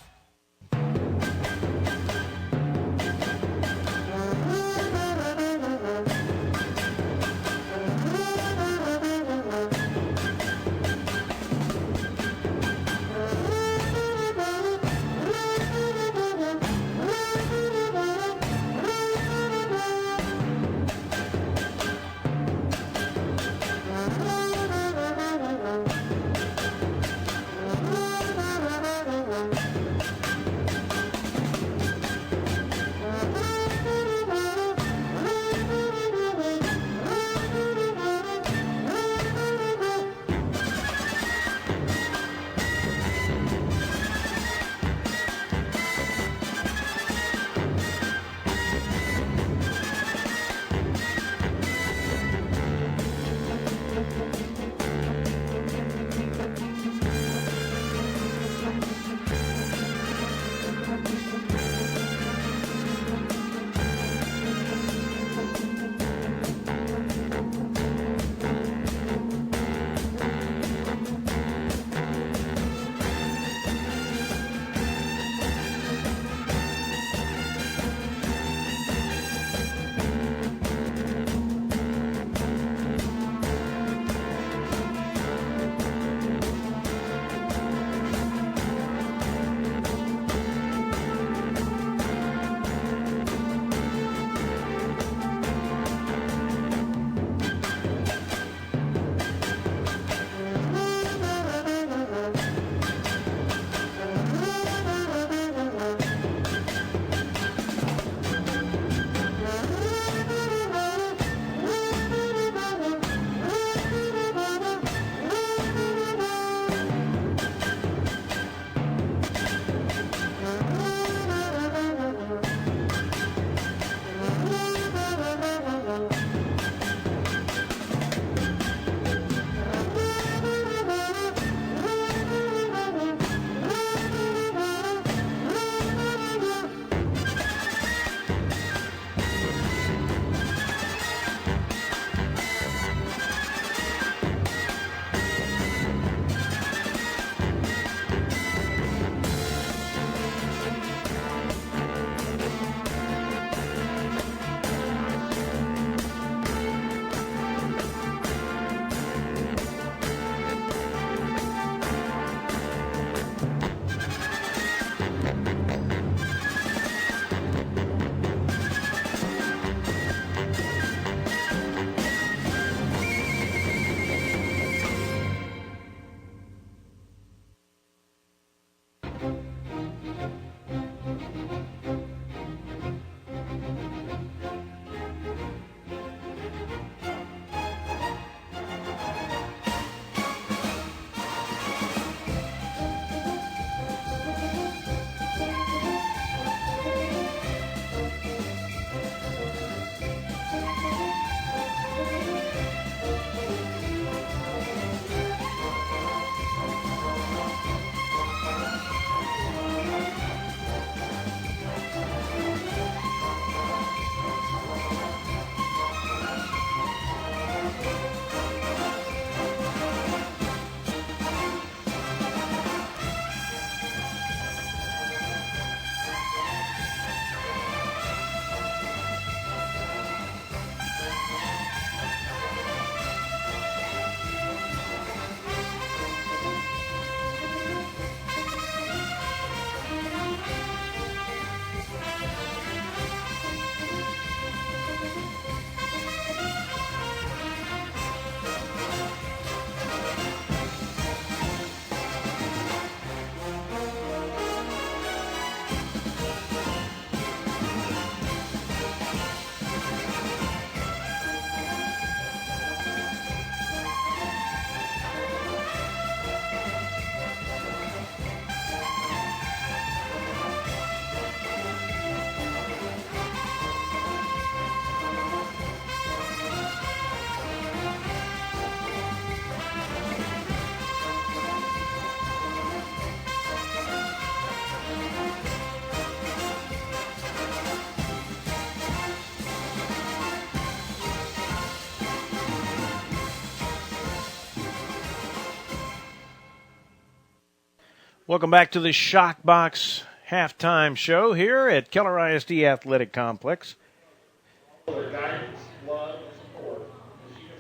Welcome back to the Shock Box halftime show here at Keller ISD Athletic Complex,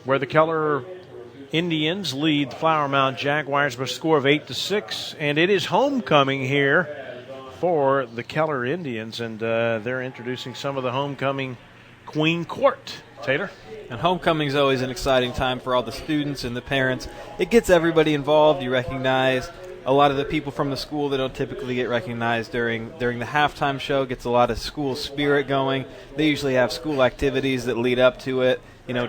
where the Keller Indians lead the Flower Mound Jaguars by a score of 8-6, and it is homecoming here for the Keller Indians, and they're introducing some of the homecoming Queen Court. Taylor? And homecoming is always an exciting time for all the students and the parents. It gets everybody involved. You recognize a lot of the people from the school that don't typically get recognized during the halftime show. Gets a lot of school spirit going. They usually have school activities that lead up to it.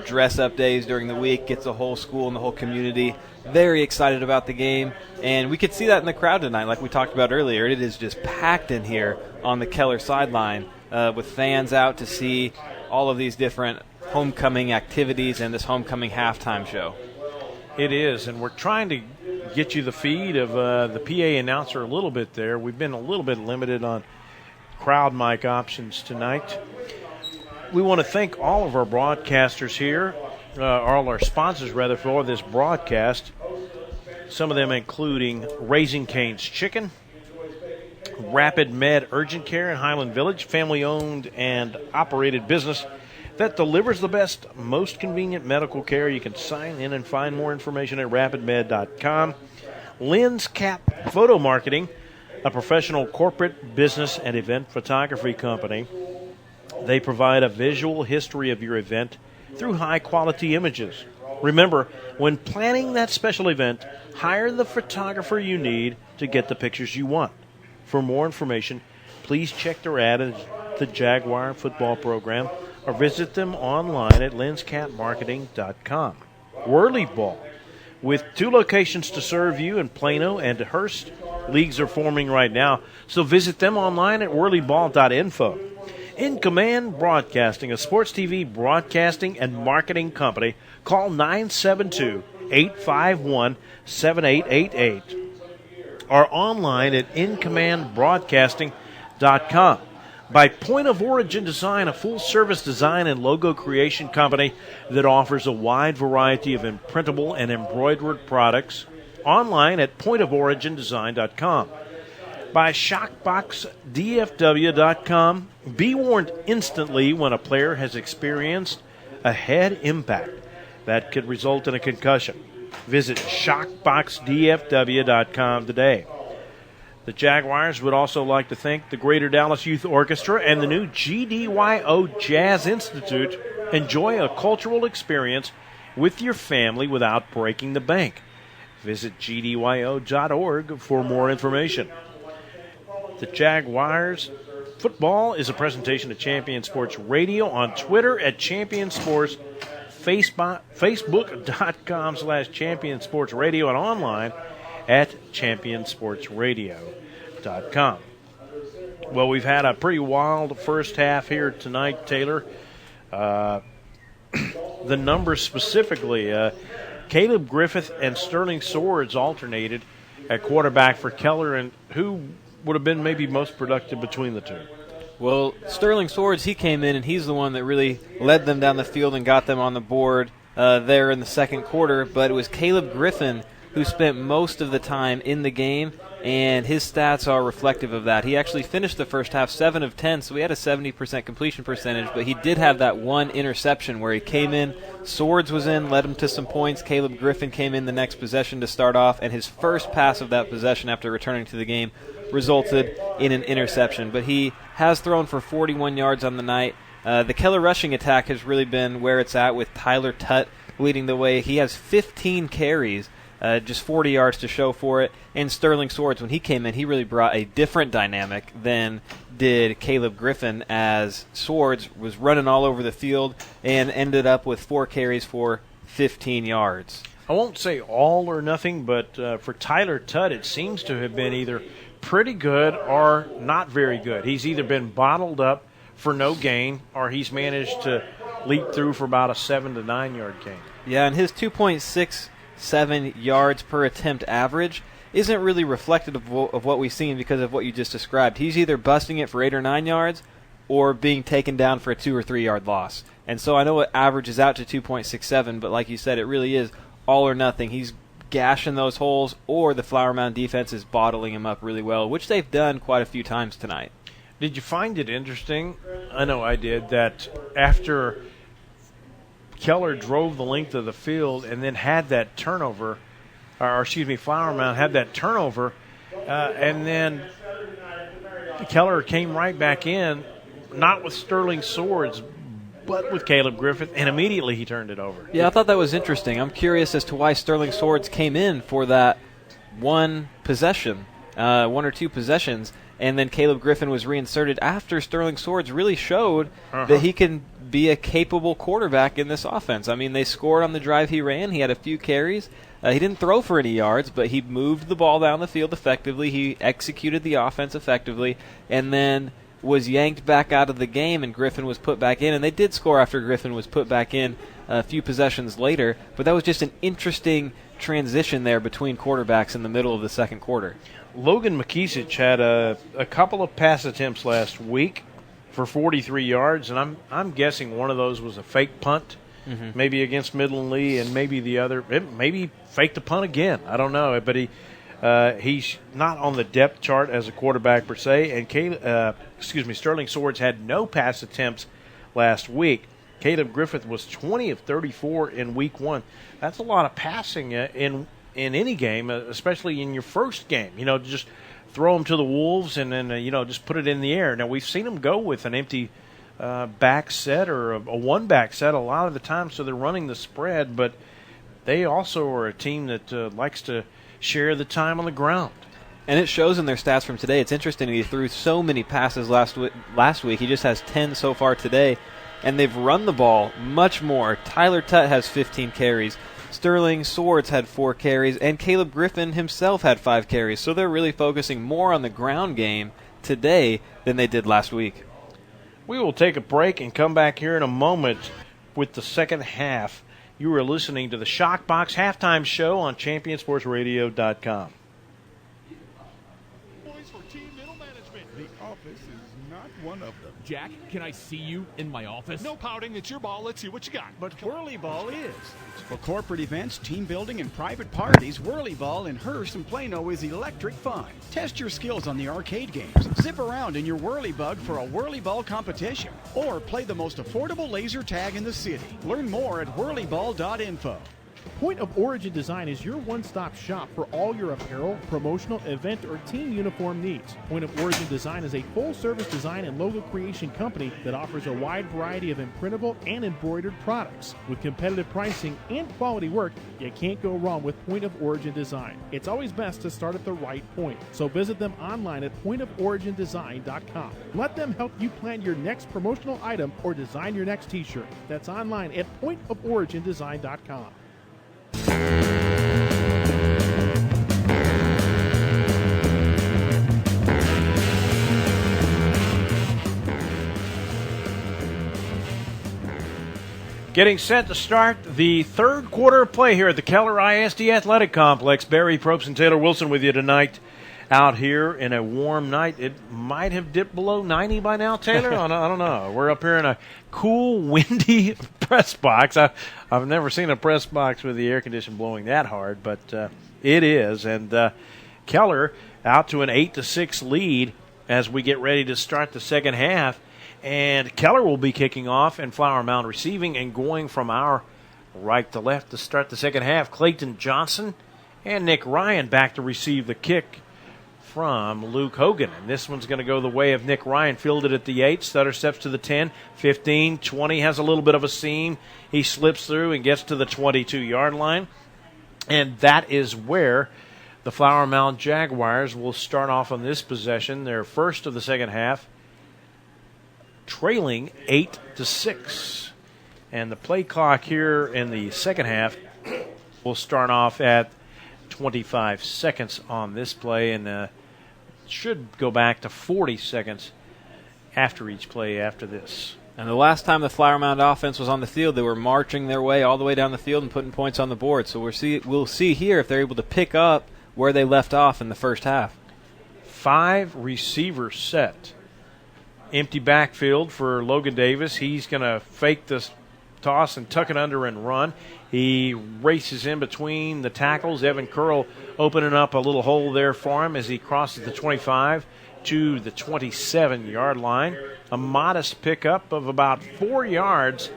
Dress-up days during the week. Gets the whole school and the whole community very excited about the game. And we could see that in the crowd tonight, like we talked about earlier. It is just packed in here on the Keller sideline with fans out to see all of these different homecoming activities and this homecoming halftime show. It is, and we're trying to get you the feed of the PA announcer a little bit there. We've been a little bit limited on crowd mic options tonight. We want to thank all of our broadcasters here, all our sponsors, rather, for this broadcast. Some of them including Raising Cane's Chicken, Rapid Med Urgent Care in Highland Village, family-owned and operated business that delivers the best, most convenient medical care. You can sign in and find more information at rapidmed.com. Lens Cap Photo Marketing, a professional corporate business and event photography company. They provide a visual history of your event through high-quality images. Remember, when planning that special event, hire the photographer you need to get the pictures you want. For more information, please check their ad at the Jaguar football program or visit them online at lenscapmarketing.com. Whirly Ball. With 2 locations to serve you in Plano and Hearst, leagues are forming right now, so visit them online at whirlyball.info. In Command Broadcasting, a sports TV broadcasting and marketing company, call 972-851-7888 or online at incommandbroadcasting.com. By Point of Origin Design, a full-service design and logo creation company that offers a wide variety of imprintable and embroidered products, online at pointoforigindesign.com. By ShockboxDFW.com. Be warned instantly when a player has experienced a head impact that could result in a concussion. Visit ShockboxDFW.com today. The Jaguars would also like to thank the Greater Dallas Youth Orchestra and the new GDYO Jazz Institute. Enjoy a cultural experience with your family without breaking the bank. Visit gdyo.org for more information. The Jaguars football is a presentation of Champion Sports Radio on Twitter at Champion Sports, Facebook.com/Champion Sports Radio, and online at championsportsradio.com. Well, we've had a pretty wild first half here tonight, Taylor. The numbers specifically, Caleb Griffith and Sterling Swords alternated at quarterback for Keller, and who would have been maybe most productive between the two? Well, Sterling Swords, he came in, and he's the one that really led them down the field and got them on the board there in the second quarter, but it was Caleb Griffin who spent most of the time in the game, and his stats are reflective of that. He actually finished the first half 7 of 10, so he had a 70% completion percentage, but he did have that one interception where he came in, Swords was in, led him to some points. Caleb Griffin came in the next possession to start off, and his first pass of that possession after returning to the game resulted in an interception. But he has thrown for 41 yards on the night. The Keller rushing attack has really been where it's at, with Tyler Tutt leading the way. He has 15 carries, just 40 yards to show for it. And Sterling Swords, when he came in, he really brought a different dynamic than did Caleb Griffin, as Swords was running all over the field and ended up with 4 carries for 15 yards. I won't say all or nothing, but for Tyler Tutt, it seems to have been either pretty good or not very good. He's either been bottled up for no gain, or he's managed to leap through for about a 7 to 9 yard gain. Yeah, and his 2.67 yards per attempt average isn't really reflective of what we've seen because of what you just described. He's either busting it for 8 or 9 yards or being taken down for a 2 or 3 yard loss. And so I know it averages out to 2.67, but like you said, it really is all or nothing. He's gashing those holes, or the Flower Mound defense is bottling him up really well, which they've done quite a few times tonight. Did you find it interesting? I know I did, that after Keller drove the length of the field and then had that turnover, Flower Mound had that turnover, and then Keller came right back in, not with Sterling Swords, but with Caleb Griffith, and immediately he turned it over. Yeah, I thought that was interesting. I'm curious as to why Sterling Swords came in for that one possession, one or two possessions, and then Caleb Griffin was reinserted after Sterling Swords really showed that he can be a capable quarterback in this offense. I mean, they scored on the drive he ran. He had a few carries. He didn't throw for any yards, but he moved the ball down the field effectively. He executed the offense effectively, and then was yanked back out of the game, and Griffin was put back in. And they did score after Griffin was put back in a few possessions later, but that was just an interesting transition there between quarterbacks in the middle of the second quarter. Logan McKeesic had a couple of pass attempts last week for 43 yards, and I'm guessing one of those was a fake punt, maybe against Midland Lee, and maybe the other, maybe faked a punt again. I don't know, but he's not on the depth chart as a quarterback per se. And Sterling Swords had no pass attempts last week. Caleb Griffith was 20 of 34 in week one. That's a lot of passing in any game, especially in your first game. Just throw them to the Wolves and then, just put it in the air. Now, we've seen them go with an empty back set or a one-back set a lot of the time, so they're running the spread, but they also are a team that likes to share the time on the ground. And it shows in their stats from today. It's interesting. He threw so many passes last week. He just has 10 so far today, and they've run the ball much more. Tyler Tutt has 15 carries. Sterling Swords had 4 carries, and Caleb Griffin himself had 5 carries. So they're really focusing more on the ground game today than they did last week. We will take a break and come back here in a moment with the second half. You are listening to the Shockbox Halftime Show on ChampionSportsRadio.com. The office is not one of them. Jack, can I see you in my office? No pouting. It's your ball. Let's see what you got. But Whirly Ball is. For corporate events, team building, and private parties, Whirly Ball in Hearst and Plano is electric fun. Test your skills on the arcade games. Zip around in your Whirly Bug for a Whirly Ball competition. Or play the most affordable laser tag in the city. Learn more at whirlyball.info. Point of Origin Design is your one-stop shop for all your apparel, promotional, event, or team uniform needs. Point of Origin Design is a full-service design and logo creation company that offers a wide variety of imprintable and embroidered products. With competitive pricing and quality work, you can't go wrong with Point of Origin Design. It's always best to start at the right point, so visit them online at pointoforigindesign.com. Let them help you plan your next promotional item or design your next t-shirt. That's online at pointoforigindesign.com. Getting set to start the third quarter of play here at the Keller ISD Athletic Complex. Barry Probst and Taylor Wilson with you tonight out here in a warm night. It might have dipped below 90 by now, Taylor. I don't know. We're up here in a cool, windy press box. I've never seen a press box with the air conditioning blowing that hard, but it is. And Keller out to an 8-6 lead as we get ready to start the second half. And Keller will be kicking off and Flower Mound receiving, and going from our right to left to start the second half. Clayton Johnson and Nick Ryan back to receive the kick from Luke Hogan. And this one's going to go the way of Nick Ryan. Fielded at the 8. Stutter steps to the 10, 15, 20. Has a little bit of a seam. He slips through and gets to the 22-yard line. And that is where the Flower Mound Jaguars will start off on this possession. Their first of the second half, trailing 8-6. And the play clock here in the second half will start off at 25 seconds on this play, and should go back to 40 seconds after each play after this. And the last time the Flower Mound offense was on the field, they were marching their way all the way down the field and putting points on the board. So we'll see here if they're able to pick up where they left off in the first half. 5 receivers set. Empty backfield for Logan Davis. He's going to fake this toss and tuck it under and run. He races in between the tackles. Evan Curl opening up a little hole there for him as he crosses the 25 to the 27-yard line. A modest pickup of about 4 yards.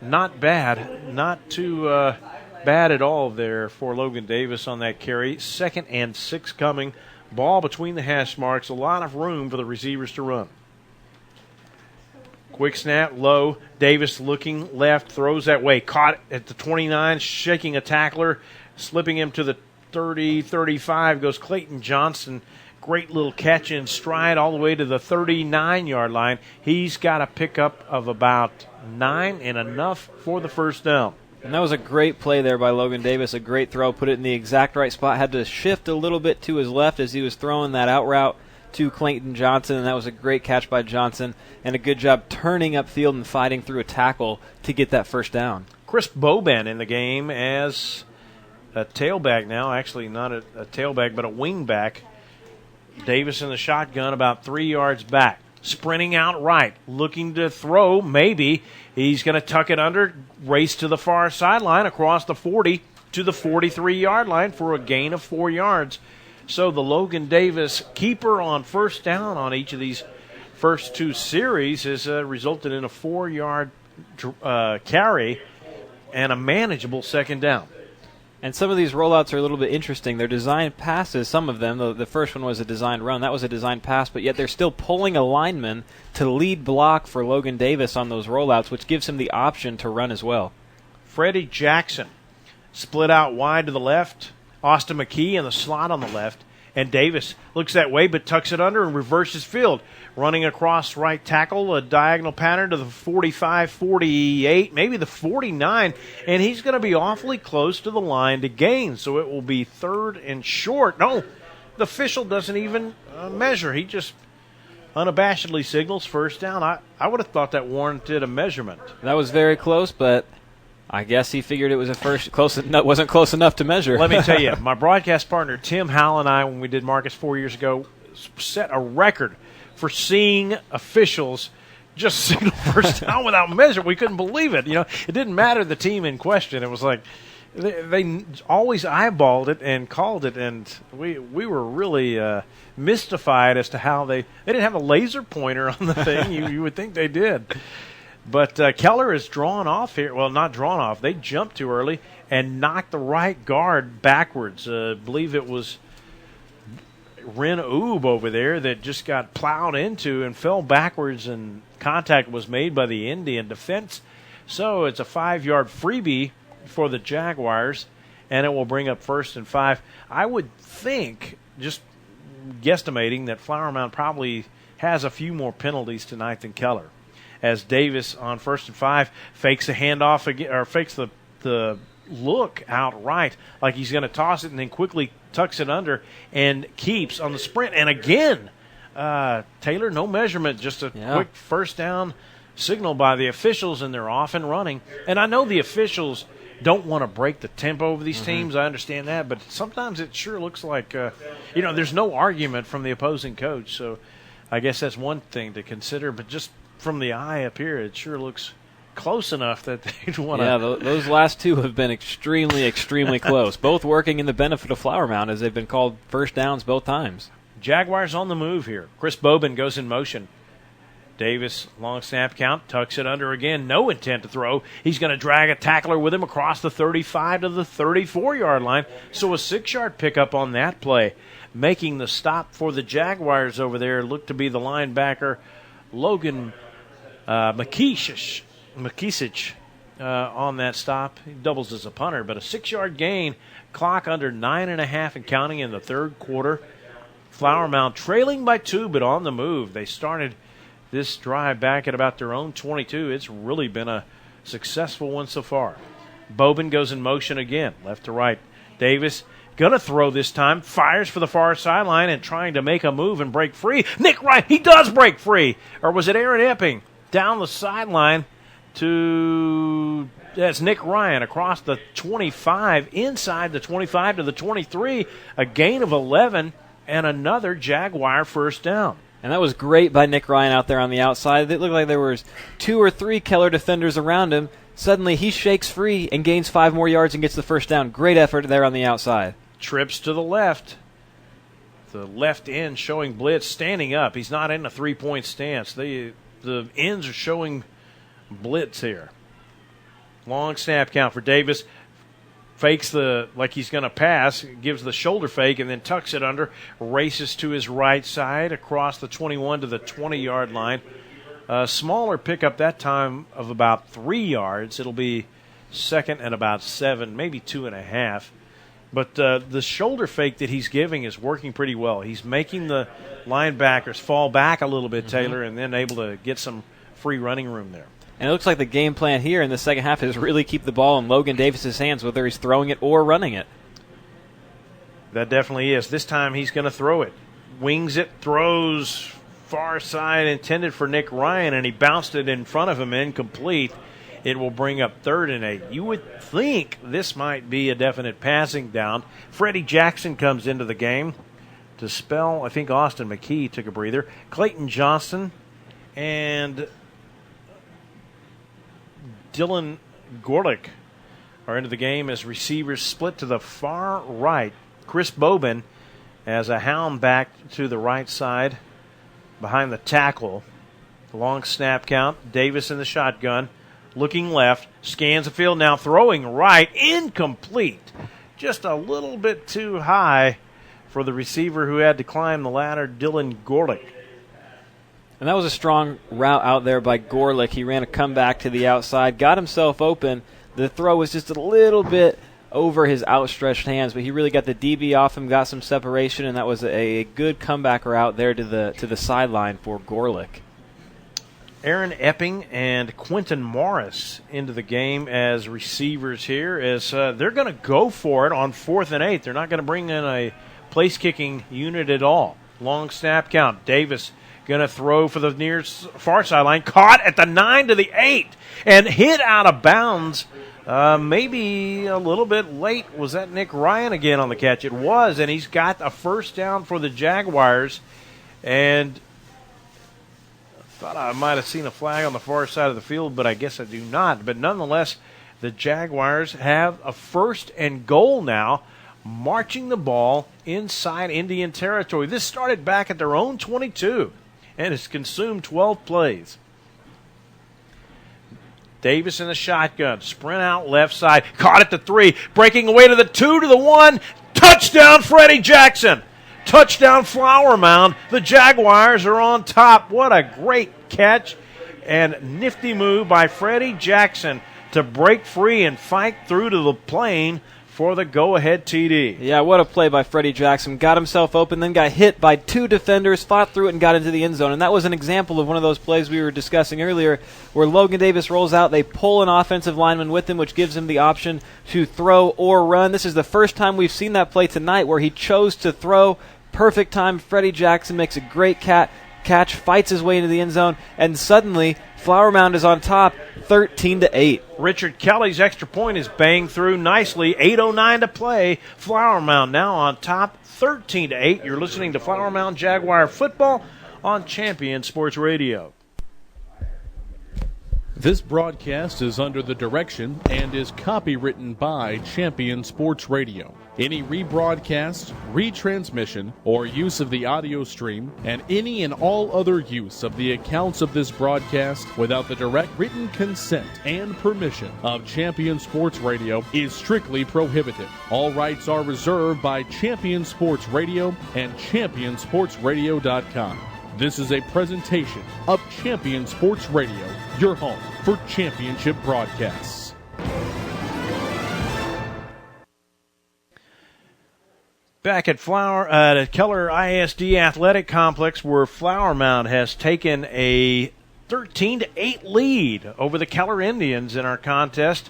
Not bad. Not too bad at all there for Logan Davis on that carry. 2nd and 6 coming. Ball between the hash marks. A lot of room for the receivers to run. Quick snap, low. Davis looking left, throws that way. Caught at the 29, shaking a tackler, slipping him to the 30, 35. Goes Clayton Johnson. Great little catch in stride all the way to the 39-yard line. He's got a pickup of about 9 and enough for the first down. And that was a great play there by Logan Davis, a great throw, put it in the exact right spot. Had to shift a little bit to his left as he was throwing that out route to Clayton Johnson, and that was a great catch by Johnson, and a good job turning upfield and fighting through a tackle to get that first down. Chris Boban in the game as a tailback now. Actually, not a tailback, but a wingback. Davis in the shotgun about 3 yards back. Sprinting out right, looking to throw, maybe. He's going to tuck it under, race to the far sideline across the 40 to the 43-yard line for a gain of 4 yards. So the Logan Davis keeper on first down on each of these first 2 series has resulted in a 4-yard carry and a manageable second down. And some of these rollouts are a little bit interesting. They're designed passes, some of them. The first one was a designed run. That was a designed pass, but yet they're still pulling a lineman to lead block for Logan Davis on those rollouts, which gives him the option to run as well. Freddie Jackson split out wide to the left. Austin McKee in the slot on the left. And Davis looks that way but tucks it under and reverses field. Running across right tackle, a diagonal pattern to the 45, 48, maybe the 49. And he's going to be awfully close to the line to gain. So it will be 3rd and short. No, the official doesn't even measure. He just unabashedly signals first down. I would have thought that warranted a measurement. That was very close, but I guess he figured it was wasn't close enough to measure. Let me tell you, my broadcast partner Tim Howell and I, when we did Marcus 4 years ago, set a record for seeing officials just signal first down without measure. We couldn't believe it. You know, it didn't matter the team in question. It was like they always eyeballed it and called it, and we were really mystified as to how they didn't have a laser pointer on the thing. You would think they did. But Keller is drawn off here. Well, not drawn off. They jumped too early and knocked the right guard backwards. I believe it was Ren Oob over there that just got plowed into and fell backwards, and contact was made by the Indian defense. So it's a 5-yard freebie for the Jaguars, and it will bring up 1st and 5. I would think, just guesstimating, that Flower Mound probably has a few more penalties tonight than Keller, as Davis on 1st and 5 fakes a handoff again, or fakes the look outright like he's going to toss it and then quickly tucks it under and keeps on the sprint. And again, Taylor, no measurement, just a quick first down signal by the officials, and they're off and running. And I know the officials don't want to break the tempo of these teams. I understand that, but sometimes it sure looks like, there's no argument from the opposing coach. So I guess that's one thing to consider, but just from the eye up here, it sure looks close enough that they'd want to. Yeah, those last 2 have been extremely, extremely close, both working in the benefit of Flower Mound as they've been called first downs both times. Jaguars on the move here. Chris Boban goes in motion. Davis, long snap count, tucks it under again. No intent to throw. He's going to drag a tackler with him across the 35 to the 34-yard line. So a 6-yard pickup on that play. Making the stop for the Jaguars over there looked to be the linebacker, Logan McKeesic on that stop. He doubles as a punter, but a 6-yard gain. Clock under 9.5 and counting in the 3rd quarter. Flower Mound trailing by 2, but on the move. They started this drive back at about their own 22. It's really been a successful one so far. Boban goes in motion again, left to right. Davis going to throw this time, fires for the far sideline and trying to make a move and break free. Nick Ryan, he does break free. Or was it Aaron Epping? Down the sideline to, that's Nick Ryan across the 25, inside the 25 to the 23, a gain of 11 and another Jaguar first down. And that was great by Nick Ryan out there on the outside. It looked like there was 2 or 3 Keller defenders around him. Suddenly, he shakes free and gains 5 more yards and gets the first down. Great effort there on the outside. Trips to the left. The left end showing blitz, standing up. He's not in a three-point stance. The ends are showing blitz here. Long snap count for Davis. Fakes like he's going to pass, gives the shoulder fake, and then tucks it under, races to his right side across the 21 to the 20-yard line. A smaller pickup that time of about 3 yards. It'll be second and about 7, maybe 2.5. But the shoulder fake that he's giving is working pretty well. He's making the linebackers fall back a little bit, Taylor, and then able to get some free running room there. And it looks like the game plan here in the second half is really keep the ball in Logan Davis's hands, whether he's throwing it or running it. That definitely is. This time he's going to throw it. Wings it, throws far side, intended for Nick Ryan, and he bounced it in front of him, incomplete. It will bring up 3rd and 8. You would think this might be a definite passing down. Freddie Jackson comes into the game to spell. I think Austin McKee took a breather. Clayton Johnson and Dylan Gorlick are into the game as receivers split to the far right. Chris Bobin as a hound back to the right side behind the tackle. Long snap count. Davis in the shotgun. Looking left. Scans the field now. Throwing right. Incomplete. Just a little bit too high for the receiver who had to climb the ladder, Dylan Gorlick. And that was a strong route out there by Gorlick. He ran a comeback to the outside, got himself open. The throw was just a little bit over his outstretched hands, but he really got the DB off him, got some separation, and that was a good comeback route there to the sideline for Gorlick. Aaron Epping and Quentin Morris into the game as receivers here, as they're going to go for it on 4th and 8. They're not going to bring in a place-kicking unit at all. Long snap count. Davis going to throw for the near far sideline. Caught at the 9 to the 8 and hit out of bounds. Maybe a little bit late. Was that Nick Ryan again on the catch? It was, and he's got a first down for the Jaguars. And I thought I might have seen a flag on the far side of the field, but I guess I do not. But nonetheless, the Jaguars have a 1st and goal now, marching the ball inside Indian territory. This started back at their own 22 and has consumed 12 plays. Davis in the shotgun. Sprint out left side. Caught at the 3. Breaking away to the 2 to the 1. Touchdown, Freddie Jackson. Touchdown, Flower Mound. The Jaguars are on top. What a great catch and nifty move by Freddie Jackson to break free and fight through to the plane for the go-ahead TD. Yeah, what a play by Freddie Jackson. Got himself open, then got hit by 2 defenders, fought through it, and got into the end zone. And that was an example of one of those plays we were discussing earlier where Logan Davis rolls out, they pull an offensive lineman with him, which gives him the option to throw or run. This is the first time we've seen that play tonight where he chose to throw. Perfect time. Freddie Jackson makes a great catch, fights his way into the end zone, and suddenly Flower Mound is on top, 13-8. Richard Kelly's extra point is banged through nicely. 8:09 to play. Flower Mound now on top, 13-8. You're listening to Flower Mound Jaguar football on Champion Sports Radio. This broadcast is under the direction and is copywritten by Champion Sports Radio. Any rebroadcast, retransmission, or use of the audio stream, and any and all other use of the accounts of this broadcast without the direct written consent and permission of Champion Sports Radio is strictly prohibited. All rights are reserved by Champion Sports Radio and ChampionSportsRadio.com. This is a presentation of Champion Sports Radio, your home for championship broadcasts. Back at Keller ISD Athletic Complex, where Flower Mound has taken a 13-8 lead over the Keller Indians in our contest,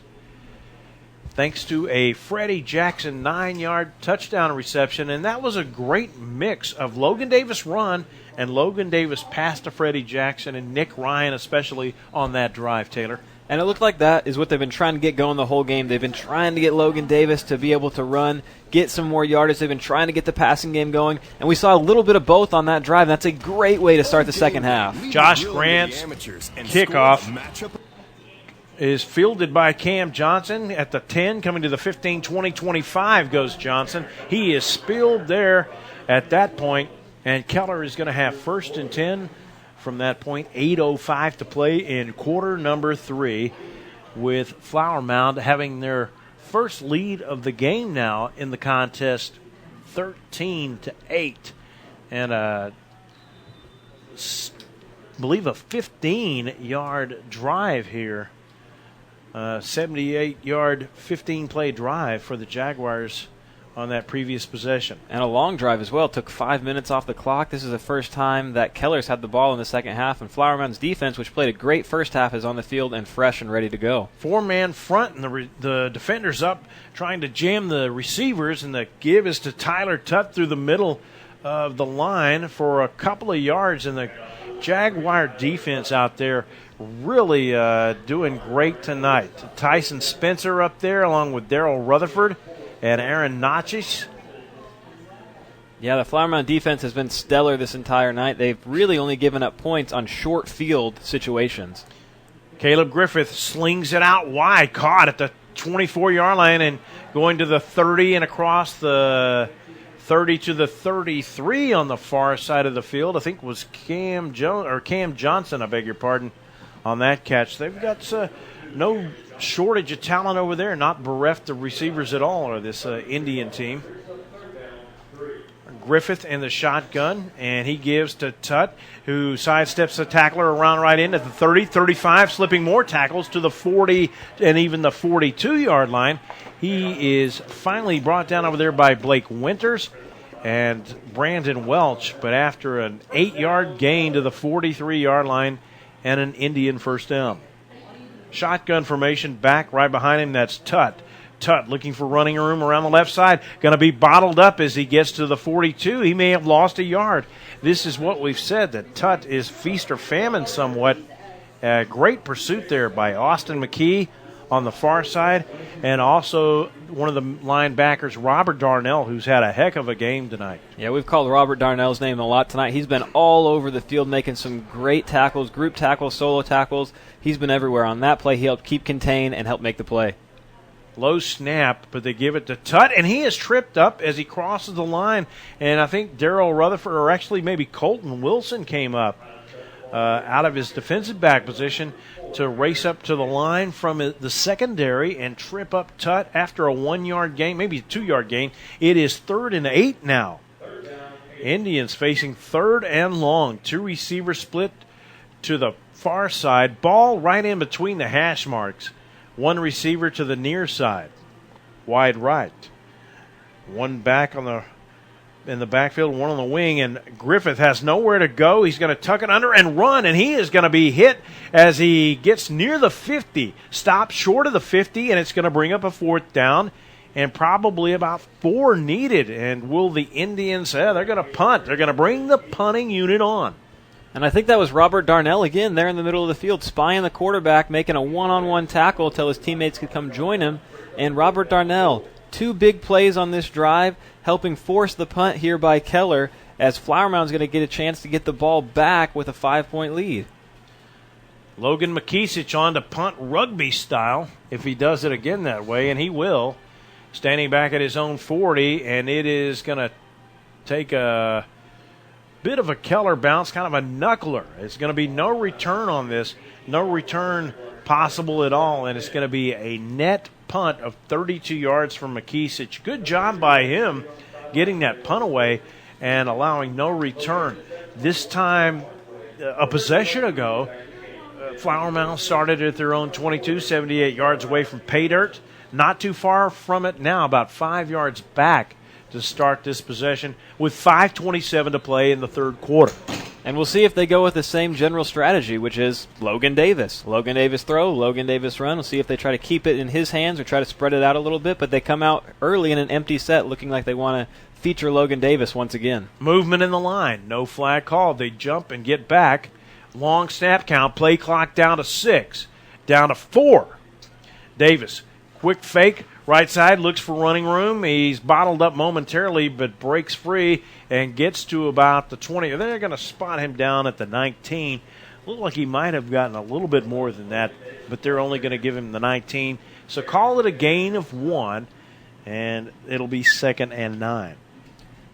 thanks to a Freddie Jackson 9-yard touchdown reception. And that was a great mix of Logan Davis run and Logan Davis pass to Freddie Jackson and Nick Ryan especially on that drive, Taylor. And it looked like that is what they've been trying to get going the whole game. They've been trying to get Logan Davis to be able to run, get some more yardage. They've been trying to get the passing game going. And we saw a little bit of both on that drive. That's a great way to start the second half. Josh Grant's kickoff is fielded by Cam Johnson at the 10, coming to the 15, 20, 25 goes Johnson. He is spilled there at that point, and Keller is going to have 1st and 10 from that point. 8:05 to play in quarter number 3, with Flower Mound having their first lead of the game now in the contest, 13-8, and I believe a 15-yard drive here. 78-yard, 15-play drive for the Jaguars on that previous possession. And a long drive as well. Took 5 minutes off the clock. This is the first time that Keller's had the ball in the second half, and Flower Mound's defense, which played a great first half, is on the field and fresh and ready to go. 4-man front, and the defenders up trying to jam the receivers, and the give is to Tyler Tutt through the middle of the line for a couple of yards, and the Jaguar defense out there really doing great tonight. Tyson Spencer up there along with Daryl Rutherford and Aaron Notches. Yeah, the Flower Mound defense has been stellar this entire night. They've really only given up points on short field situations. Caleb Griffith slings it out wide, caught at the 24-yard line and going to the 30 and across the 30 to the 33 on the far side of the field. I think it was Cam Johnson, I beg your pardon, on that catch. They've got no shortage of talent over there, not bereft of receivers at all, or this Indian team. Griffith in the shotgun, and he gives to Tutt, who sidesteps the tackler around right in at the 30, 35, slipping more tackles to the 40 and even the 42-yard line. He is finally brought down over there by Blake Winters and Brandon Welch, but after an 8-yard gain to the 43-yard line and an Indian first down. Shotgun formation back right behind him, that's Tutt. Tutt looking for running room around the left side. Going to be bottled up as he gets to the 42. He may have lost a yard. This is what we've said, that Tutt is feast or famine somewhat. Great pursuit there by Austin McKee on the far side, and also one of the linebackers, Robert Darnell, who's had a heck of a game tonight. Yeah, we've called Robert Darnell's name a lot tonight. He's been all over the field making some great tackles, group tackles, solo tackles. He's been everywhere on that play. He helped keep contain and help make the play. Low snap, but they give it to Tutt, and he is tripped up as he crosses the line. And I think Daryl Rutherford, or actually maybe Colton Wilson, came up out of his defensive back position to race up to the line from the secondary and trip up Tutt after a 1-yard gain, maybe a 2-yard gain. It is 3rd and 8 now. Indians facing 3rd and long. 2 receivers split to the far side. Ball right in between the hash marks. 1 receiver to the near side, wide right. 1 back in the backfield, 1 on the wing, and Griffith has nowhere to go. He's going to tuck it under and run, and he is going to be hit as he gets near the 50. Stops short of the 50, and it's going to bring up a 4th down, and probably about 4 needed. And will the Indians, they're going to punt. They're going to bring the punting unit on. And I think that was Robert Darnell again there in the middle of the field, spying the quarterback, making a one-on-one tackle until his teammates could come join him. And Robert Darnell, 2 big plays on this drive, helping force the punt here by Keller, as Flower Mound's going to get a chance to get the ball back with a 5-point lead. Logan McKeesich on to punt rugby style, if he does it again that way, and he will. Standing back at his own 40, and it is going to take a bit of a Keller bounce, kind of a knuckler. It's going to be no return on this, no return possible at all, and it's going to be a net punt of 32 yards from McKeesich. Good job by him getting that punt away and allowing no return. This time, a possession ago, Flower Mound started at their own 22, 78 yards away from pay dirt. Not too far from it now, about 5 yards back to start this possession with 5:27 to play in the 3rd quarter. And we'll see if they go with the same general strategy, which is Logan Davis. Logan Davis throw, Logan Davis run. We'll see if they try to keep it in his hands or try to spread it out a little bit, but they come out early in an empty set looking like they want to feature Logan Davis once again. Movement in the line. No flag called. They jump and get back. Long snap count. Play clock down to 6. Down to 4. Davis, quick fake. Right side, looks for running room. He's bottled up momentarily, but breaks free and gets to about the 20. They're going to spot him down at the 19. Looked like he might have gotten a little bit more than that, but they're only going to give him the 19. So call it a gain of 1, and it'll be 2nd and 9.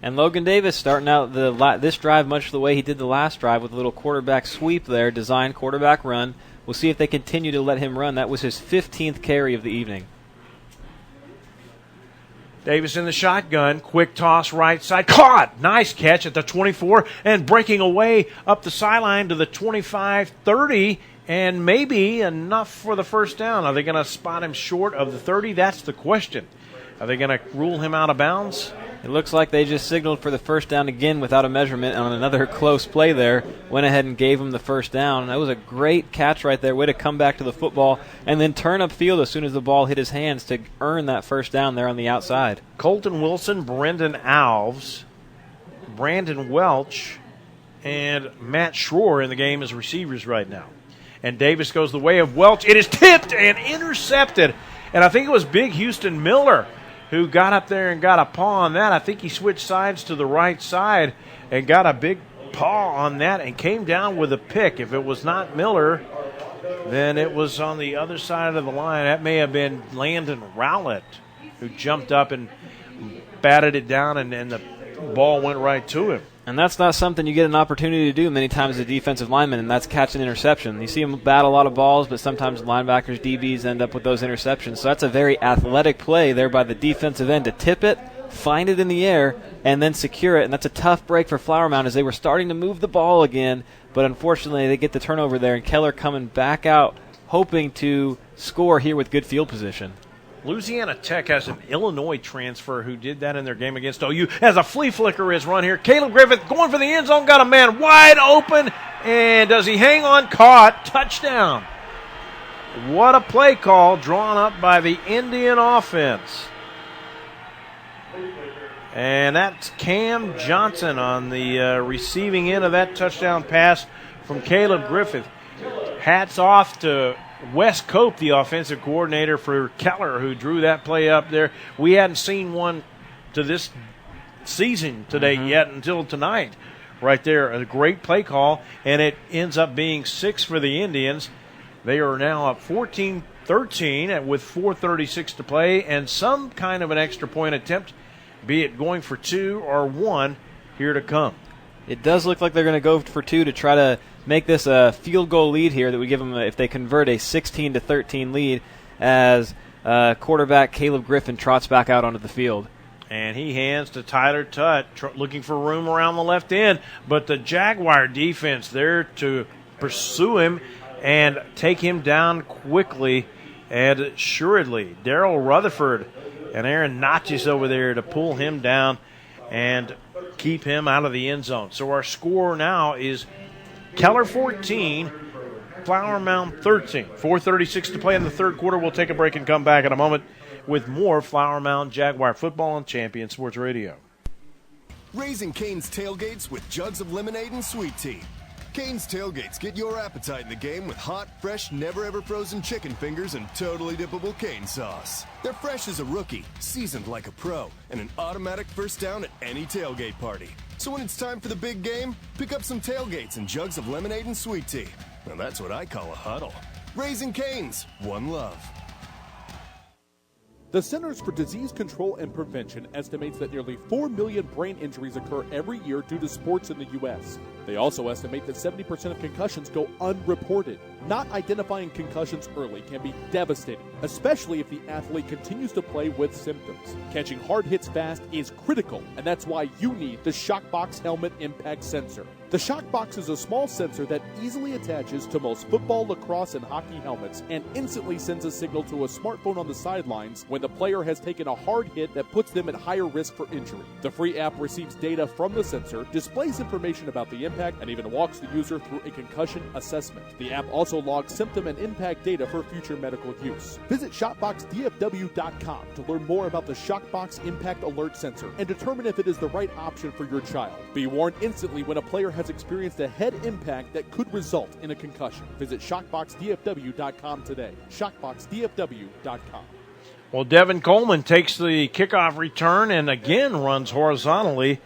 And Logan Davis starting out this drive much the way he did the last drive with a little quarterback sweep there, designed quarterback run. We'll see if they continue to let him run. That was his 15th carry of the evening. Davis in the shotgun, quick toss right side, caught! Nice catch at the 24 and breaking away up the sideline to the 25-30, and maybe enough for the first down. Are they going to spot him short of the 30? That's the question. Are they going to rule him out of bounds? It looks like they just signaled for the first down again without a measurement on another close play there. Went ahead and gave him the first down. That was a great catch right there. Way to come back to the football and then turn upfield as soon as the ball hit his hands to earn that first down there on the outside. Colton Wilson, Brendan Alves, Brandon Welch, and Matt Schroer in the game as receivers right now. And Davis goes the way of Welch. It is tipped and intercepted. And I think it was Big Houston Miller who got up there and got a paw on that. I think he switched sides to the right side and got a big paw on that and came down with a pick. If it was not Miller, then it was on the other side of the line. That may have been Landon Rowlett who jumped up and batted it down, and the ball went right to him. And that's not something you get an opportunity to do many times as a defensive lineman, and that's catch an interception. You see him bat a lot of balls, but sometimes linebackers, DBs end up with those interceptions. So that's a very athletic play there by the defensive end to tip it, find it in the air, and then secure it. And that's a tough break for Flower Mound as they were starting to move the ball again, but unfortunately they get the turnover there, and Keller coming back out hoping to score here with good field position. Louisiana Tech has an Illinois transfer who did that in their game against OU. As a flea flicker is run here, Caleb Griffith going for the end zone, got a man wide open, and does he hang on? Caught, touchdown. What a play call drawn up by the Indian offense. And that's Cam Johnson on the receiving end of that touchdown pass from Caleb Griffith. Hats off to Wes Cope, the offensive coordinator for Keller, who drew that play up there. We hadn't seen one to this season today yet until tonight. Right there, a great play call, and it ends up being 6 for the Indians. They are now up 14-13 with 4:36 to play, and some kind of an extra point attempt, be it going for 2 or 1, here to come. It does look like they're going to go for 2 to try to make this a field goal lead here that we give them if they convert a 16-13 lead as quarterback Caleb Griffin trots back out onto the field. And he hands to Tyler Tutt, looking for room around the left end. But the Jaguar defense there to pursue him and take him down quickly and assuredly. Darrell Rutherford and Aaron Notches over there to pull him down and keep him out of the end zone. So our score now is Keller 14, Flower Mound 13. 4:36 to play in the third quarter. We'll take a break and come back in a moment with more Flower Mound Jaguar football on Champion Sports Radio. Raising Cane's tailgates with jugs of lemonade and sweet tea. Cane's tailgates get your appetite in the game with hot, fresh, never-ever-frozen chicken fingers and totally dippable cane sauce. They're fresh as a rookie, seasoned like a pro, and an automatic first down at any tailgate party. So when it's time for the big game, pick up some tailgates and jugs of lemonade and sweet tea. Now that's what I call a huddle. Raising Cane's, one love. The Centers for Disease Control and Prevention estimates that nearly 4 million brain injuries occur every year due to sports in the U.S. They also estimate that 70% of concussions go unreported. Not identifying concussions early can be devastating, especially if the athlete continues to play with symptoms. Catching hard hits fast is critical, and that's why you need the Shockbox Helmet Impact Sensor. The Shockbox is a small sensor that easily attaches to most football, lacrosse, and hockey helmets and instantly sends a signal to a smartphone on the sidelines when the player has taken a hard hit that puts them at higher risk for injury. The free app receives data from the sensor, displays information about the impact, and even walks the user through a concussion assessment. The app also logs symptom and impact data for future medical use. Visit ShotboxDFW.com to learn more about the Shockbox Impact Alert Sensor and determine if it is the right option for your child. Be warned instantly when a player has experienced a head impact that could result in a concussion. Visit ShotboxDFW.com today. ShotboxDFW.com. Well, Devin Coleman takes the kickoff return and again runs horizontally.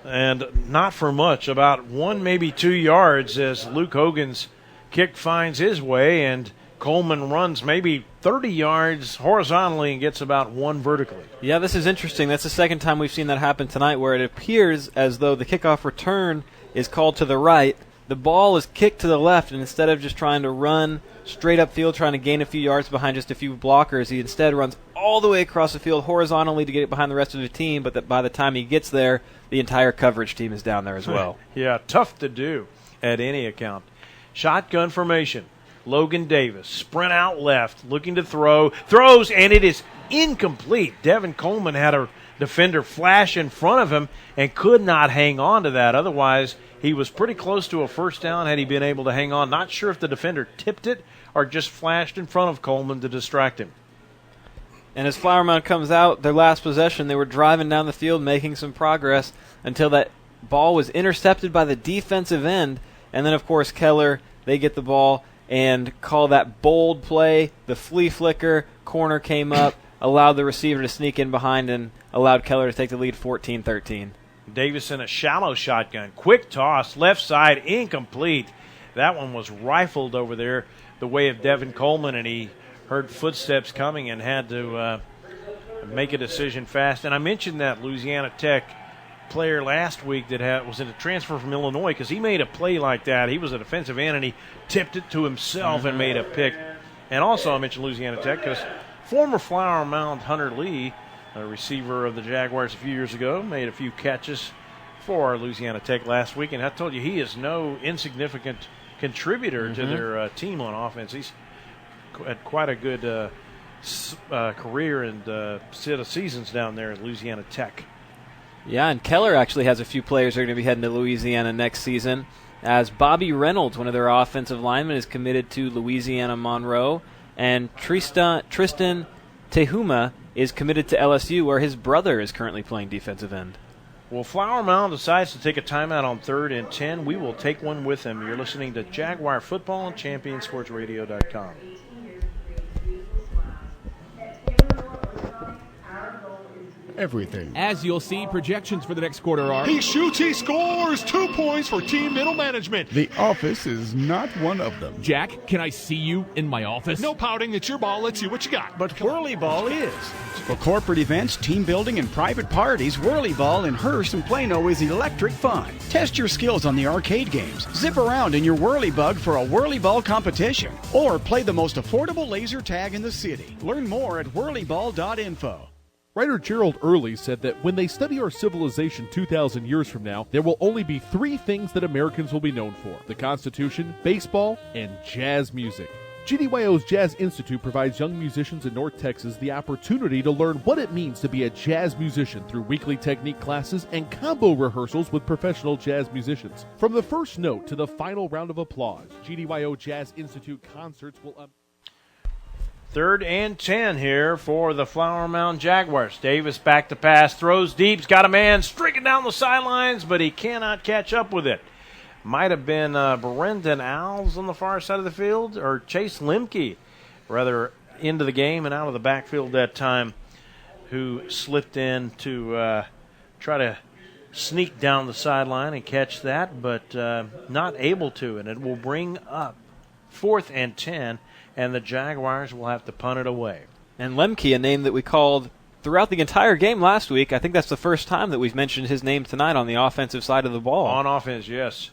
and not for much, about 1, maybe 2 yards as Luke Hogan's kick finds his way, and Coleman runs maybe 30 yards horizontally and gets about 1 vertically. Yeah, this is interesting. That's the second time we've seen that happen tonight, where it appears as though the kickoff return is called to the right. The ball is kicked to the left, and instead of just trying to run straight upfield, trying to gain a few yards behind just a few blockers, he instead runs all the way across the field horizontally to get it behind the rest of the team, but that by the time he gets there, the entire coverage team is down there as well. Yeah, tough to do at any account. Shotgun formation. Logan Davis, sprint out left, looking to throw. Throws, and it is incomplete. Devin Coleman had a defender flash in front of him and could not hang on to that. Otherwise, he was pretty close to a first down had he been able to hang on. Not sure if the defender tipped it or just flashed in front of Coleman to distract him. And as Flower Mound comes out, their last possession, they were driving down the field, making some progress until that ball was intercepted by the defensive end. And then, of course, Keller, they get the ball and call that bold play. The flea flicker, corner came up, allowed the receiver to sneak in behind, and allowed Keller to take the lead 14-13. Davis in a shallow shotgun. Quick toss, left side, incomplete. That one was rifled over there the way of Devin Coleman, and he heard footsteps coming and had to make a decision fast. And I mentioned that Louisiana Tech player last week that was in a transfer from Illinois, because he made a play like that. He was a defensive end, and he tipped it to himself and made a pick. And also I mentioned Louisiana Tech because former Flower Mound Hunter Lee, a receiver of the Jaguars a few years ago, made a few catches for Louisiana Tech last week. And I told you, he is no insignificant contributor to their team on offense. He's had quite a good career and set of seasons down there at Louisiana Tech. Yeah, and Keller actually has a few players that are going to be heading to Louisiana next season, as Bobby Reynolds, one of their offensive linemen, is committed to Louisiana Monroe, and Tristan Tehuma is committed to LSU, where his brother is currently playing defensive end. Well, Flower Mound decides to take a timeout on 3rd and 10. We will take one with him. You're listening to Jaguar Football on ChampionSportsRadio.com. Everything. As you'll see, projections for the next quarter are... He shoots, he scores! 2 points for team middle management. The office is not one of them. Jack, can I see you in my office? No pouting, it's your ball, let's see what you got. But Whirly Ball is. For corporate events, team building, and private parties, Whirly Ball in Hearst and Plano is electric fun. Test your skills on the arcade games. Zip around in your Whirly Bug for a Whirly Ball competition. Or play the most affordable laser tag in the city. Learn more at whirlyball.info. Writer Gerald Early said that when they study our civilization 2,000 years from now, there will only be 3 things that Americans will be known for: the Constitution, baseball, and jazz music. GDYO's Jazz Institute provides young musicians in North Texas the opportunity to learn what it means to be a jazz musician through weekly technique classes and combo rehearsals with professional jazz musicians. From the first note to the final round of applause, GDYO Jazz Institute concerts will... 3rd and 10 here for the Flower Mound Jaguars. Davis back to pass, throws deep, got a man streaking down the sidelines, but he cannot catch up with it. Might have been Brendan Alves on the far side of the field, or Chase Lemke, rather, into the game and out of the backfield that time, who slipped in to try to sneak down the sideline and catch that, but not able to. And it will bring up 4th and 10, and the Jaguars will have to punt it away. And Lemke, a name that we called throughout the entire game last week. I think that's the first time that we've mentioned his name tonight on the offensive side of the ball. On offense, yes.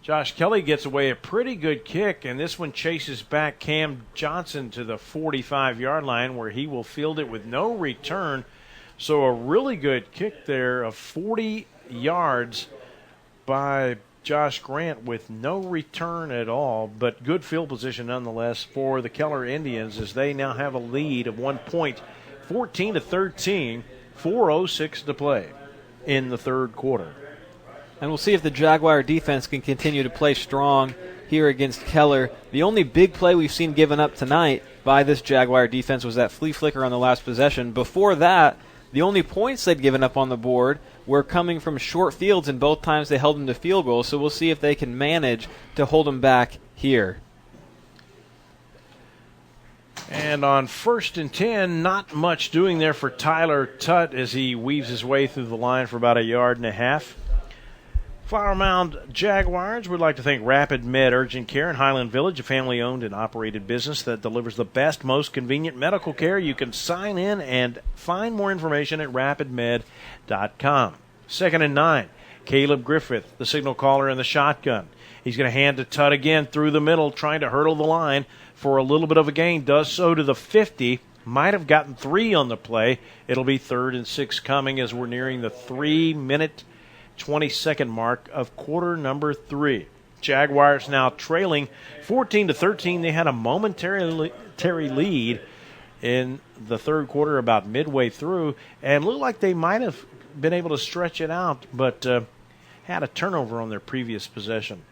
Josh Kelly gets away a pretty good kick, and this one chases back Cam Johnson to the 45-yard line, where he will field it with no return. So a really good kick there of 40 yards by Josh Grant with no return at all, but good field position nonetheless for the Keller Indians, as they now have a lead of 1 point, 14-13, 4:06 to play in the 3rd quarter. And we'll see if the Jaguar defense can continue to play strong here against Keller. The only big play we've seen given up tonight by this Jaguar defense was that flea flicker on the last possession. Before that, the only points they'd given up on the board were coming from short fields, and both times they held them to field goals. So we'll see if they can manage to hold them back here. And on 1st and 10, not much doing there for Tyler Tutt as he weaves his way through the line for about 1.5 yards. Flower Mound Jaguars would like to thank Rapid Med Urgent Care in Highland Village, a family-owned and operated business that delivers the best, most convenient medical care. You can sign in and find more information at rapidmed.com. 2nd and 9, Caleb Griffith, the signal caller in the shotgun. He's going to hand to Tutt again through the middle, trying to hurdle the line for a little bit of a gain. Does so to the 50. Might have gotten 3 on the play. It'll be 3rd and 6 coming as we're nearing the 3-minute 20-second mark of quarter number 3. Jaguars now trailing 14-13. They had a momentary lead in the third quarter about midway through and looked like they might have been able to stretch it out, but had a turnover on their previous possession.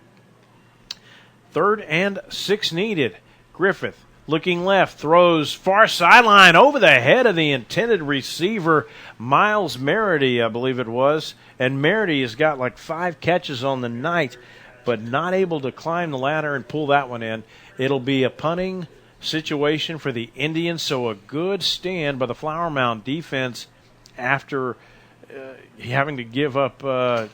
3rd and 6 needed. Griffith looking left, throws far sideline over the head of the intended receiver, Miles Merity, I believe it was. And Merity has got like 5 catches on the night, but not able to climb the ladder and pull that one in. It'll be a punting situation for the Indians, so a good stand by the Flower Mound defense after having to give up the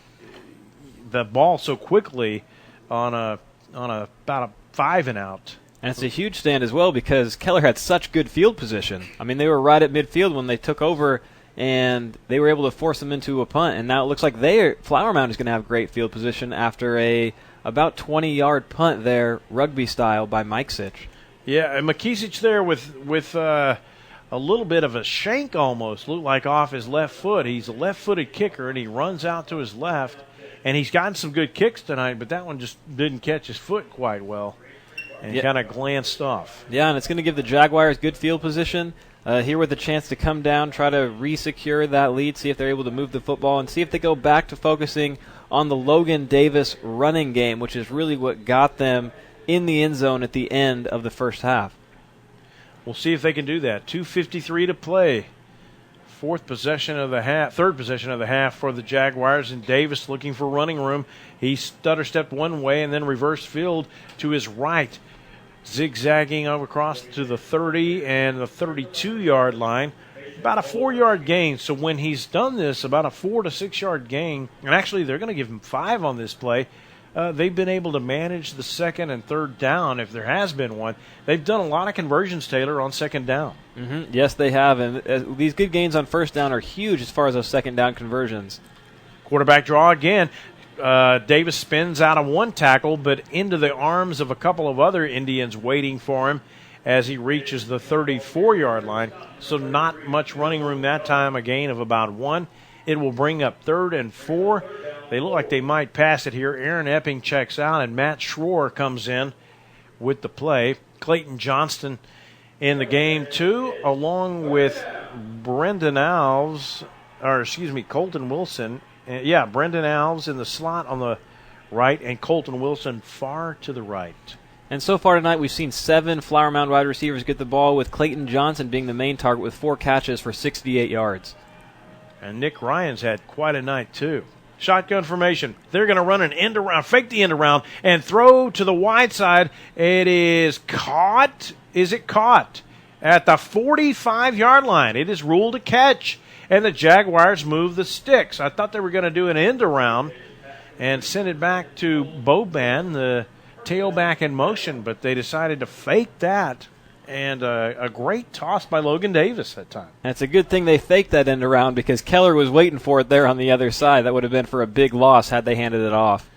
ball so quickly on about a 5-and-out. And it's a huge stand as well because Keller had such good field position. I mean, they were right at midfield when they took over, and they were able to force them into a punt. And now it looks like Flower Mound is going to have great field position after a about 20-yard punt there, rugby style, by Mike Sitch. Yeah, and McKeesic there with a little bit of a shank almost, looked like off his left foot. He's a left-footed kicker, and he runs out to his left. And he's gotten some good kicks tonight, but that one just didn't catch his foot quite well. And he kind of glanced off. Yeah, and it's going to give the Jaguars good field position here with a chance to come down, try to re-secure that lead, see if they're able to move the football, and see if they go back to focusing on the Logan Davis running game, which is really what got them in the end zone at the end of the first half. We'll see if they can do that. 2:53 to play. Third possession of the half for the Jaguars, and Davis looking for running room. He stutter-stepped one way and then reversed field to his right, zigzagging over across to the 30 and the 32-yard line. About a 4-yard gain. So when he's done this, about a 4 to 6 yard gain, and actually they're going to give him 5 on this play. They've been able to manage the 2nd and 3rd down if there has been one. They've done a lot of conversions, Taylor, on 2nd down. Mm-hmm. Yes, they have. And these good gains on 1st down are huge as far as those 2nd down conversions. Quarterback draw again. Davis spins out of one tackle, but into the arms of a couple of other Indians waiting for him as he reaches the 34-yard line. So not much running room that time, a gain of about 1. It will bring up 3rd and 4. They look like they might pass it here. Aaron Epping checks out, and Matt Schroer comes in with the play. Clayton Johnston in the game, too, along with Colton Wilson. Brendan Alves in the slot on the right, and Colton Wilson far to the right. And so far tonight, we've seen 7 Flower Mound wide receivers get the ball, with Clayton Johnson being the main target with 4 catches for 68 yards. And Nick Ryan's had quite a night, too. Shotgun formation. They're going to run an end around, fake the end around, and throw to the wide side. It is caught. Is it caught? At the 45-yard line. It is ruled a catch, and the Jaguars move the sticks. I thought they were going to do an end around and send it back to Boban, the tailback in motion, but they decided to fake that. And a great toss by Logan Davis that time. And it's a good thing they faked that end around because Keller was waiting for it there on the other side. That would have been for a big loss had they handed it off.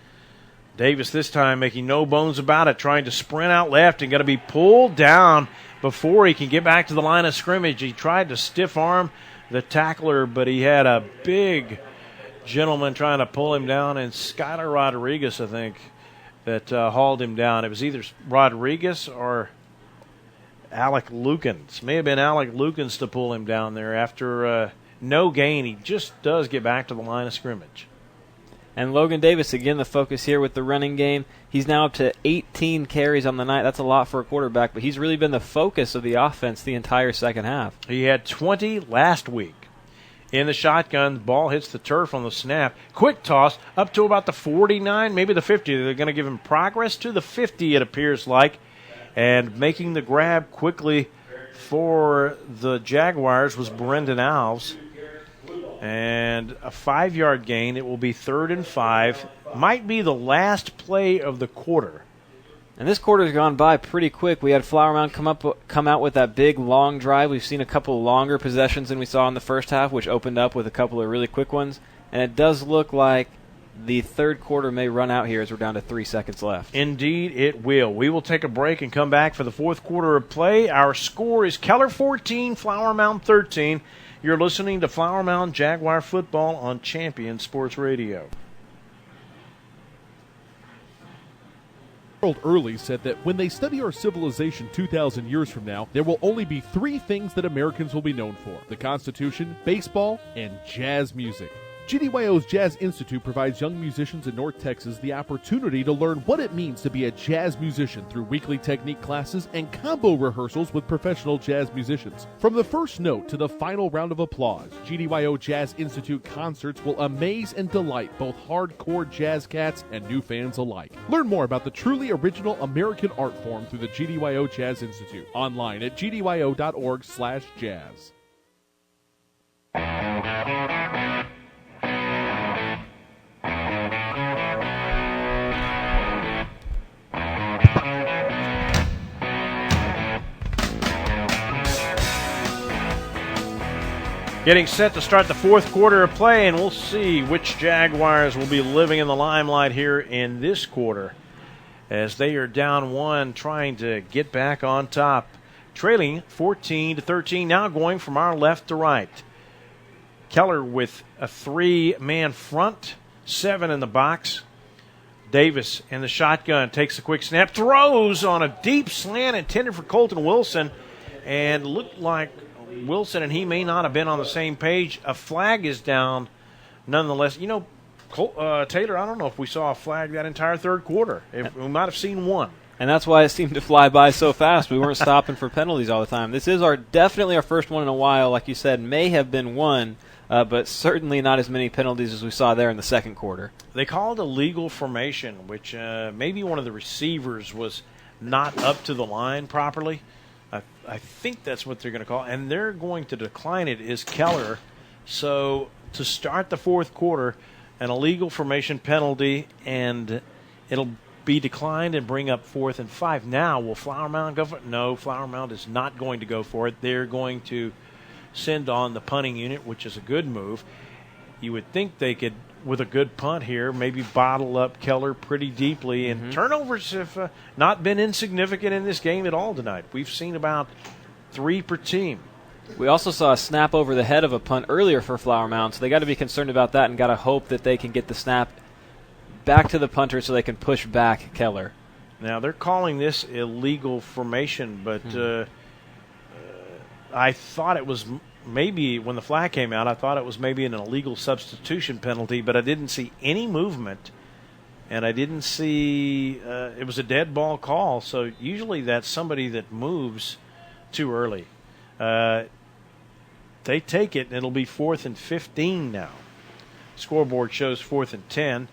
Davis this time making no bones about it, trying to sprint out left and going to be pulled down before he can get back to the line of scrimmage. He tried to stiff arm the tackler, but he had a big gentleman trying to pull him down, and Skylar Rodriguez, I think, that hauled him down. It was either Rodriguez or Alec Lukens. May have been Alec Lukens to pull him down there after no gain. He just does get back to the line of scrimmage. And Logan Davis, again, the focus here with the running game. He's now up to 18 carries on the night. That's a lot for a quarterback, but he's really been the focus of the offense the entire second half. He had 20 last week. In the shotgun, the ball hits the turf on the snap. Quick toss up to about the 49, maybe the 50. They're going to give him progress to the 50, it appears like. And making the grab quickly for the Jaguars was Brendan Alves. And a 5-yard gain. It will be 3rd and 5. Might be the last play of the quarter. And this quarter's gone by pretty quick. We had Flower Mound come out with that big, long drive. We've seen a couple longer possessions than we saw in the first half, which opened up with a couple of really quick ones. And it does look like the third quarter may run out here as we're down to 3 seconds left. Indeed, it will. We will take a break and come back for the fourth quarter of play. Our score is Keller 14, Flower Mound 13. You're listening to Flower Mound Jaguar football on Champion Sports Radio. Harold Early said that when they study our civilization 2,000 years from now, there will only be 3 things that Americans will be known for: the Constitution, baseball, and jazz music. GDYO's Jazz Institute provides young musicians in North Texas the opportunity to learn what it means to be a jazz musician through weekly technique classes and combo rehearsals with professional jazz musicians. From the first note to the final round of applause, GDYO Jazz Institute concerts will amaze and delight both hardcore jazz cats and new fans alike. Learn more about the truly original American art form through the GDYO Jazz Institute online at gdyo.org/jazz. Getting set to start the fourth quarter of play, and we'll see which Jaguars will be living in the limelight here in this quarter as they are down 1, trying to get back on top. Trailing 14-13, now going from our left to right. Keller with a 3-man front, 7 in the box. Davis in the shotgun takes a quick snap, throws on a deep slant intended for Colton Wilson, and looked like Wilson and he may not have been on the same page. A flag is down nonetheless. You know, Taylor, I don't know if we saw a flag that entire third quarter. We might have seen one. And that's why it seemed to fly by so fast. We weren't stopping for penalties all the time. This is definitely our first one in a while. Like you said, may have been one, but certainly not as many penalties as we saw there in the second quarter. They called a legal formation, which maybe one of the receivers was not up to the line properly. I think that's what they're going to call it, and they're going to decline it is Keller. So to start the fourth quarter, an illegal formation penalty, and it'll be declined and bring up 4th and 5. Now, will Flower Mound go for it? No, Flower Mound is not going to go for it. They're going to send on the punting unit, which is a good move. You would think they could, with a good punt here, maybe bottle up Keller pretty deeply. And turnovers have not been insignificant in this game at all tonight. We've seen about 3 per team. We also saw a snap over the head of a punt earlier for Flower Mound, so they got to be concerned about that and got to hope that they can get the snap back to the punter so they can push back Keller. Now, they're calling this illegal formation, but I thought it was maybe when the flag came out, I thought it was maybe an illegal substitution penalty, but I didn't see any movement, and I didn't see it was a dead ball call. So usually that's somebody that moves too early. They take it, and it'll be 4th and 15 now. Scoreboard shows 4th and 10.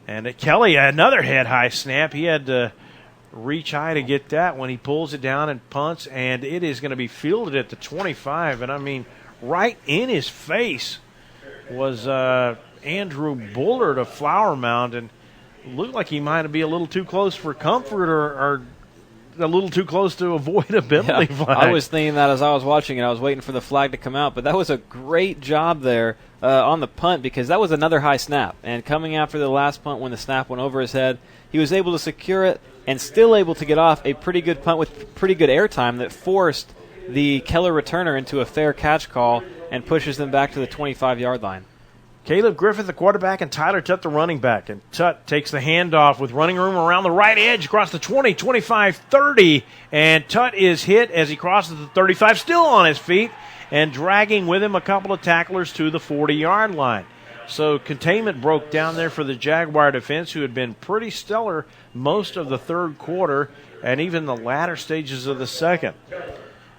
And Kelly, another head-high snap. He had to reach high to get that when he pulls it down and punts, and it is going to be fielded at the 25. And, I mean, right in his face was Andrew Bullard of Flower Mound, and looked like he might be a little too close for comfort or a little too close to avoid a penalty flag. I was thinking that as I was watching it. I was waiting for the flag to come out, but that was a great job there on the punt because that was another high snap. And coming after the last punt when the snap went over his head, he was able to secure it and still able to get off a pretty good punt with pretty good airtime that forced the Keller returner into a fair catch call and pushes them back to the 25-yard line. Caleb Griffith, the quarterback, and Tyler Tutt, the running back. And Tutt takes the handoff with running room around the right edge across the 20, 25, 30. And Tutt is hit as he crosses the 35, still on his feet, and dragging with him a couple of tacklers to the 40-yard line. So containment broke down there for the Jaguar defense, who had been pretty stellar most of the third quarter and even the latter stages of the second.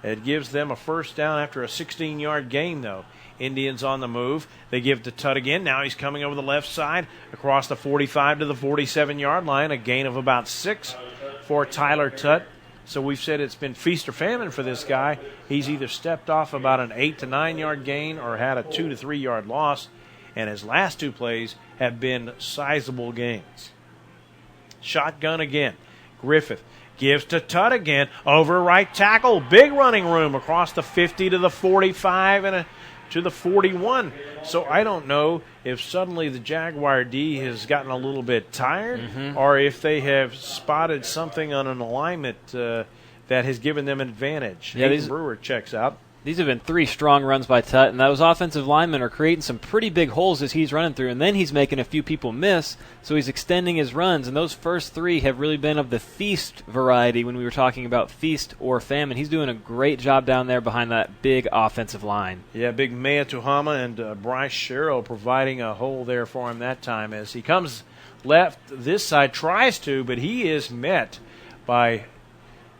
It gives them a first down after a 16-yard gain, though. Indians on the move. They give to Tutt again. Now he's coming over the left side across the 45 to the 47-yard line. A gain of about 6 for Tyler Tutt. So we've said it's been feast or famine for this guy. He's either stepped off about an 8 to 9 yard gain or had a 2 to 3 yard loss, and his last 2 plays have been sizable gains. Shotgun again. Griffith gives to Tutt again. Over right tackle. Big running room across the 50 to the 45 and to the 41. So I don't know if suddenly the Jaguar D has gotten a little bit tired or if they have spotted something on an alignment that has given them an advantage. Yeah, Hayden Brewer checks out. These have been 3 strong runs by Tutt, and those offensive linemen are creating some pretty big holes as he's running through, and then he's making a few people miss, so he's extending his runs, and those first 3 have really been of the feast variety when we were talking about feast or famine. He's doing a great job down there behind that big offensive line. Yeah, big Mea Tuhama and Bryce Sherrill providing a hole there for him that time as he comes left this side, tries to, but he is met by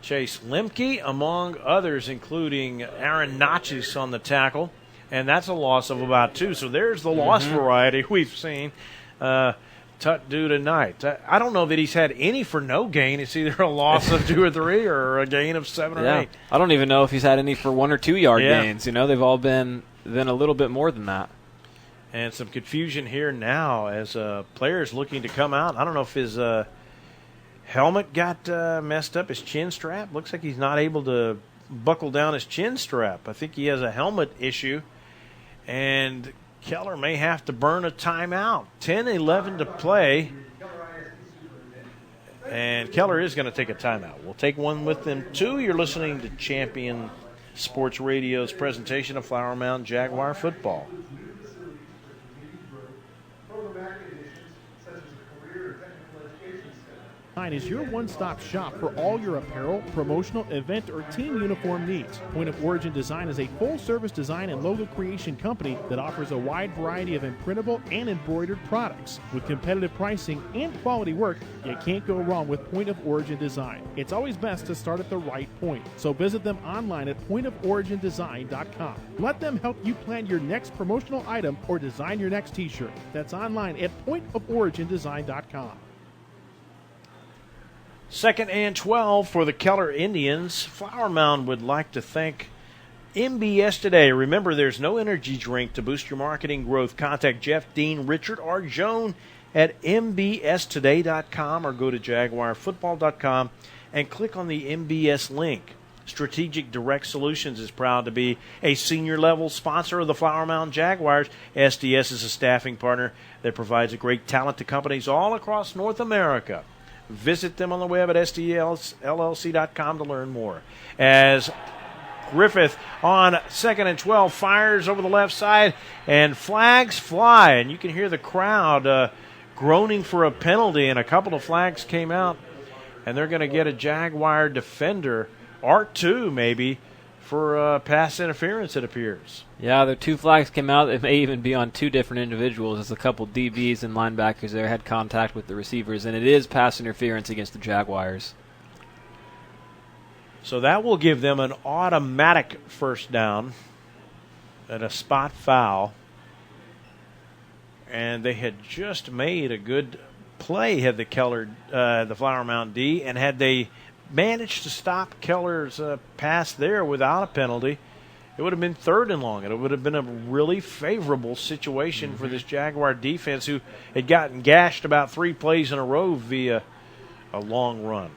Chase Lemke, among others, including Aaron Natchis on the tackle, and that's a loss of about 2. So there's the loss variety we've seen Tutt do tonight. I don't know that he's had any for no gain. It's either a loss of 2 or 3 or a gain of 7 or 8. I don't even know if he's had any for 1 or 2 yard gains. You know, they've all been a little bit more than that. And some confusion here now as players looking to come out. I don't know if his helmet got messed up, his chin strap. Looks like he's not able to buckle down his chin strap. I think he has a helmet issue, and Keller may have to burn a timeout. 10-11 to play, and Keller is going to take a timeout. We'll take one with them, too. You're listening to Champion Sports Radio's presentation of Flower Mound Jaguar football. Is your one-stop shop for all your apparel, promotional, event, or team uniform needs. Point of Origin Design is a full-service design and logo creation company that offers a wide variety of imprintable and embroidered products. With competitive pricing and quality work, you can't go wrong with Point of Origin Design. It's always best to start at the right point, so visit them online at pointoforigindesign.com. Let them help you plan your next promotional item or design your next t-shirt. That's online at pointoforigindesign.com. 2nd and 12 for the Keller Indians. Flower Mound would like to thank MBS Today. Remember, there's no energy drink to boost your marketing growth. Contact Jeff, Dean, Richard, or Joan at mbstoday.com or go to jaguarfootball.com and click on the MBS link. Strategic Direct Solutions is proud to be a senior-level sponsor of the Flower Mound Jaguars. SDS is a staffing partner that provides a great talent to companies all across North America. Visit them on the web at sdllc.com to learn more. As Griffith on 2nd and 12 fires over the left side, and flags fly, and you can hear the crowd groaning for a penalty, and a couple of flags came out, and they're going to get a Jaguar defender, R2 maybe, for pass interference, it appears. Yeah, the 2 flags came out. It may even be on 2 different individuals, as a couple DBs and linebackers there had contact with the receivers, and it is pass interference against the Jaguars. So that will give them an automatic first down and a spot foul. And they had just made a good play, had the Flower Mound D, and had they managed to stop Keller's pass there without a penalty, it would have been 3rd and long. It would have been a really favorable situation for this Jaguar defense, who had gotten gashed about 3 plays in a row via a long run.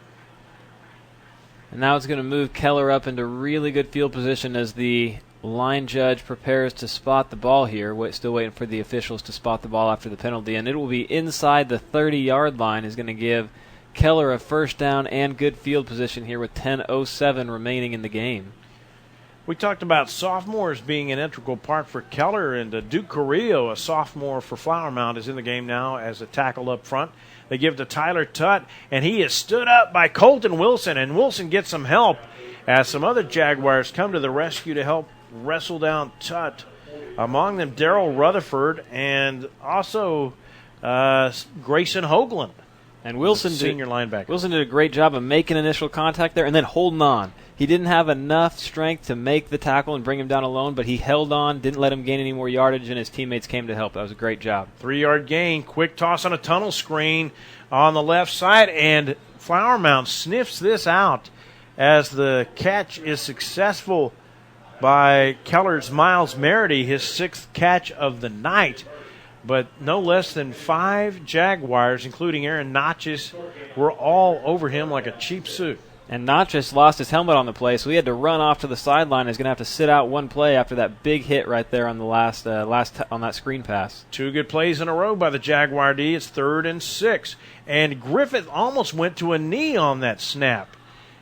And now it's going to move Keller up into really good field position as the line judge prepares to spot the ball here. Still waiting for the officials to spot the ball after the penalty, and it will be inside the 30-yard line. Is going to give Keller a first down and good field position here with 10:07 remaining in the game. We talked about sophomores being an integral part for Keller, and Duke Carrillo, a sophomore for Flower Mound, is in the game now as a tackle up front. They give to Tyler Tutt, and he is stood up by Colton Wilson, and Wilson gets some help as some other Jaguars come to the rescue to help wrestle down Tutt. Among them, Darrell Rutherford and also Grayson Hoagland. And Wilson, senior linebacker. Wilson did a great job of making initial contact there and then holding on. He didn't have enough strength to make the tackle and bring him down alone, but he held on, didn't let him gain any more yardage, and his teammates came to help. That was a great job. 3-yard gain, quick toss on a tunnel screen on the left side, and Flower Mound sniffs this out as the catch is successful by Keller's Miles Merity, his 6th catch of the night. But no less than 5 Jaguars, including Aaron Notches, were all over him like a cheap suit. And Notches lost his helmet on the play, so he had to run off to the sideline. He's going to have to sit out one play after that big hit right there on the last on that screen pass. 2 good plays in a row by the Jaguar D. It's 3rd and 6. And Griffith almost went to a knee on that snap.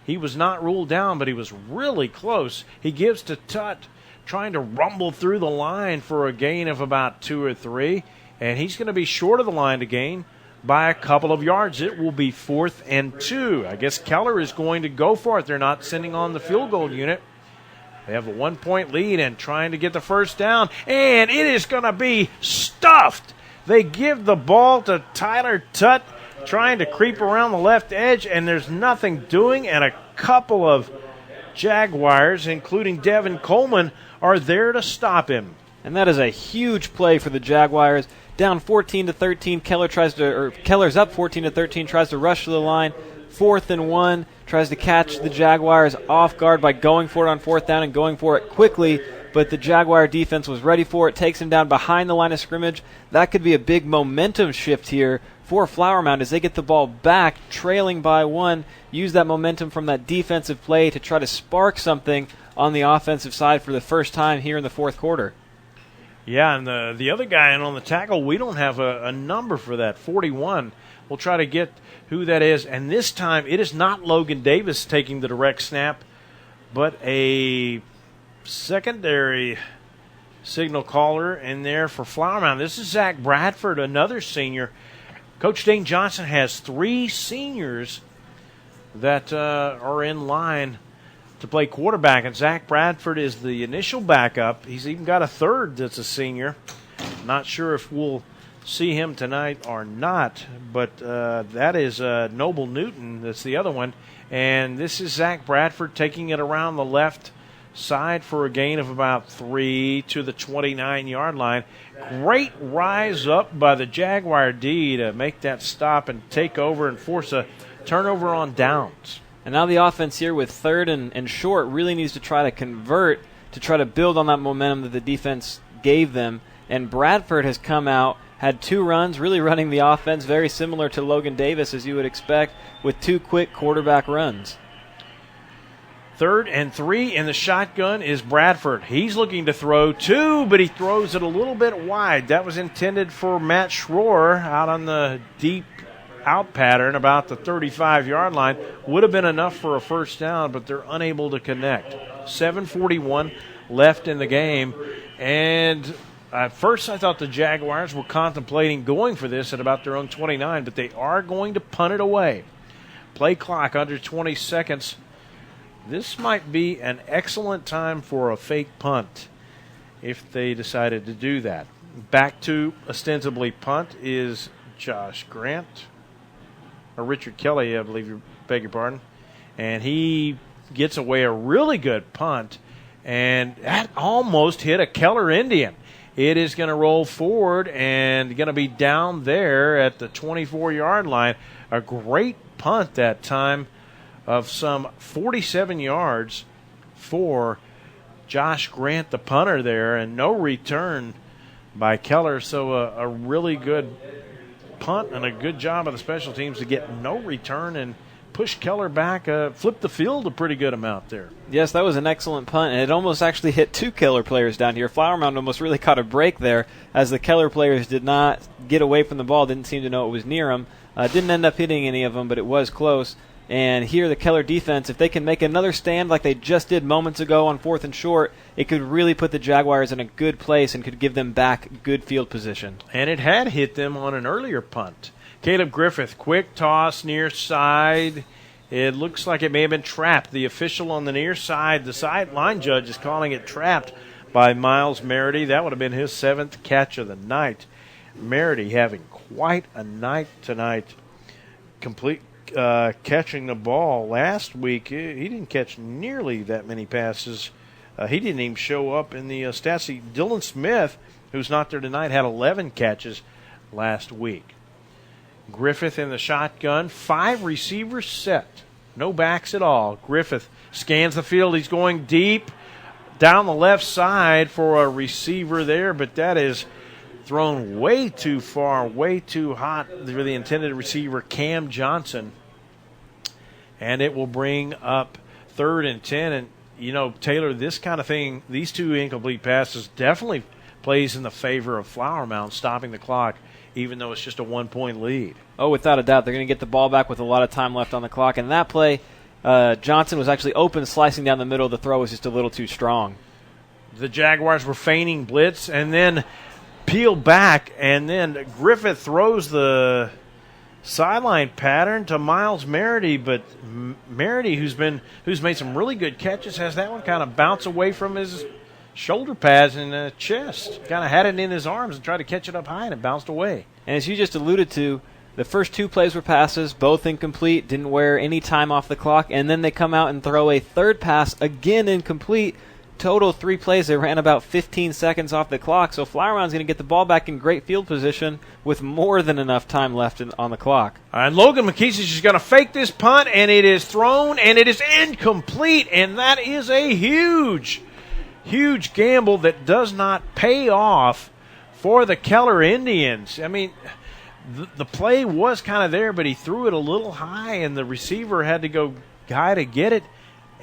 He was not ruled down, but he was really close. He gives to Tutt, trying to rumble through the line for a gain of about 2 or 3. And he's going to be short of the line to gain by a couple of yards. It will be 4th and 2. I guess Keller is going to go for it. They're not sending on the field goal unit. They have a 1-point lead and trying to get the first down. And it is going to be stuffed. They give the ball to Tyler Tutt, trying to creep around the left edge, and there's nothing doing, and a couple of Jaguars, including Devin Coleman, are there to stop him. And that is a huge play for the Jaguars. Down 14-13, Keller's up 14-13, tries to rush to the line. 4th and 1, tries to catch the Jaguars off guard by going for it on 4th down and going for it quickly. But the Jaguar defense was ready for it, takes him down behind the line of scrimmage. That could be a big momentum shift here for Flower Mound as they get the ball back, trailing by 1. Use that momentum from that defensive play to try to spark something on the offensive side for the first time here in the 4th quarter. Yeah, and the other guy in on the tackle, we don't have a number for that, 41. We'll try to get who that is. And this time, it is not Logan Davis taking the direct snap, but a secondary signal caller in there for Flower Mound. This is Zach Bradford, another senior. Coach Dane Johnson has 3 seniors that are in line to play quarterback, and Zach Bradford is the initial backup. He's even got a 3rd that's a senior. Not sure if we'll see him tonight or not, but that is Noble Newton. That's the other one. And this is Zach Bradford taking it around the left side for a gain of about 3 to the 29-yard line. Great rise up by the Jaguar D to make that stop and take over and force a turnover on downs. And now the offense here with 3rd and short really needs to try to convert to try to build on that momentum that the defense gave them. And Bradford has come out, had 2 runs, really running the offense very similar to Logan Davis, as you would expect, with 2 quick quarterback runs. 3rd and 3 in the shotgun is Bradford. He's looking to throw 2, but he throws it a little bit wide. That was intended for Matt Schroer out on the deep out pattern about the 35-yard line. Would have been enough for a first down, but they're unable to connect. 7:41 left in the game. And at first I thought the Jaguars were contemplating going for this at about their own 29, but they are going to punt it away. Play clock under 20 seconds. This might be an excellent time for a fake punt if they decided to do that. Back to ostensibly punt is Josh Grant. Or Richard Kelly, I believe you beg your pardon. And he gets away a really good punt, and that almost hit a Keller Indian. It is going to roll forward and going to be down there at the 24-yard line. A great punt that time of some 47 yards for Josh Grant, the punter there, and no return by Keller. So a really good punt and a good job of the special teams to get no return and push Keller back, flip the field a pretty good amount there. Yes, that was an excellent punt, and it almost actually hit 2 Keller players down here. Flower Mound almost really caught a break there as the Keller players did not get away from the ball, didn't seem to know it was near them. Didn't end up hitting any of them, but it was close. And here the Keller defense, if they can make another stand like they just did moments ago on 4th and short, it could really put the Jaguars in a good place and could give them back good field position. And it had hit them on an earlier punt. Caleb Griffith, quick toss near side. It looks like it may have been trapped. The official on the near side, the sideline judge, is calling it trapped by Miles Merity. That would have been his 7th catch of the night. Merity having quite a night tonight. Complete catching the ball. Last week, he didn't catch nearly that many passes. He didn't even show up in the stats. Dylan Smith, who's not there tonight, had 11 catches last week. Griffith in the shotgun, 5 receivers set. No backs at all. Griffith scans the field. He's going deep down the left side for a receiver there, but that is thrown way too far, way too hot for the intended receiver, Cam Johnson. And it will bring up 3rd and 10. And, you know, Taylor, this kind of thing, these 2 incomplete passes definitely plays in the favor of Flower Mound, stopping the clock, even though it's just a 1-point lead. Oh, without a doubt. They're going to get the ball back with a lot of time left on the clock. And that play, Johnson was actually open, slicing down the middle. The throw was just a little too strong. The Jaguars were feigning blitz and then peeled back, and then Griffith throws the sideline pattern to Miles Merity, but Merity, who's made some really good catches, has that one kind of bounce away from his shoulder pads and chest. Kind of had it in his arms and tried to catch it up high, and it bounced away. And as you just alluded to, the first 2 plays were passes, both incomplete, didn't wear any time off the clock, and then they come out and throw a 3rd pass, again incomplete. Total 3 plays, they ran about 15 seconds off the clock, so Flower Mound's going to get the ball back in great field position with more than enough time left on the clock. And Logan McKesich is going to fake this punt, and it is thrown, and it is incomplete, and that is a huge gamble that does not pay off for the Keller Indians. I mean, the play was kind of there, but he threw it a little high, and the receiver had to go guy to get it.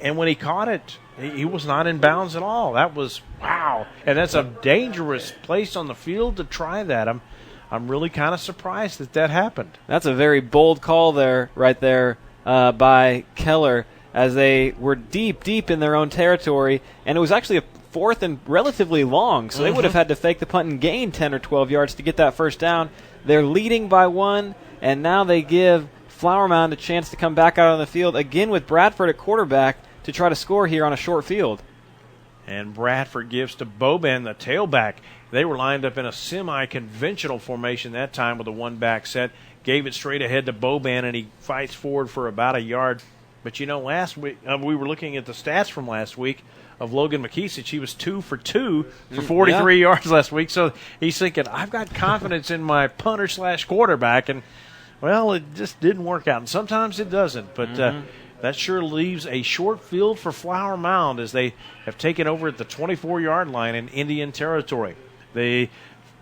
And when he caught it, he was not in bounds at all. That was, wow. And that's a dangerous place on the field to try that. I'm really kind of surprised that happened. That's a very bold call there, right there, by Keller, as they were deep in their own territory. And it was actually a 4th and relatively long, so they would have had to fake the punt and gain 10 or 12 yards to get that first down. They're leading by 1, and now they give Flower Mound a chance to come back out on the field, again with Bradford at quarterback, to try to score here on a short field. And Bradford gives to Boban, the tailback. They were lined up in a semi-conventional formation that time with a 1-back set. Gave it straight ahead to Boban, and he fights forward for about a yard. But, you know, last week, we were looking at the stats from last week of Logan McKesich. He was 2 for 2 for 43 yards last week. So he's thinking, I've got confidence in my punter/quarterback. And, well, it just didn't work out. And sometimes it doesn't. But that sure leaves a short field for Flower Mound as they have taken over at the 24-yard line in Indian territory. They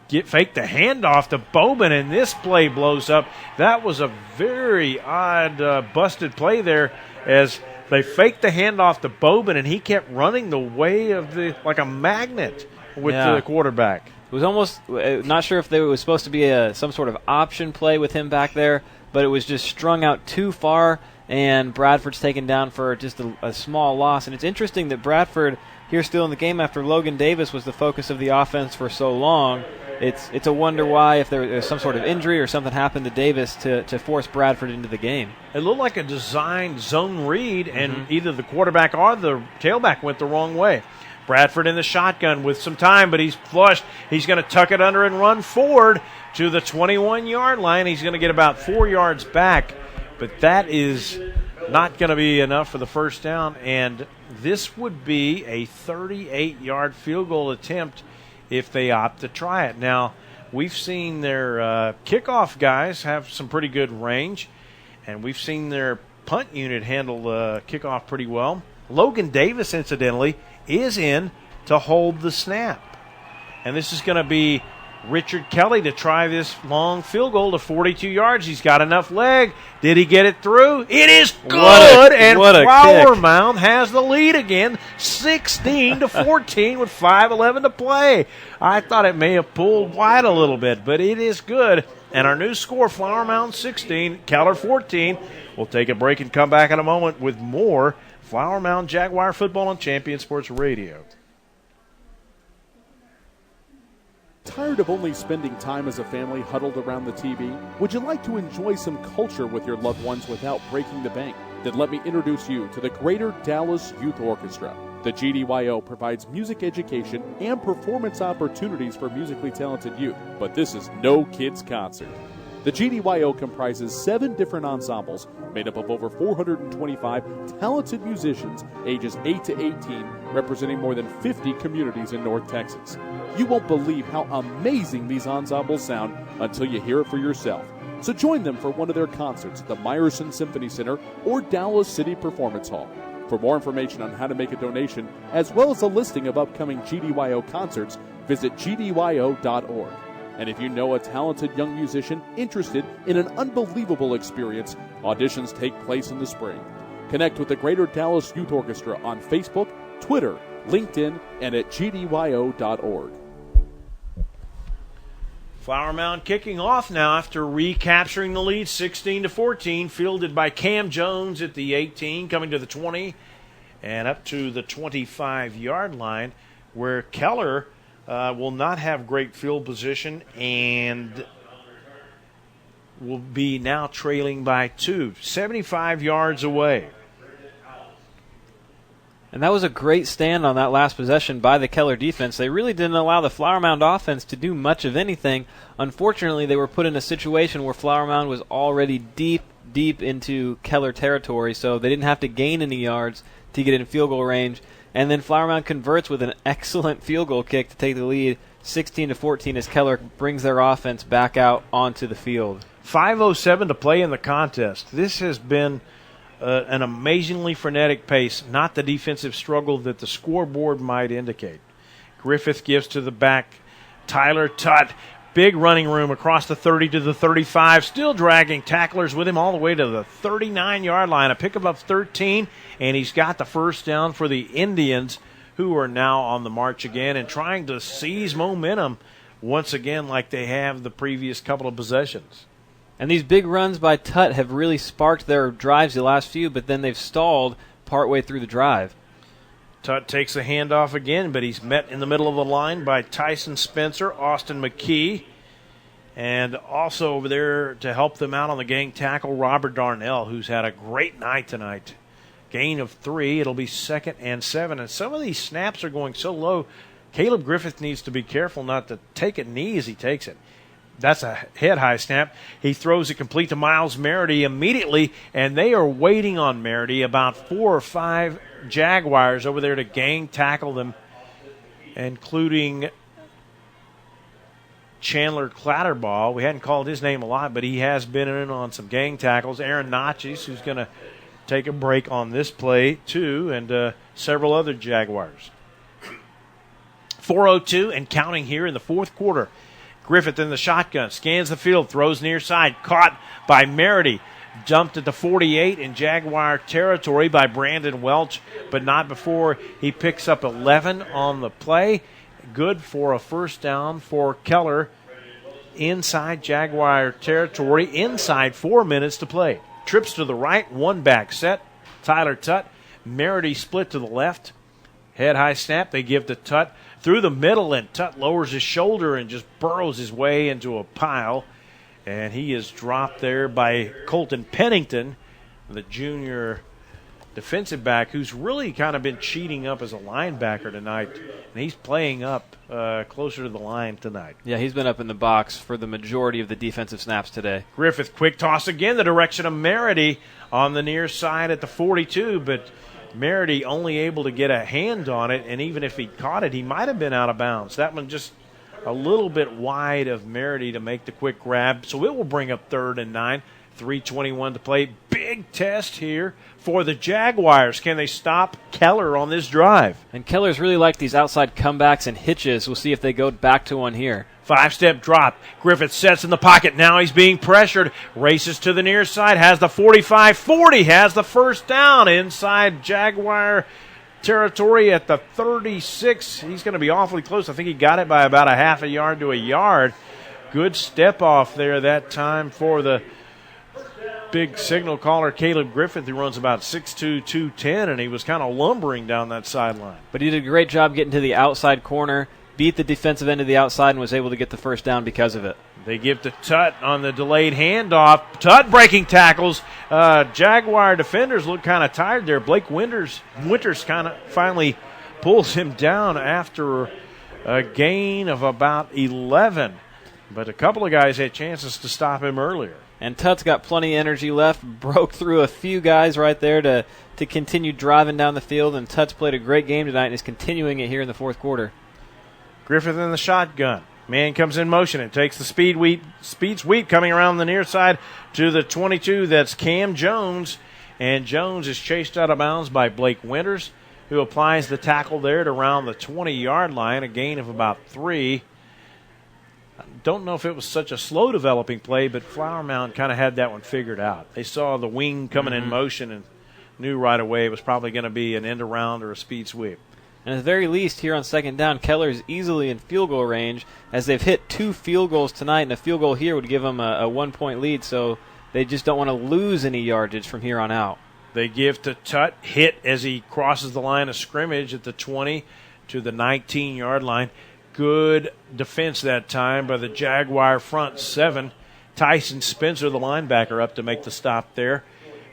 fake the handoff to Boban, and this play blows up. That was a very odd busted play there as they faked the handoff to Boban, and he kept running the way of like a magnet with the quarterback. It was almost not sure if there was supposed to be some sort of option play with him back there, but it was just strung out too far, and Bradford's taken down for just a small loss. And it's interesting that Bradford here still in the game after Logan Davis was the focus of the offense for so long. It's a wonder why, if there's some sort of injury or something happened to Davis to force Bradford into the game. It looked like a designed zone read, and either the quarterback or the tailback went the wrong way. Bradford in the shotgun with some time, but he's flushed. He's going to tuck it under and run forward to the 21-yard line. He's going to get about 4 yards back, but that is not going to be enough for the first down, and this would be a 38-yard field goal attempt if they opt to try it. Now, we've seen their kickoff guys have some pretty good range, and we've seen their punt unit handle the kickoff pretty well. Logan Davis, incidentally, is in to hold the snap. And this is going to be Richard Kelly to try this long field goal to 42 yards. He's got enough leg. Did he get it through? It is good, and Flower Mound has the lead again, 16-14 with 5:11 to play. I thought it may have pulled wide a little bit, but it is good. And our new score, Flower Mound 16, Keller 14. We'll take a break and come back in a moment with more Flower Mound Jaguar football on Champion Sports Radio. Tired of only spending time as a family huddled around the TV? Would you like to enjoy some culture with your loved ones without breaking the bank? Then let me introduce you to the Greater Dallas Youth Orchestra. The GDYO provides music education and performance opportunities for musically talented youth, but this is no kids' concert. The GDYO comprises 7 different ensembles made up of over 425 talented musicians ages 8 to 18, representing more than 50 communities in North Texas. You won't believe how amazing these ensembles sound until you hear it for yourself. So join them for one of their concerts at the Meyerson Symphony Center or Dallas City Performance Hall. For more information on how to make a donation, as well as a listing of upcoming GDYO concerts, visit gdyo.org. And if you know a talented young musician interested in an unbelievable experience, auditions take place in the spring. Connect with the Greater Dallas Youth Orchestra on Facebook, Twitter, LinkedIn, and at gdyo.org. Flower Mound kicking off now after recapturing the lead 16-14, fielded by Cam Jones at the 18, coming to the 20 and up to the 25-yard line, where Keller will not have great field position and will be now trailing by 2, 75 yards away. And that was a great stand on that last possession by the Keller defense. They really didn't allow the Flower Mound offense to do much of anything. Unfortunately, they were put in a situation where Flower Mound was already deep into Keller territory, so they didn't have to gain any yards to get in field goal range. And then Flower Mound converts with an excellent field goal kick to take the lead 16-14 as Keller brings their offense back out onto the field. 5:07 to play in the contest. This has been an amazingly frenetic pace, not the defensive struggle that the scoreboard might indicate. Griffith gives to the back. Tyler Tutt, big running room across the 30 to the 35, still dragging tacklers with him all the way to the 39-yard line. A pickup of 13, and he's got the first down for the Indians, who are now on the march again and trying to seize momentum once again like they have the previous couple of possessions. And these big runs by Tutt have really sparked their drives the last few, but then they've stalled partway through the drive. Tutt takes the handoff again, but he's met in the middle of the line by Tyson Spencer, Austin McKee, and also over there to help them out on the gang tackle, Robert Darnell, who's had a great night tonight. Gain of 3. It'll be 2nd and 7. And some of these snaps are going so low, Caleb Griffith needs to be careful not to take a knee as he takes it. That's a head-high snap. He throws it complete to Miles Merity immediately, and they are waiting on Merity, about 4 or 5 Jaguars over there to gang tackle them, including Chandler Clatterball. We hadn't called his name a lot, but he has been in on some gang tackles. Aaron Natchez, who's going to take a break on this play, too, and several other Jaguars. 4:02 and counting here in the fourth quarter. Griffith in the shotgun, scans the field, throws near side, caught by Merity. Jumped at the 48 in Jaguar territory by Brandon Welch, but not before he picks up 11 on the play. Good for a first down for Keller inside Jaguar territory, inside 4 minutes to play. Trips to the right, one back set. Tyler Tutt, Merity split to the left. Head-high snap, they give to Tutt through the middle, and Tutt lowers his shoulder and just burrows his way into a pile. And he is dropped there by Colton Pennington, the junior defensive back, who's really kind of been cheating up as a linebacker tonight. And he's playing up closer to the line tonight. Yeah, he's been up in the box for the majority of the defensive snaps today. Griffith, quick toss again, the direction of Merity on the near side at the 42, but Merity only able to get a hand on it, and even if he caught it, he might have been out of bounds. That one just a little bit wide of Merity to make the quick grab, so it will bring up 3rd and 9. 3:21 to play. Big test here for the Jaguars. Can they stop Keller on this drive? And Keller's really like these outside comebacks and hitches. We'll see if they go back to one here. 5-step drop. Griffith sets in the pocket. Now he's being pressured. Races to the near side. Has the 45-40. Has the first down inside Jaguar territory at the 36. He's going to be awfully close. I think he got it by about a half a yard to a yard. Good step off there that time for the big signal caller, Caleb Griffith, who runs about 6'2", 210, and he was kind of lumbering down that sideline. But he did a great job getting to the outside corner, beat the defensive end of the outside, and was able to get the first down because of it. They give to Tutt on the delayed handoff. Tutt breaking tackles. Jaguar defenders look kind of tired there. Blake Winters kind of finally pulls him down after a gain of about 11. But a couple of guys had chances to stop him earlier. And Tutt's got plenty of energy left, broke through a few guys right there to continue driving down the field, and Tutt's played a great game tonight and is continuing it here in the fourth quarter. Griffith in the shotgun. Man comes in motion and takes the speed sweep coming around the near side to the 22. That's Cam Jones. And Jones is chased out of bounds by Blake Winters, who applies the tackle there at around the 20-yard line, a gain of about 3. I don't know if it was such a slow developing play, but Flower Mound kind of had that one figured out. They saw the wing coming in motion and knew right away it was probably going to be an end around or a speed sweep. And at the very least, here on second down, Keller is easily in field goal range, as they've hit 2 field goals tonight, and a field goal here would give them a 1-point lead, so they just don't want to lose any yardage from here on out. They give to Tutt, hit as he crosses the line of scrimmage at the 20 to the 19-yard line. Good defense that time by the Jaguar front 7. Tyson Spencer, the linebacker, up to make the stop there.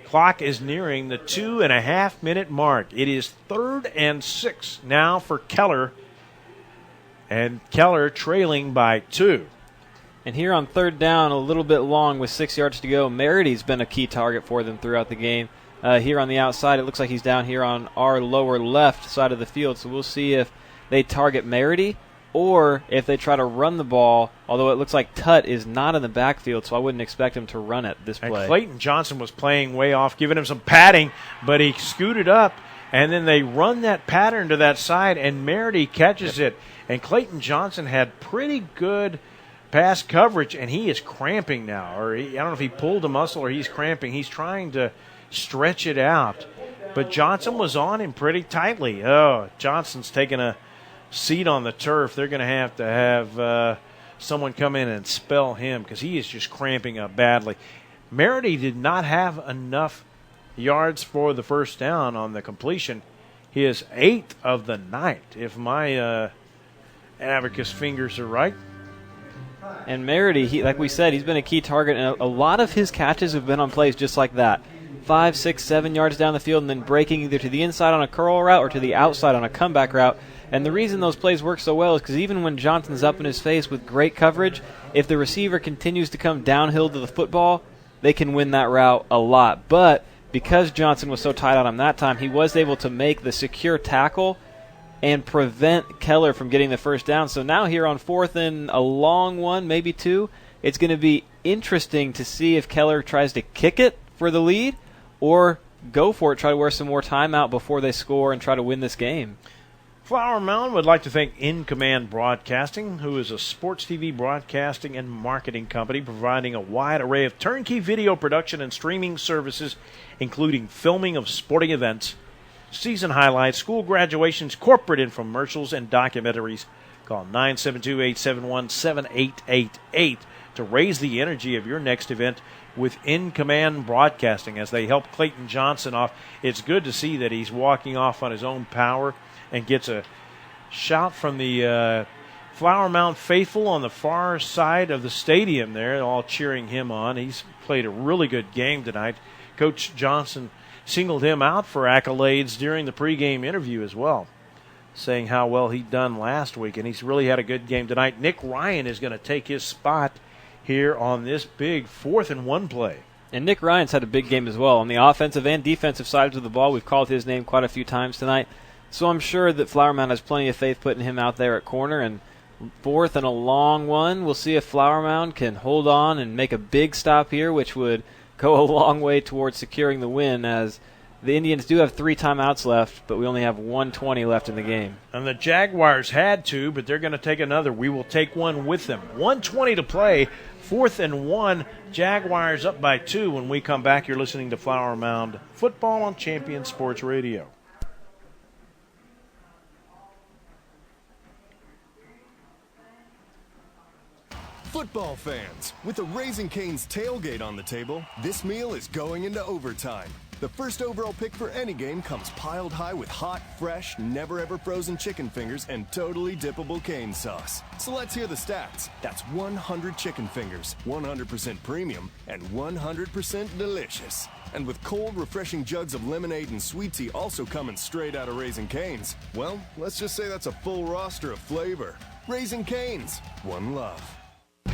Clock is nearing the 2.5-minute mark. It is 3rd and 6 now for Keller, and Keller trailing by 2. And here on third down, a little bit long with 6 yards to go, Merity's been a key target for them throughout the game. Here on the outside, it looks like he's down here on our lower left side of the field, so we'll see if they target Merity or if they try to run the ball, although it looks like Tutt is not in the backfield, so I wouldn't expect him to run it this play. And Clayton Johnson was playing way off, giving him some padding, but he scooted up, and then they run that pattern to that side, and Merity catches it. And Clayton Johnson had pretty good pass coverage, and he is cramping now. I don't know if he pulled a muscle or he's cramping. He's trying to stretch it out. But Johnson was on him pretty tightly. Oh, Johnson's taking a seat on the turf. They're going to have someone come in and spell him because he is just cramping up badly. Merity did not have enough yards for the first down on the completion. His 8th of the night, if my abacus fingers are right. And Merity, like we said, he's been a key target, and a lot of his catches have been on plays just like that. 5, 6, 7 yards down the field and then breaking either to the inside on a curl route or to the outside on a comeback route. And the reason those plays work so well is because even when Johnson's up in his face with great coverage, if the receiver continues to come downhill to the football, they can win that route a lot. But because Johnson was so tight on him that time, he was able to make the secure tackle and prevent Keller from getting the first down. So now here on 4th and a long one, maybe 2, it's going to be interesting to see if Keller tries to kick it for the lead or go for it, try to wear some more time out before they score and try to win this game. Flower Mound would like to thank In Command Broadcasting, who is a sports TV broadcasting and marketing company providing a wide array of turnkey video production and streaming services, including filming of sporting events, season highlights, school graduations, corporate infomercials, and documentaries. Call 972-871-7888 to raise the energy of your next event with In Command Broadcasting as they help Clayton Johnson off. It's good to see that he's walking off on his own power and gets a shout from the Flower Mound faithful on the far side of the stadium there, all cheering him on. He's played a really good game tonight. Coach Johnson singled him out for accolades during the pregame interview as well, saying how well he'd done last week, and he's really had a good game tonight. Nick Ryan is going to take his spot here on this big 4th and 1 play. And Nick Ryan's had a big game as well. On the offensive and defensive sides of the ball, we've called his name quite a few times tonight. So I'm sure that Flower Mound has plenty of faith putting him out there at corner. And 4th and a long one, we'll see if Flower Mound can hold on and make a big stop here, which would go a long way towards securing the win, as the Indians do have 3 timeouts left, but we only have 1:20 left in the game. And the Jaguars had 2, but they're going to take another. We will take one with them. 1:20 to play. 4th and 1. Jaguars up by 2. When we come back, you're listening to Flower Mound Football on Champion Sports Radio. Football fans, with the Raising Cane's tailgate on the table, this meal is going into overtime. The first overall pick for any game comes piled high with hot, fresh, never-ever frozen chicken fingers and totally dippable cane sauce. So let's hear the stats. That's 100 chicken fingers, 100% premium, and 100% delicious. And with cold, refreshing jugs of lemonade and sweet tea also coming straight out of Raising Cane's, well, let's just say that's a full roster of flavor. Raising Cane's, one love.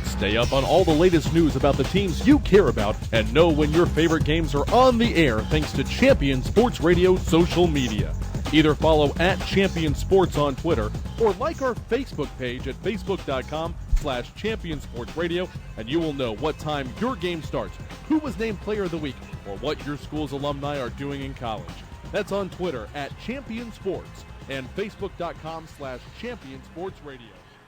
Stay up on all the latest news about the teams you care about and know when your favorite games are on the air thanks to Champion Sports Radio social media. Either follow @Champion Sports on Twitter or like our Facebook page at facebook.com/ facebook.com/championsportsradio, and you will know what time your game starts, who was named Player of the Week, or what your school's alumni are doing in college. That's on Twitter @ChampionSports and facebook.com/championsportsradio.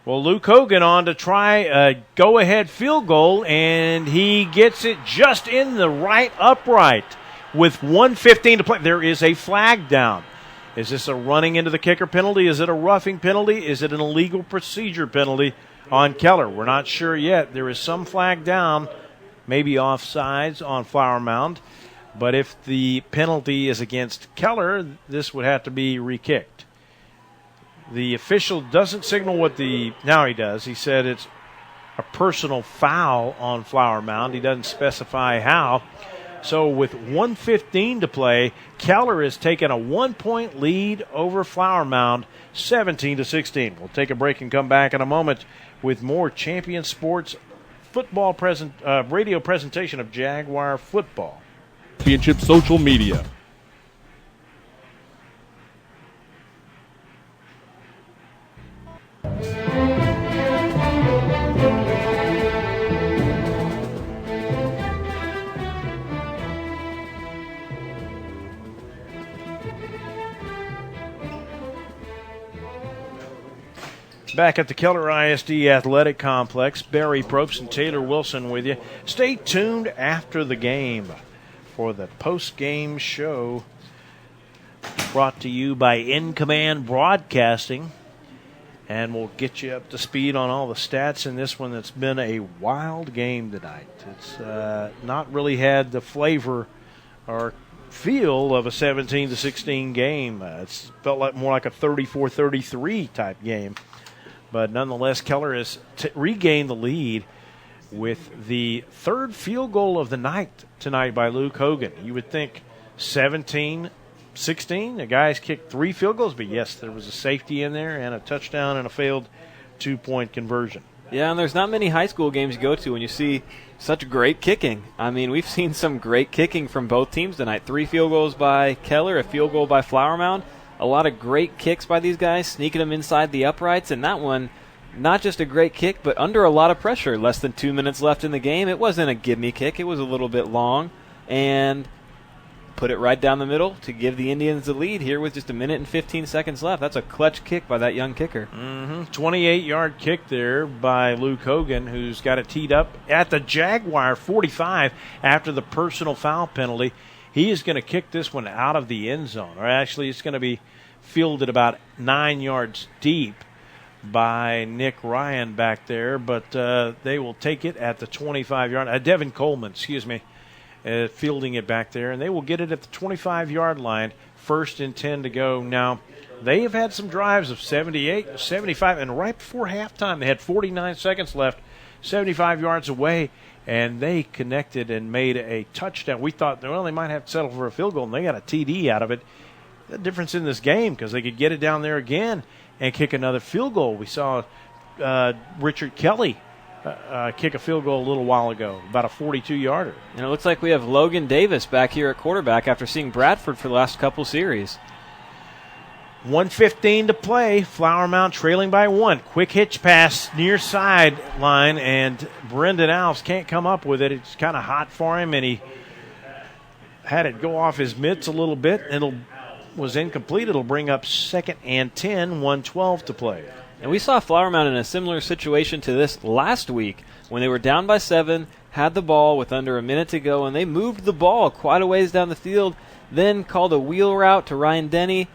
Well, Luke Hogan on to try a go-ahead field goal, and he gets it just in the right upright with 1:15 to play. There is a flag down. Is this a running into the kicker penalty? Is it a roughing penalty? Is it an illegal procedure penalty on Keller? We're not sure yet. There is some flag down, maybe offsides on Flower Mound. But if the penalty is against Keller, this would have to be re-kicked. The official doesn't signal now he does. He said it's a personal foul on Flower Mound. He doesn't specify how. So with 1:15 to play, Keller has taken a 1-point lead over Flower Mound, 17-16. We'll take a break and come back in a moment with more Champion Sports football radio presentation of Jaguar football. Championship social media. Back at the Keller ISD Athletic Complex, Barry Probst and Taylor Wilson with you. Stay tuned after the game for the post-game show brought to you by In Command Broadcasting. And we'll get you up to speed on all the stats in this one that's been a wild game tonight. It's not really had the flavor or feel of a 17-16 game. It's felt like more like a 34-33 type game. But nonetheless, Keller has regained the lead with the third field goal of the night tonight by Luke Hogan. You would think 17-16. The guys kicked 3 field goals, but yes, there was a safety in there and a touchdown and a failed 2-point conversion. Yeah, and there's not many high school games you go to when you see such great kicking. I mean, we've seen some great kicking from both teams tonight. 3 field goals by Keller, a field goal by Flower Mound. A lot of great kicks by these guys, sneaking them inside the uprights. And that one, not just a great kick, but under a lot of pressure. Less than 2 minutes left in the game. It wasn't a gimme kick. It was a little bit long. And put it right down the middle to give the Indians the lead here with just 1 minute and 15 seconds left. That's a clutch kick by that young kicker. 28-yard kick there by Luke Hogan, who's got it teed up at the Jaguar 45 after the personal foul penalty. He is going to kick this one out of the end zone. Or actually, it's going to be fielded about 9 yards deep by Nick Ryan back there. But they will take it at the 25-yard. Devin Coleman, fielding it back there. And they will get it at the 25-yard line. 1st and 10 to go. Now, they have had some drives of 78, 75. And right before halftime, they had 49 seconds left, 75 yards away. And they connected and made a touchdown. We thought, well, they might have to settle for a field goal, and they got a TD out of it. The difference in this game, because they could get it down there again and kick another field goal. We saw Richard Kelly kick a field goal a little while ago, about a 42-yarder. And it looks like we have Logan Davis back here at quarterback after seeing Bradford for the last couple series. 1:15 to play. Flower Mound trailing by 1. Quick hitch pass near sideline, and Brendan Alves can't come up with it. It's kind of hot for him, and he had it go off his mitts a little bit, and it was incomplete. It'll bring up 2nd and 10, 1:12 to play. And we saw Flower Mound in a similar situation to this last week when they were down by 7, had the ball with under a minute to go, and they moved the ball quite a ways down the field, then called a wheel route to Ryan Denny,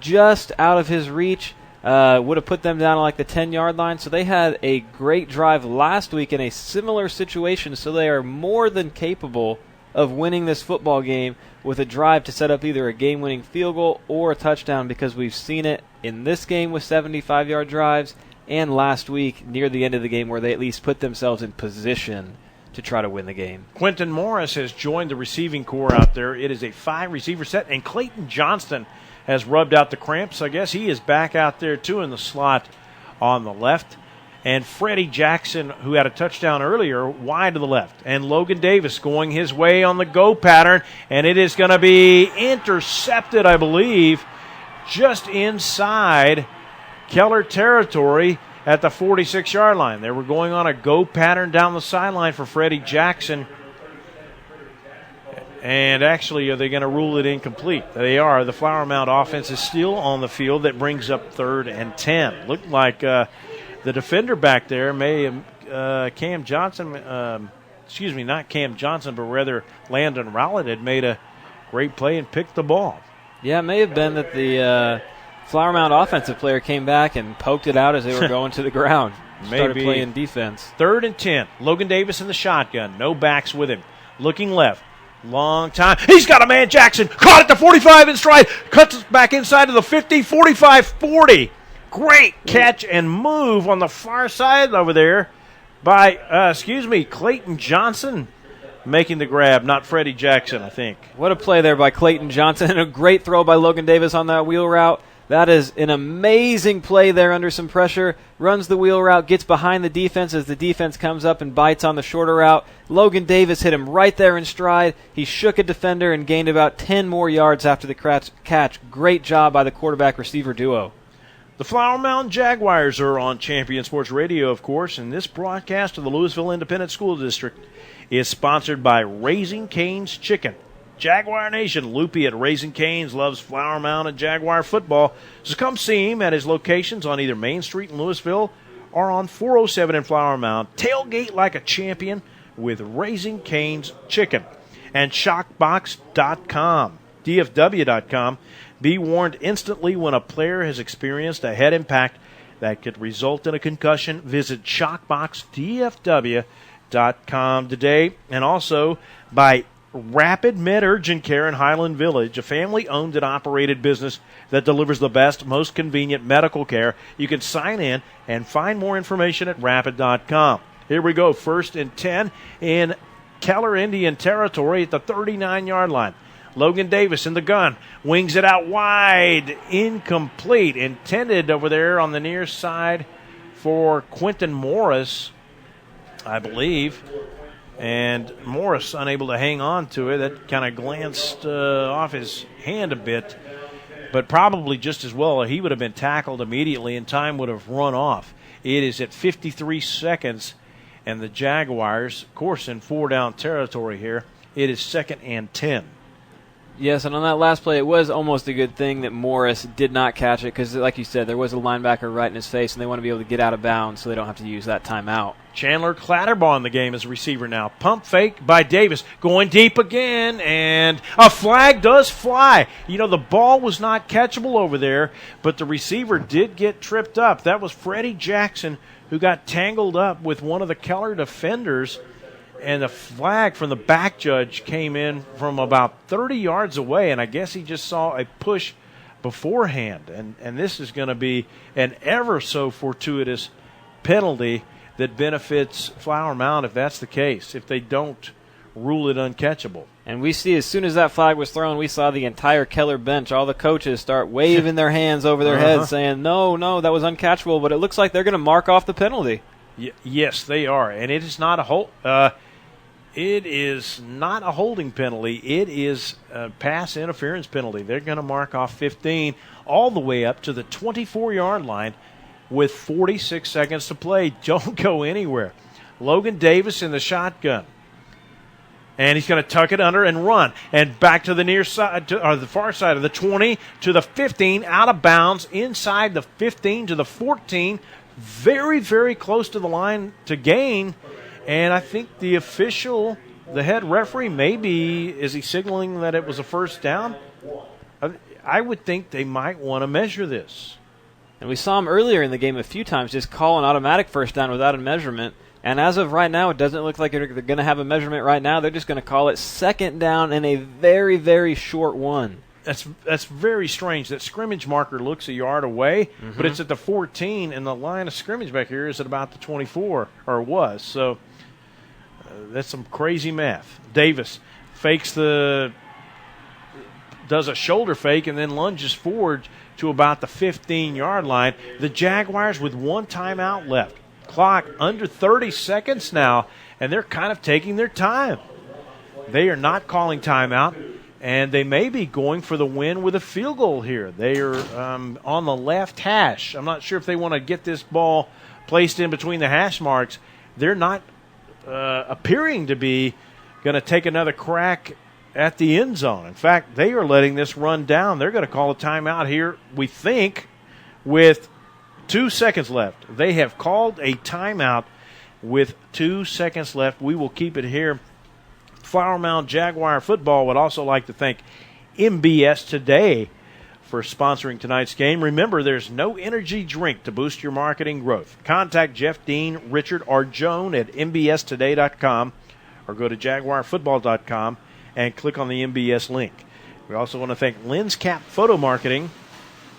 just out of his reach, would have put them down on like the 10-yard line. So they had a great drive last week in a similar situation, so they are more than capable of winning this football game with a drive to set up either a game-winning field goal or a touchdown, because we've seen it in this game with 75-yard drives and last week near the end of the game where they at least put themselves in position to try to win the game. Quentin Morris has joined the receiving corps out there. It is a 5-receiver set, and Clayton Johnston has rubbed out the cramps. I guess he is back out there, too, in the slot on the left. And Freddie Jackson, who had a touchdown earlier, wide to the left. And Logan Davis going his way on the go pattern. And it is going to be intercepted, I believe, just inside Keller territory. at the 46-yard line. They were going on a go pattern down the sideline for Freddie Jackson. And actually, are they going to rule it incomplete? They are. The Flower Mound offense is still on the field. That brings up 3rd and 10. Looked like the defender back there Cam Johnson, not Cam Johnson, but rather Landon Rowlett had made a great play and picked the ball. Yeah, it may have been that the Flower Mound offensive player came back and poked it out as they were going to the ground. Started playing defense. 3rd and 10. Logan Davis in the shotgun. No backs with him. Looking left. Long time. He's got a man, Jackson. Caught at the 45 in stride. Cuts back inside to the 50, 45, 40. Great catch and move on the far side over there by, Clayton Johnson making the grab, not Freddie Jackson, I think. What a play there by Clayton Johnson, and a great throw by Logan Davis on that wheel route. That is an amazing play there under some pressure. Runs the wheel route, gets behind the defense as the defense comes up and bites on the shorter route. Logan Davis hit him right there in stride. He shook a defender and gained about 10 more yards after the catch. Great job by the quarterback-receiver duo. The Flower Mound Jaguars are on Champion Sports Radio, of course, and this broadcast of the Louisville Independent School District is sponsored by Raising Cane's Chicken. Jaguar Nation, Loopy at Raising Cane's loves Flower Mound and Jaguar football. So come see him at his locations on either Main Street in Louisville or on 407 in Flower Mound. Tailgate like a champion with Raising Cane's Chicken. And Shockbox.com, DFW.com. Be warned instantly when a player has experienced a head impact that could result in a concussion. Visit ShockboxDFW.com today. And also by Rapid Med Urgent Care in Highland Village, a family-owned and operated business that delivers the best, most convenient medical care. You can sign in and find more information at rapid.com. Here we go, 1st and 10 in Keller Indian territory at the 39-yard line. Logan Davis in the gun, wings it out wide, incomplete, intended over there on the near side for Quentin Morris, I believe. And Morris unable to hang on to it. That kind of glanced off his hand a bit. But probably just as well, he would have been tackled immediately and time would have run off. It is at 53 seconds, and the Jaguars, of course, in 4-down territory here. It is 2nd and 10. Yes, and on that last play, it was almost a good thing that Morris did not catch it because, like you said, there was a linebacker right in his face, and they want to be able to get out of bounds so they don't have to use that timeout. Chandler Clatterbaugh in the game as a receiver now. Pump fake by Davis. Going deep again, and a flag does fly. You know, the ball was not catchable over there, but the receiver did get tripped up. That was Freddie Jackson who got tangled up with one of the Keller defenders. And the flag from the back judge came in from about 30 yards away, and I guess he just saw a push beforehand. And this is going to be an ever so fortuitous penalty that benefits Flower Mound if that's the case, if they don't rule it uncatchable. And we see as soon as that flag was thrown, we saw the entire Keller bench, all the coaches start waving their hands over their heads saying, no, that was uncatchable, but it looks like they're going to mark off the penalty. Yes, they are, and it is not It is not a holding penalty. It is a pass interference penalty. They're going to mark off 15 all the way up to the 24-yard line with 46 seconds to play. Don't go anywhere. Logan Davis in the shotgun. And he's going to tuck it under and run. And back to the near side, or the far side of the 20 to the 15, out of bounds, inside the 15 to the 14. Very, very close to the line to gain. And I think the official, the head referee, is he signaling that it was a first down? I would think they might want to measure this. And we saw him earlier in the game a few times just call an automatic first down without a measurement. And as of right now, it doesn't look like they're going to have a measurement right now. They're just going to call it 2nd down and a very, very short one. That's very strange. That scrimmage marker looks a yard away, but it's at the 14, and the line of scrimmage back here is at about the 24, or was. So that's some crazy math. Davis does a shoulder fake and then lunges forward to about the 15-yard line. The Jaguars with one timeout left. Clock under 30 seconds now, and they're kind of taking their time. They are not calling timeout, and they may be going for the win with a field goal here. They are on the left hash. I'm not sure if they want to get this ball placed in between the hash marks, they're not appearing to be going to take another crack at the end zone. In fact, they are letting this run down. They're going to call a timeout here, we think, with 2 seconds left. They have called a timeout with 2 seconds left. We will keep it here. Flower Mound Jaguar football would also like to thank MBS Today for sponsoring tonight's game. Remember, there's no energy drink to boost your marketing growth. Contact Jeff, Dean, Richard, or Joan at mbstoday.com or go to jaguarfootball.com and click on the MBS link. We also want to thank LensCap Photo Marketing,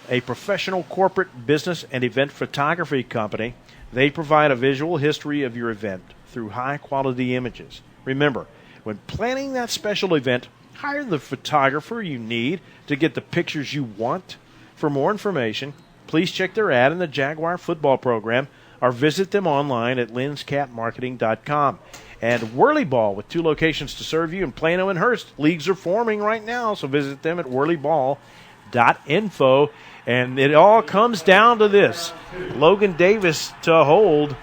a professional corporate business and event photography company. They provide a visual history of your event through high-quality images. Remember, when planning that special event, hire the photographer you need to get the pictures you want. For more information, please check their ad in the Jaguar football program or visit them online at lenscapmarketing.com. And Whirlyball, with 2 locations to serve you in Plano and Hurst. Leagues are forming right now, so visit them at whirlyball.info. And it all comes down to this. Logan Davis to hold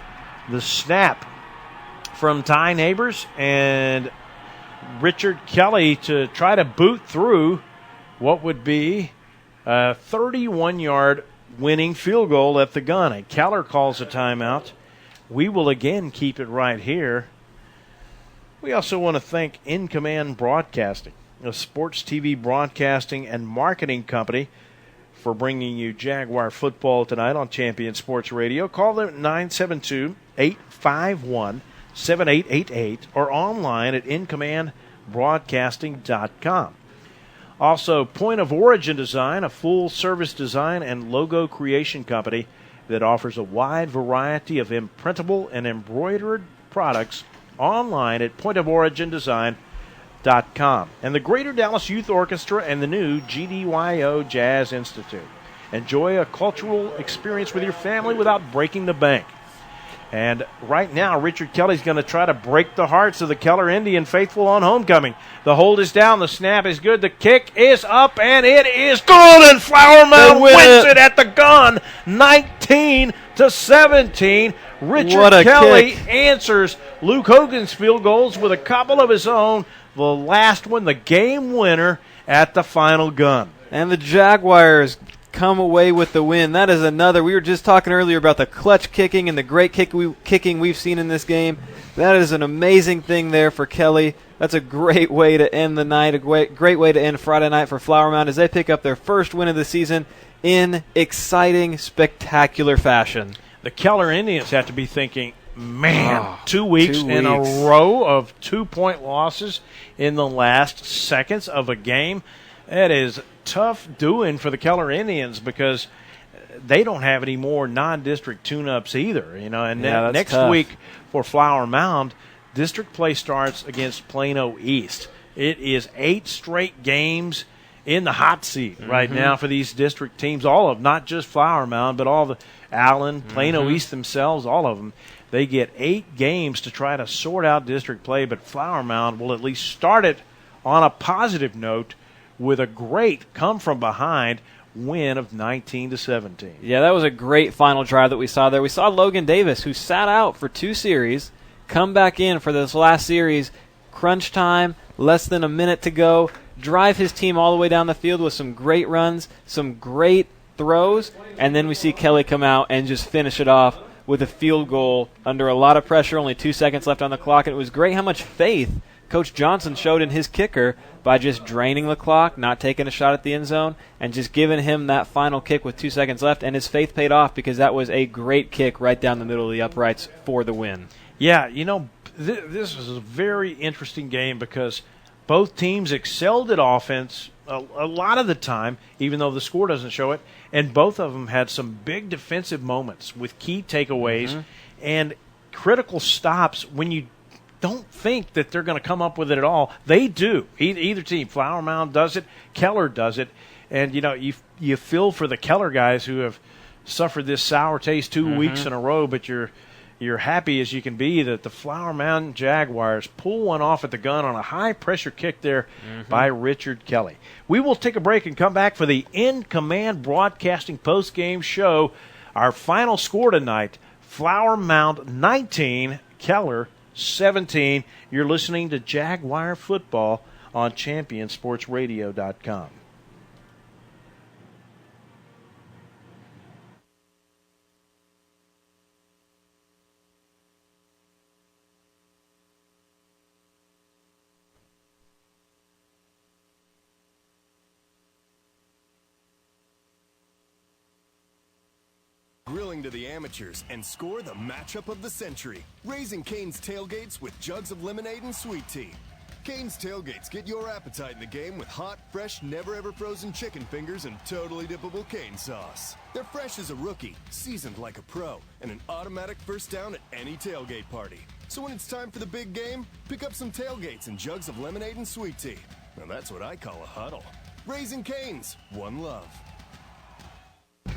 the snap from Ty Neighbors, and Richard Kelly to try to boot through what would be a 31-yard winning field goal at the gun. And Keller calls a timeout. We will again keep it right here. We also want to thank In Command Broadcasting, a sports TV broadcasting and marketing company, for bringing you Jaguar football tonight on Champion Sports Radio. Call them at 972-851-7888 or online at incommandbroadcasting.com. Also, Point of Origin Design, a full-service design and logo creation company that offers a wide variety of imprintable and embroidered products online at pointoforigindesign.com. And the Greater Dallas Youth Orchestra and the new GDYO Jazz Institute. Enjoy a cultural experience with your family without breaking the bank. And right now, Richard Kelly's going to try to break the hearts of the Keller Indian faithful on homecoming. The hold is down. The snap is good. The kick is up, and it is good. And Flower Mound wins it at the gun, 19-17. Richard Kelly answers Luke Hogan's field goals with a couple of his own. The last one, the game winner at the final gun. And the Jaguars come away with the win. That is another. We were just talking earlier about the clutch kicking and the great kicking we've seen in this game. That is an amazing thing there for Kelly. That's a great way to end the night, a great way to end Friday night for Flower Mound as they pick up their first win of the season in exciting, spectacular fashion. The Keller Indians have to be thinking, man, 2 weeks in a row of 2-point losses in the last seconds of a game. That is tough doing for the Keller Indians because they don't have any more non-district tune-ups either. And next tough. week for Flower Mound, district play starts against Plano East. It is 8 straight games in the hot seat right now for these district teams, all of them, not just Flower Mound, but all the Allen, Plano East themselves, all of them. They get 8 games to try to sort out district play, but Flower Mound will at least start it on a positive note with a great come-from-behind win of 19-17. Yeah, that was a great final drive that we saw there. We saw Logan Davis, who sat out for 2 series, come back in for this last series, crunch time, less than a minute to go, drive his team all the way down the field with some great runs, some great throws, and then we see Kelly come out and just finish it off with a field goal under a lot of pressure, only 2 seconds left on the clock. And it was great how much faith Coach Johnson showed in his kicker by just draining the clock, not taking a shot at the end zone, and just giving him that final kick with 2 seconds left. And his faith paid off because that was a great kick right down the middle of the uprights for the win. Yeah, this is a very interesting game because both teams excelled at offense a lot of the time, even though the score doesn't show it, and both of them had some big defensive moments with key takeaways and critical stops when you don't think that they're going to come up with it at all. They do. Either team. Flower Mound does it. Keller does it. And, you feel for the Keller guys who have suffered this sour taste 2 weeks in a row, but you're happy as you can be that the Flower Mound Jaguars pull one off at the gun on a high-pressure kick there by Richard Kelly. We will take a break and come back for the In Command Broadcasting post-game show. Our final score tonight, Flower Mound 19, Keller 17. You're listening to Jaguar football on ChampionSportsRadio.com. Grilling to the amateurs and score the matchup of the century. Raising Cane's tailgates with jugs of lemonade and sweet tea. Cane's tailgates get your appetite in the game with hot, fresh, never-ever-frozen chicken fingers and totally dippable cane sauce. They're fresh as a rookie, seasoned like a pro, and an automatic first down at any tailgate party. So when it's time for the big game, pick up some tailgates and jugs of lemonade and sweet tea. Now that's what I call a huddle. Raising Cane's, one love.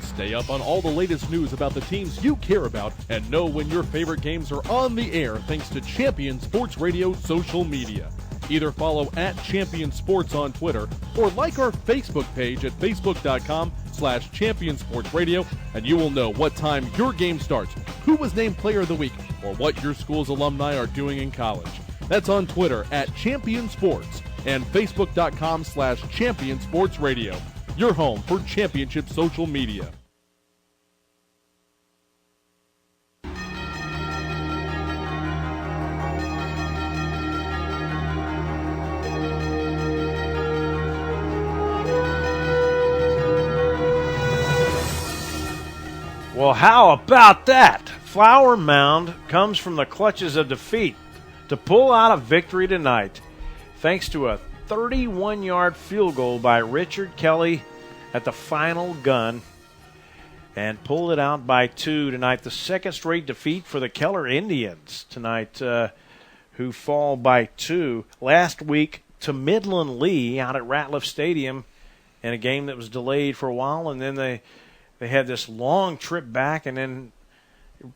Stay up on all the latest news about the teams you care about and know when your favorite games are on the air thanks to Champion Sports Radio social media. Either follow @Champion Sports on Twitter or like our Facebook page at facebook.com/ChampionSportsRadio, and you will know what time your game starts, who was named Player of the Week, or what your school's alumni are doing in college. That's on Twitter @Champion Sports and facebook.com/ChampionSportsRadio. Your home for championship social media. Well, how about that? Flower Mound comes from the clutches of defeat to pull out a victory tonight, thanks to a 31-yard field goal by Richard Kelly at the final gun, and pulled it out by 2 tonight. The second straight defeat for the Keller Indians tonight, who fall by 2. Last week to Midland Lee out at Ratliff Stadium in a game that was delayed for a while, and then they had this long trip back and then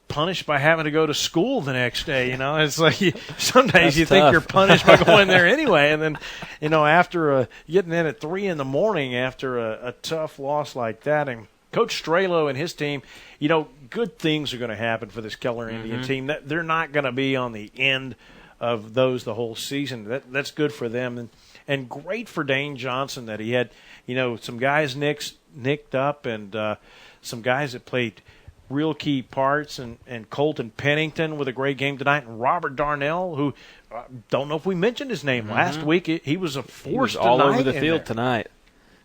punished by having to go to school the next day. You know, it's like sometimes you think you're punished by going there anyway, and then, you know, after getting in at 3 in the morning after a tough loss like that, and Coach Strelo and his team, you know, good things are going to happen for this Keller Indian team. They're not going to be on the end of those the whole season. That's good for them, and great for Dane Johnson that he had, you know, some guys nicked up and some guys that played real key parts, and Colton Pennington with a great game tonight, and Robert Darnell, who don't know if we mentioned his name last week. He was a force all over the field tonight.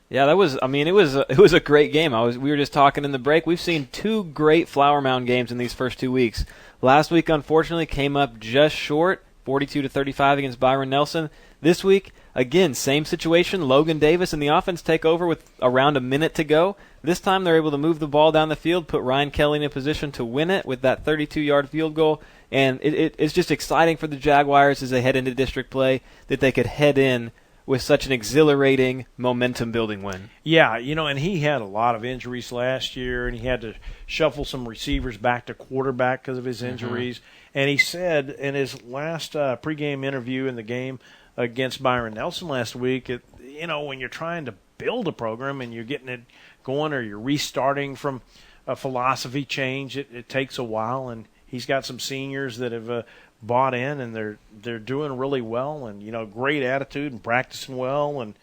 Yeah, that was. I mean, it was a great game. We were just talking in the break. We've seen 2 great Flower Mound games in these first 2 weeks. Last week, unfortunately, came up just short, 42-35 against Byron Nelson. This week, again, same situation. Logan Davis and the offense take over with around a minute to go. This time they're able to move the ball down the field, put Ryan Kelly in a position to win it with that 32-yard field goal. And it's just exciting for the Jaguars as they head into district play that they could head in with such an exhilarating, momentum-building win. Yeah, you know, and he had a lot of injuries last year, and he had to shuffle some receivers back to quarterback because of his injuries. And he said in his last pregame interview in the game against Byron Nelson last week, you know, when you're trying to build a program and you're getting it going or you're restarting from a philosophy change, it takes a while, and he's got some seniors that have bought in, and they're doing really well, and, you know, great attitude and practicing well and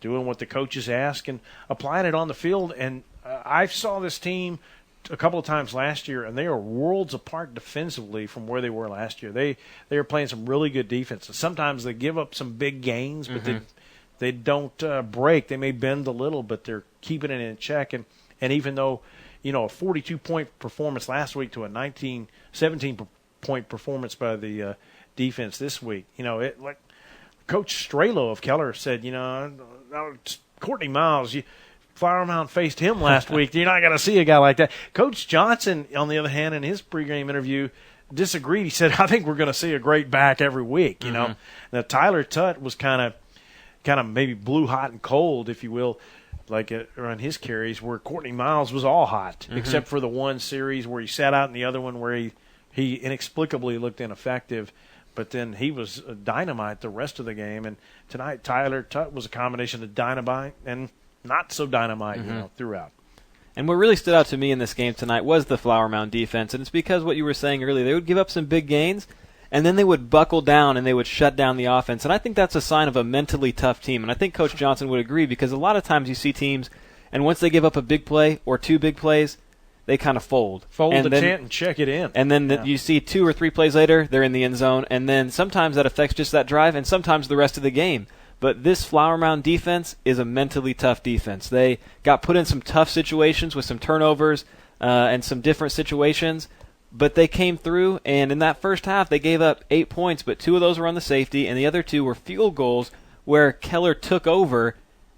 doing what the coaches ask and applying it on the field. And I saw this team a couple of times last year, and they are worlds apart defensively from where they were last year. They are playing some really good defense. Sometimes they give up some big gains, but they don't break. They may bend a little, but they're keeping it in check. And even though, you know, a 42-point performance last week to a 17-point performance by the defense this week, you know, like Coach Strelo of Keller said, you know, Courtney Miles, Flower Mound faced him last week. You're not going to see a guy like that. Coach Johnson, on the other hand, in his pregame interview, disagreed. He said, I think we're going to see a great back every week, you know. Now, Tyler Tutt was kind of maybe blue hot and cold, if you will, like around his carries, where Courtney Miles was all hot, except for the one series where he sat out and the other one where he inexplicably looked ineffective. But then he was dynamite the rest of the game. And tonight, Tyler Tutt was a combination of dynamite and not so dynamite, you know, throughout. And what really stood out to me in this game tonight was the Flower Mound defense, and it's because what you were saying earlier, they would give up some big gains, and then they would buckle down and they would shut down the offense. And I think that's a sign of a mentally tough team, and I think Coach Johnson would agree, because a lot of times you see teams, and once they give up a big play or two big plays, they kind of fold. Fold the tent and check it in. And then you see 2 or 3 plays later, they're in the end zone, and then sometimes that affects just that drive and sometimes the rest of the game. But this Flower Mound defense is a mentally tough defense. They got put in some tough situations with some turnovers and some different situations, but they came through, and in that first half they gave up 8 points, but 2 of those were on the safety, and the other 2 were field goals where Keller took over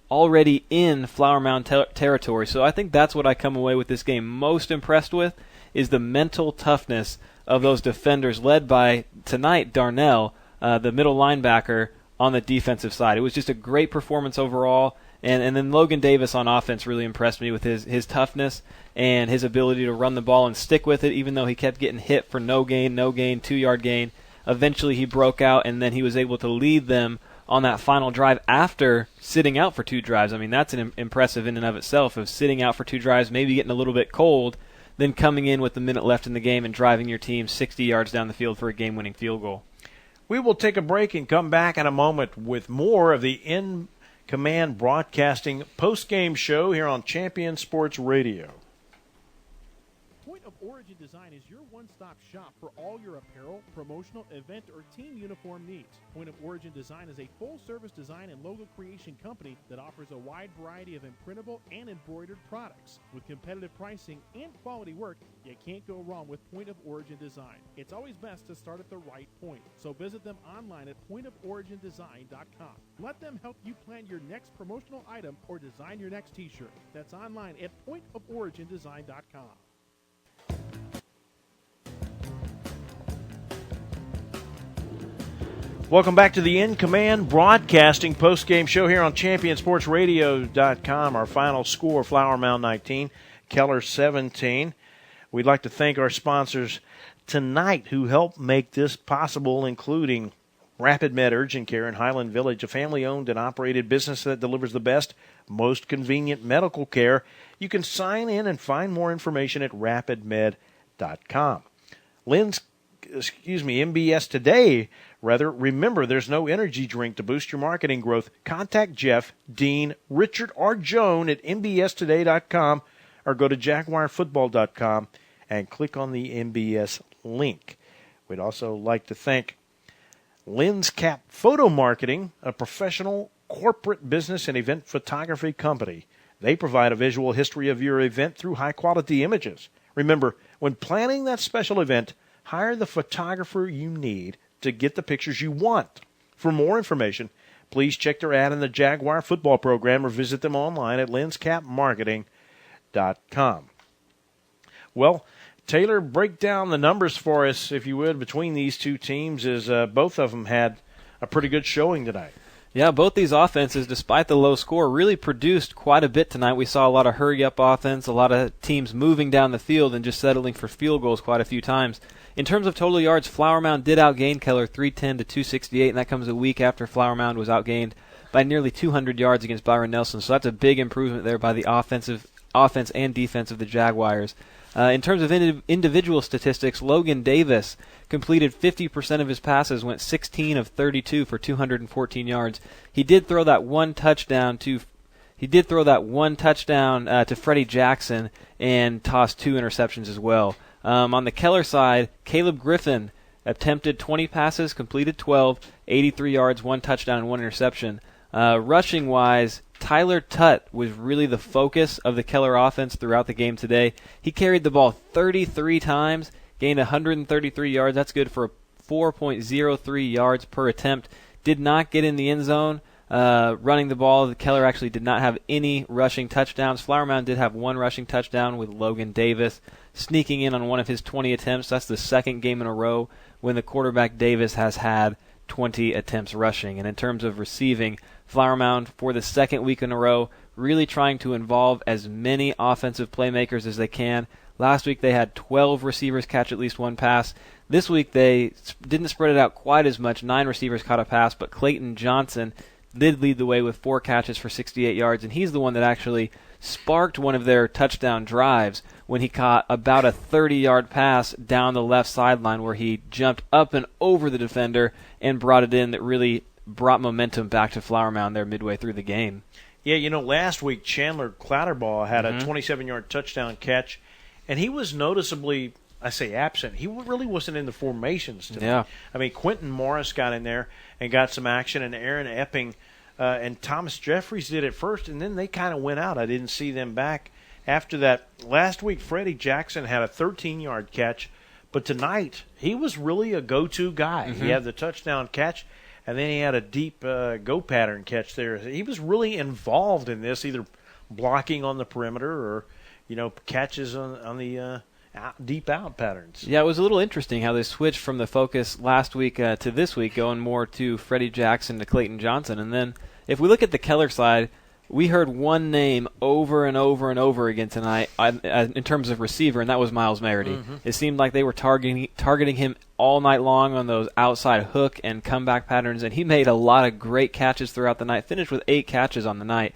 already in Flower Mound territory. So I think that's what I come away with this game most impressed with, is the mental toughness of those defenders led by, tonight, Darnell, the middle linebacker, on the defensive side. It was just a great performance overall, and then Logan Davis on offense really impressed me with his toughness and his ability to run the ball and stick with it, even though he kept getting hit for no gain, 2-yard gain. Eventually he broke out, and then he was able to lead them on that final drive after sitting out for 2 drives. I mean, that's an impressive in and of itself, of sitting out for 2 drives, maybe getting a little bit cold, then coming in with a minute left in the game and driving your team 60 yards down the field for a game-winning field goal. We will take a break and come back in a moment with more of the In Command Broadcasting post-game show here on Champion Sports Radio. Point of Origin Design is your one-stop shop for all your apparel, promotional, event, or team uniform needs. Point of Origin Design is a full-service design and logo creation company that offers a wide variety of imprintable and embroidered products. With competitive pricing and quality work, you can't go wrong with Point of Origin Design. It's always best to start at the right point, so visit them online at pointoforigindesign.com. Let them help you plan your next promotional item or design your next t-shirt. That's online at pointoforigindesign.com. Welcome back to the In Command Broadcasting post-game show here on ChampionSportsRadio.com. Our final score, Flower Mound 19, Keller 17. We'd like to thank our sponsors tonight who helped make this possible, including Rapid Med Urgent Care in Highland Village, a family-owned and operated business that delivers the best, most convenient medical care. You can sign in and find more information at rapidmed.com. MBS Today, remember there's no energy drink to boost your marketing growth. Contact Jeff, Dean, Richard, or Joan at mbstoday.com or go to jaguarfootball.com and click on the MBS link. We'd also like to thank LensCap Photo Marketing, a professional corporate business and event photography company. They provide a visual history of your event through high-quality images. Remember, when planning that special event, hire the photographer you need to get the pictures you want. For more information, please check their ad in the Jaguar football program or visit them online at lenscapmarketing.com. Well, Taylor, break down the numbers for us, if you would, between these two teams, as both of them had a pretty good showing tonight. Yeah, both these offenses, despite the low score, really produced quite a bit tonight. We saw a lot of hurry-up offense, a lot of teams moving down the field and just settling for field goals quite a few times. In terms of total yards, Flower Mound did outgain Keller 310 to 268, and that comes a week after Flower Mound was outgained by nearly 200 yards against Byron Nelson. So that's a big improvement there by the offense and defense of the Jaguars. In terms of individual statistics, Logan Davis completed 50% of his passes, went 16 of 32 for 214 yards. He did throw that one touchdown to Freddie Jackson and tossed 2 interceptions as well. On the Keller side, Caleb Griffin attempted 20 passes, completed 12, 83 yards, 1 touchdown, and 1 interception. Rushing-wise, Tyler Tutt was really the focus of the Keller offense throughout the game today. He carried the ball 33 times, gained 133 yards. That's good for 4.03 yards per attempt. Did not get in the end zone. Running the ball, the Keller actually did not have any rushing touchdowns. Flower Mound did have 1 rushing touchdown with Logan Davis sneaking in on one of his 20 attempts. That's the second game in a row when the quarterback Davis has had 20 attempts rushing. And in terms of receiving, Flower Mound, for the second week in a row, really trying to involve as many offensive playmakers as they can. Last week they had 12 receivers catch at least 1 pass. This week they didn't spread it out quite as much. 9 receivers caught a pass, but Clayton Johnson did lead the way with 4 catches for 68 yards, and he's the one that actually sparked one of their touchdown drives when he caught about a 30-yard pass down the left sideline where he jumped up and over the defender and brought it in. That really brought momentum back to Flower Mound there midway through the game. Yeah, last week Chandler Clatterbaugh had a 27-yard touchdown catch, and he was noticeably, I say absent. He really wasn't in the formations today. Yeah. I mean, Quentin Morris got in there and got some action, and Aaron Epping and Thomas Jeffries did it first, and then they kind of went out. I didn't see them back after that. Last week, Freddie Jackson had a 13-yard catch, but tonight he was really a go-to guy. He had the touchdown catch, and then he had a deep go pattern catch there. He was really involved in this, either blocking on the perimeter or, catches on the deep out patterns. Yeah, it was a little interesting how they switched from the focus last week to this week, going more to Freddie Jackson to Clayton Johnson. And then if we look at the Keller side, we heard one name over and over and over again tonight in terms of receiver, and that was Miles Merity. It seemed like they were targeting him all night long on those outside hook and comeback patterns, and he made a lot of great catches throughout the night, finished with 8 catches on the night.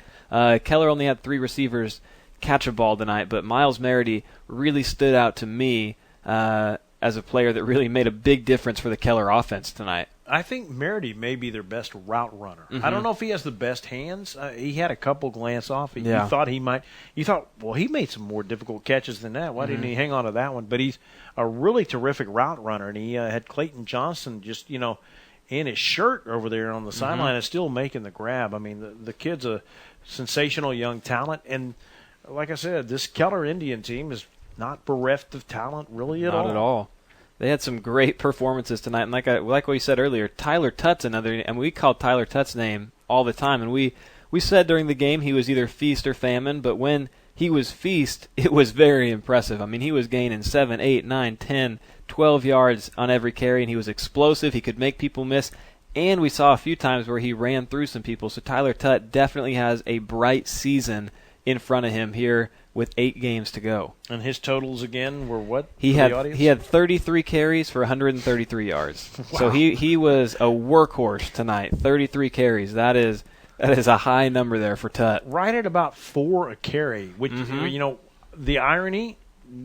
Keller only had 3 receivers catch a ball tonight, but Miles Merity really stood out to me as a player that really made a big difference for the Keller offense tonight. I think Merity may be their best route runner. I don't know if he has the best hands. He had a couple glance off. You thought he might. You thought, well, he made some more difficult catches than that. Why didn't he hang on to that one? But he's a really terrific route runner, and he had Clayton Johnson just, in his shirt over there on the sideline and still making the grab. I mean, the kid's a sensational young talent, and like I said, this Keller Indian team is not bereft of talent really at all. Not at all. They had some great performances tonight, and like what you said earlier, Tyler Tutt's another, and we called Tyler Tutt's name all the time, and we said during the game he was either feast or famine, but when he was feast, it was very impressive. I mean, he was gaining 7, 8, 9, 10, 12 yards on every carry, and he was explosive. He could make people miss, and we saw a few times where he ran through some people, so Tyler Tutt definitely has a bright season in front of him here with 8 games to go. And his totals again were what? He had 33 carries for 133 yards. Wow. So he was a workhorse tonight. 33 carries. That is a high number there for Tutt. Right at about 4 a carry. Which the irony,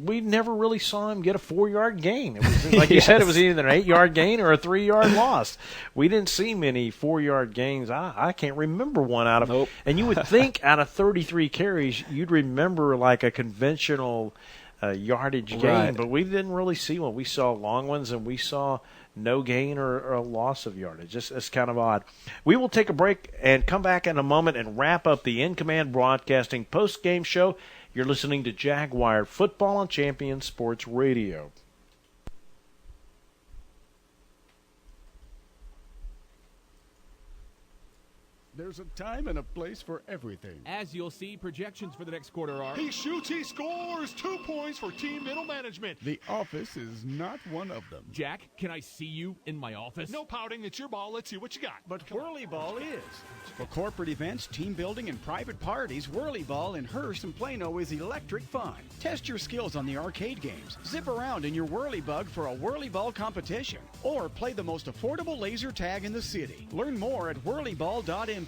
we never really saw him get a 4-yard gain. It was, like you said, it was either an 8-yard gain or a 3-yard loss. We didn't see many 4-yard gains. I can't remember one out of. Nope. And you would think out of 33 carries, you'd remember like a conventional yardage gain, right. But we didn't really see one. We saw long ones, and we saw no gain or a loss of yardage. It's kind of odd. We will take a break and come back in a moment and wrap up the In Command Broadcasting post-game show. You're listening to Jaguar Football on Champion Sports Radio. There's a time and a place for everything. As you'll see, projections for the next quarter are... He shoots, he scores. 2 points for team middle management. The office is not one of them. Jack, can I see you in my office? No pouting. It's your ball. Let's see what you got. But Whirly Ball is. For corporate events, team building, and private parties, Whirly Ball in Hearst and Plano is electric fun. Test your skills on the arcade games. Zip around in your Whirly Bug for a Whirly Ball competition. Or play the most affordable laser tag in the city. Learn more at whirlyball.info.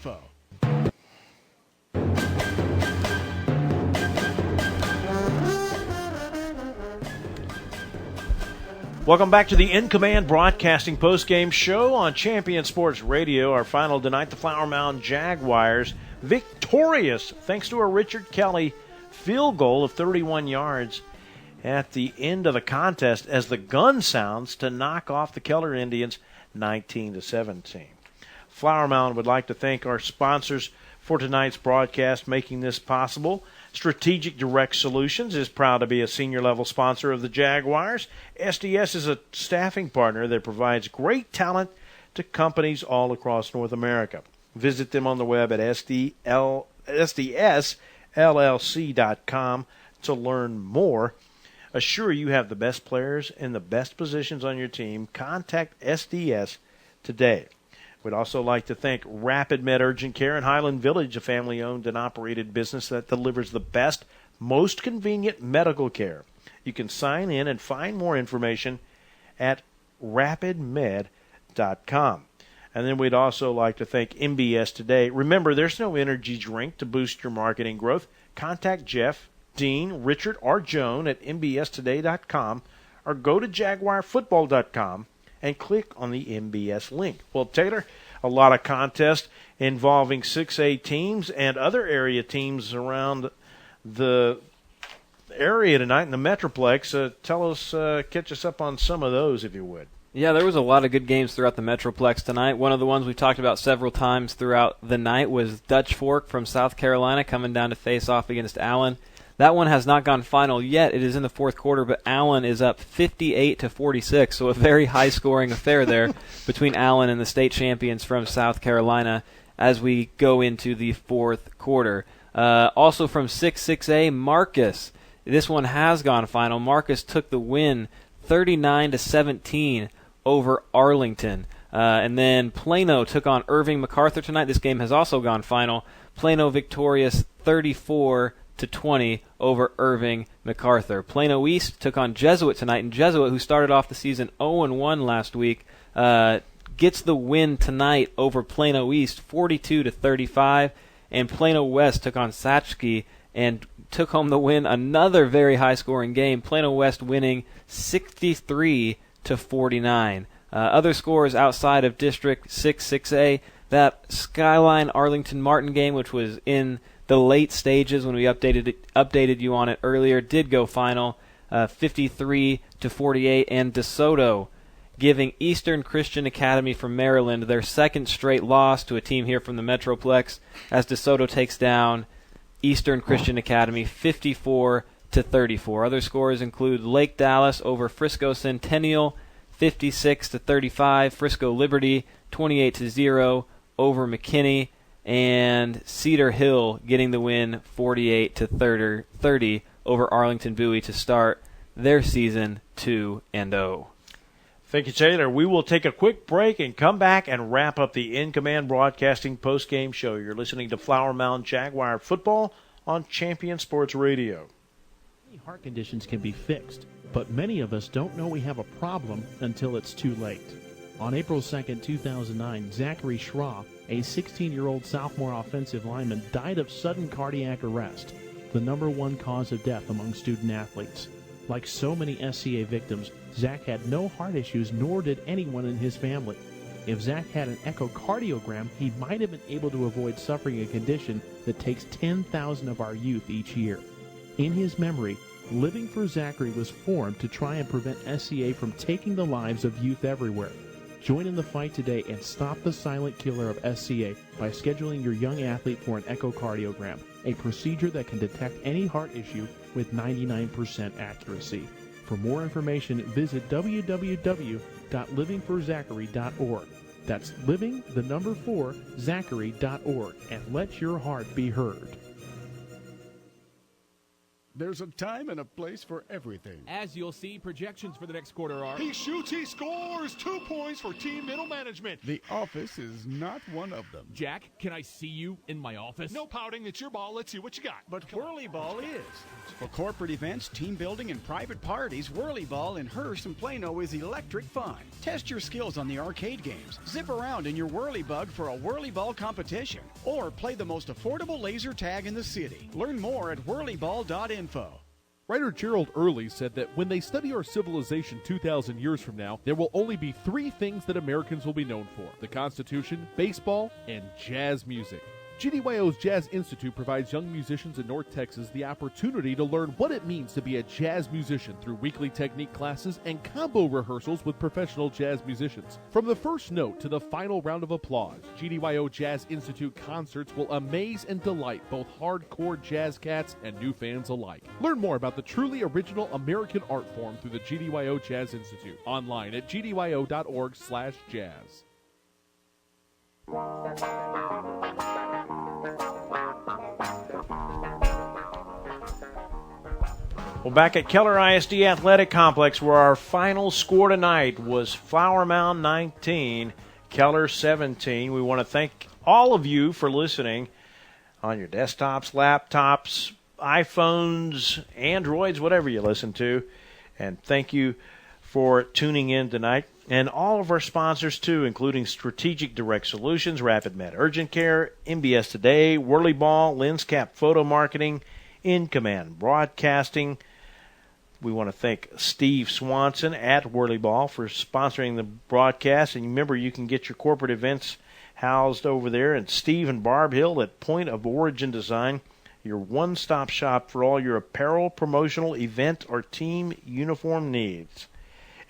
Welcome back to the In Command Broadcasting postgame show on Champion Sports Radio. Our final tonight, the Flower Mound Jaguars victorious thanks to a Richard Kelly field goal of 31 yards at the end of the contest as the gun sounds to knock off the Keller Indians 19-17. Flower Mound would like to thank our sponsors for tonight's broadcast, making this possible. Strategic Direct Solutions is proud to be a senior-level sponsor of the Jaguars. SDS is a staffing partner that provides great talent to companies all across North America. Visit them on the web at sdsllc.com to learn more. Assure you have the best players in the best positions on your team. Contact SDS today. We'd also like to thank Rapid Med Urgent Care in Highland Village, a family-owned and operated business that delivers the best, most convenient medical care. You can sign in and find more information at rapidmed.com. And then we'd also like to thank MBS Today. Remember, there's no energy drink to boost your marketing growth. Contact Jeff, Dean, Richard, or Joan at mbstoday.com or go to jaguarfootball.com and click on the MBS link. Well, Taylor, a lot of contests involving 6A teams and other area teams around the area tonight in the Metroplex. Tell us, catch us up on some of those, if you would. Yeah, there was a lot of good games throughout the Metroplex tonight. One of the ones we talked about several times throughout the night was Dutch Fork from South Carolina coming down to face off against Allen. That one has not gone final yet. It is in the fourth quarter, but Allen is up 58-46, so a very high-scoring affair there between Allen and the state champions from South Carolina as we go into the fourth quarter. Also from 6A, Marcus. This one has gone final. Marcus took the win 39-17 over Arlington. And then Plano took on Irving MacArthur tonight. This game has also gone final. Plano victorious 34-20 over Irving MacArthur. Plano East took on Jesuit tonight, and Jesuit, who started off the season 0-1 last week, gets the win tonight over Plano East 42-35. And Plano West took on Satchke and took home the win. Another very high-scoring game. Plano West winning 63-49. Other scores outside of District 6A, that Skyline Arlington Martin game, which was in the late stages when we updated you on it earlier, did go final, 53-48. And DeSoto giving Eastern Christian Academy from Maryland their second straight loss to a team here from the Metroplex, as DeSoto takes down Eastern Christian Academy 54-34. Other scores include Lake Dallas over Frisco Centennial 56-35, Frisco Liberty 28-0 over McKinney, and Cedar Hill getting the win 48-30 over Arlington Bowie to start their season 2-0. Thank you, Taylor. We will take a quick break and come back and wrap up the In Command Broadcasting post-game show. You're listening to Flower Mound Jaguar football on Champion Sports Radio. Many heart conditions can be fixed, but many of us don't know we have a problem until it's too late. On April 2nd, 2009, Zachary Schraw, a 16-year-old sophomore offensive lineman, died of sudden cardiac arrest, the number one cause of death among student athletes. Like so many SCA victims, Zach had no heart issues, nor did anyone in his family. If Zach had an echocardiogram, he might have been able to avoid suffering a condition that takes 10,000 of our youth each year. In his memory, Living for Zachary was formed to try and prevent SCA from taking the lives of youth everywhere. Join in the fight today and stop the silent killer of SCA by scheduling your young athlete for an echocardiogram, a procedure that can detect any heart issue with 99% accuracy. For more information, visit www.livingforzachary.org. That's living4zachary.org, and let your heart be heard. There's a time and a place for everything. As you'll see, projections for the next quarter are... He shoots, he scores. 2 points for team middle management. The office is not one of them. Jack, can I see you in my office? No pouting. It's your ball. Let's see what you got. But Whirly Ball is. For corporate events, team building, and private parties, Whirly Ball in Hearst and Plano is electric fun. Test your skills on the arcade games. Zip around in your Whirly Bug for a Whirly Ball competition. Or play the most affordable laser tag in the city. Learn more at whirlyball.info. Writer Gerald Early said that when they study our civilization 2,000 years from now, there will only be 3 things that Americans will be known for: the Constitution, baseball, and jazz music. GDYO's Jazz Institute provides young musicians in North Texas the opportunity to learn what it means to be a jazz musician through weekly technique classes and combo rehearsals with professional jazz musicians. From the first note to the final round of applause, GDYO Jazz Institute concerts will amaze and delight both hardcore jazz cats and new fans alike. Learn more about the truly original American art form through the GDYO Jazz Institute online at gdyo.org/jazz. Well, back at Keller ISD Athletic Complex, where our final score tonight was Flower Mound 19, Keller 17. We want to thank all of you for listening on your desktops, laptops, iPhones, Androids, whatever you listen to. And thank you for tuning in tonight. And all of our sponsors, too, including Strategic Direct Solutions, Rapid Med Urgent Care, MBS Today, Whirly Ball, LensCap Photo Marketing, In Command Broadcasting. We want to thank Steve Swanson at Whirly Ball for sponsoring the broadcast. And remember, you can get your corporate events housed over there. And Steve and Barb Hill at Point of Origin Design, your one-stop shop for all your apparel, promotional, event, or team uniform needs.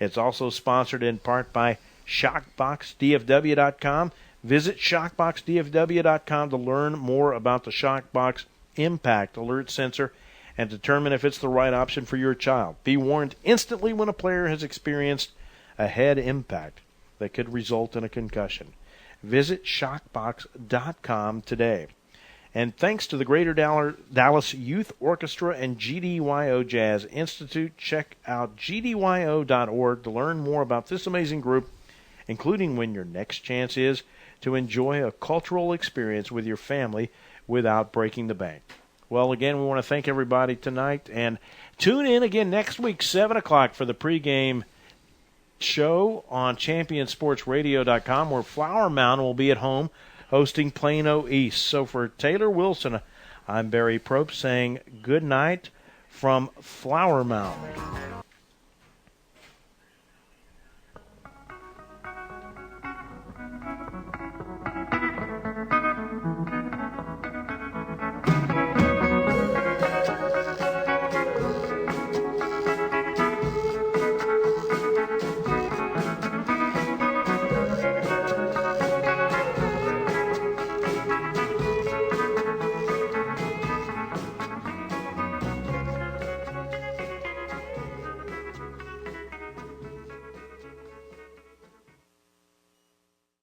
It's also sponsored in part by ShockboxDFW.com. Visit ShockboxDFW.com to learn more about the ShockBox Impact Alert Sensor and determine if it's the right option for your child. Be warned instantly when a player has experienced a head impact that could result in a concussion. Visit ShockBox.com today. And thanks to the Greater Dallas Youth Orchestra and GDYO Jazz Institute, check out gdyo.org to learn more about this amazing group, including when your next chance is to enjoy a cultural experience with your family without breaking the bank. Well, again, we want to thank everybody tonight, and tune in again next week, 7 o'clock, for the pregame show on ChampionSportsRadio.com, where Flower Mound will be at home hosting Plano East. So for Taylor Wilson, I'm Barry Probst saying good night from Flower Mound.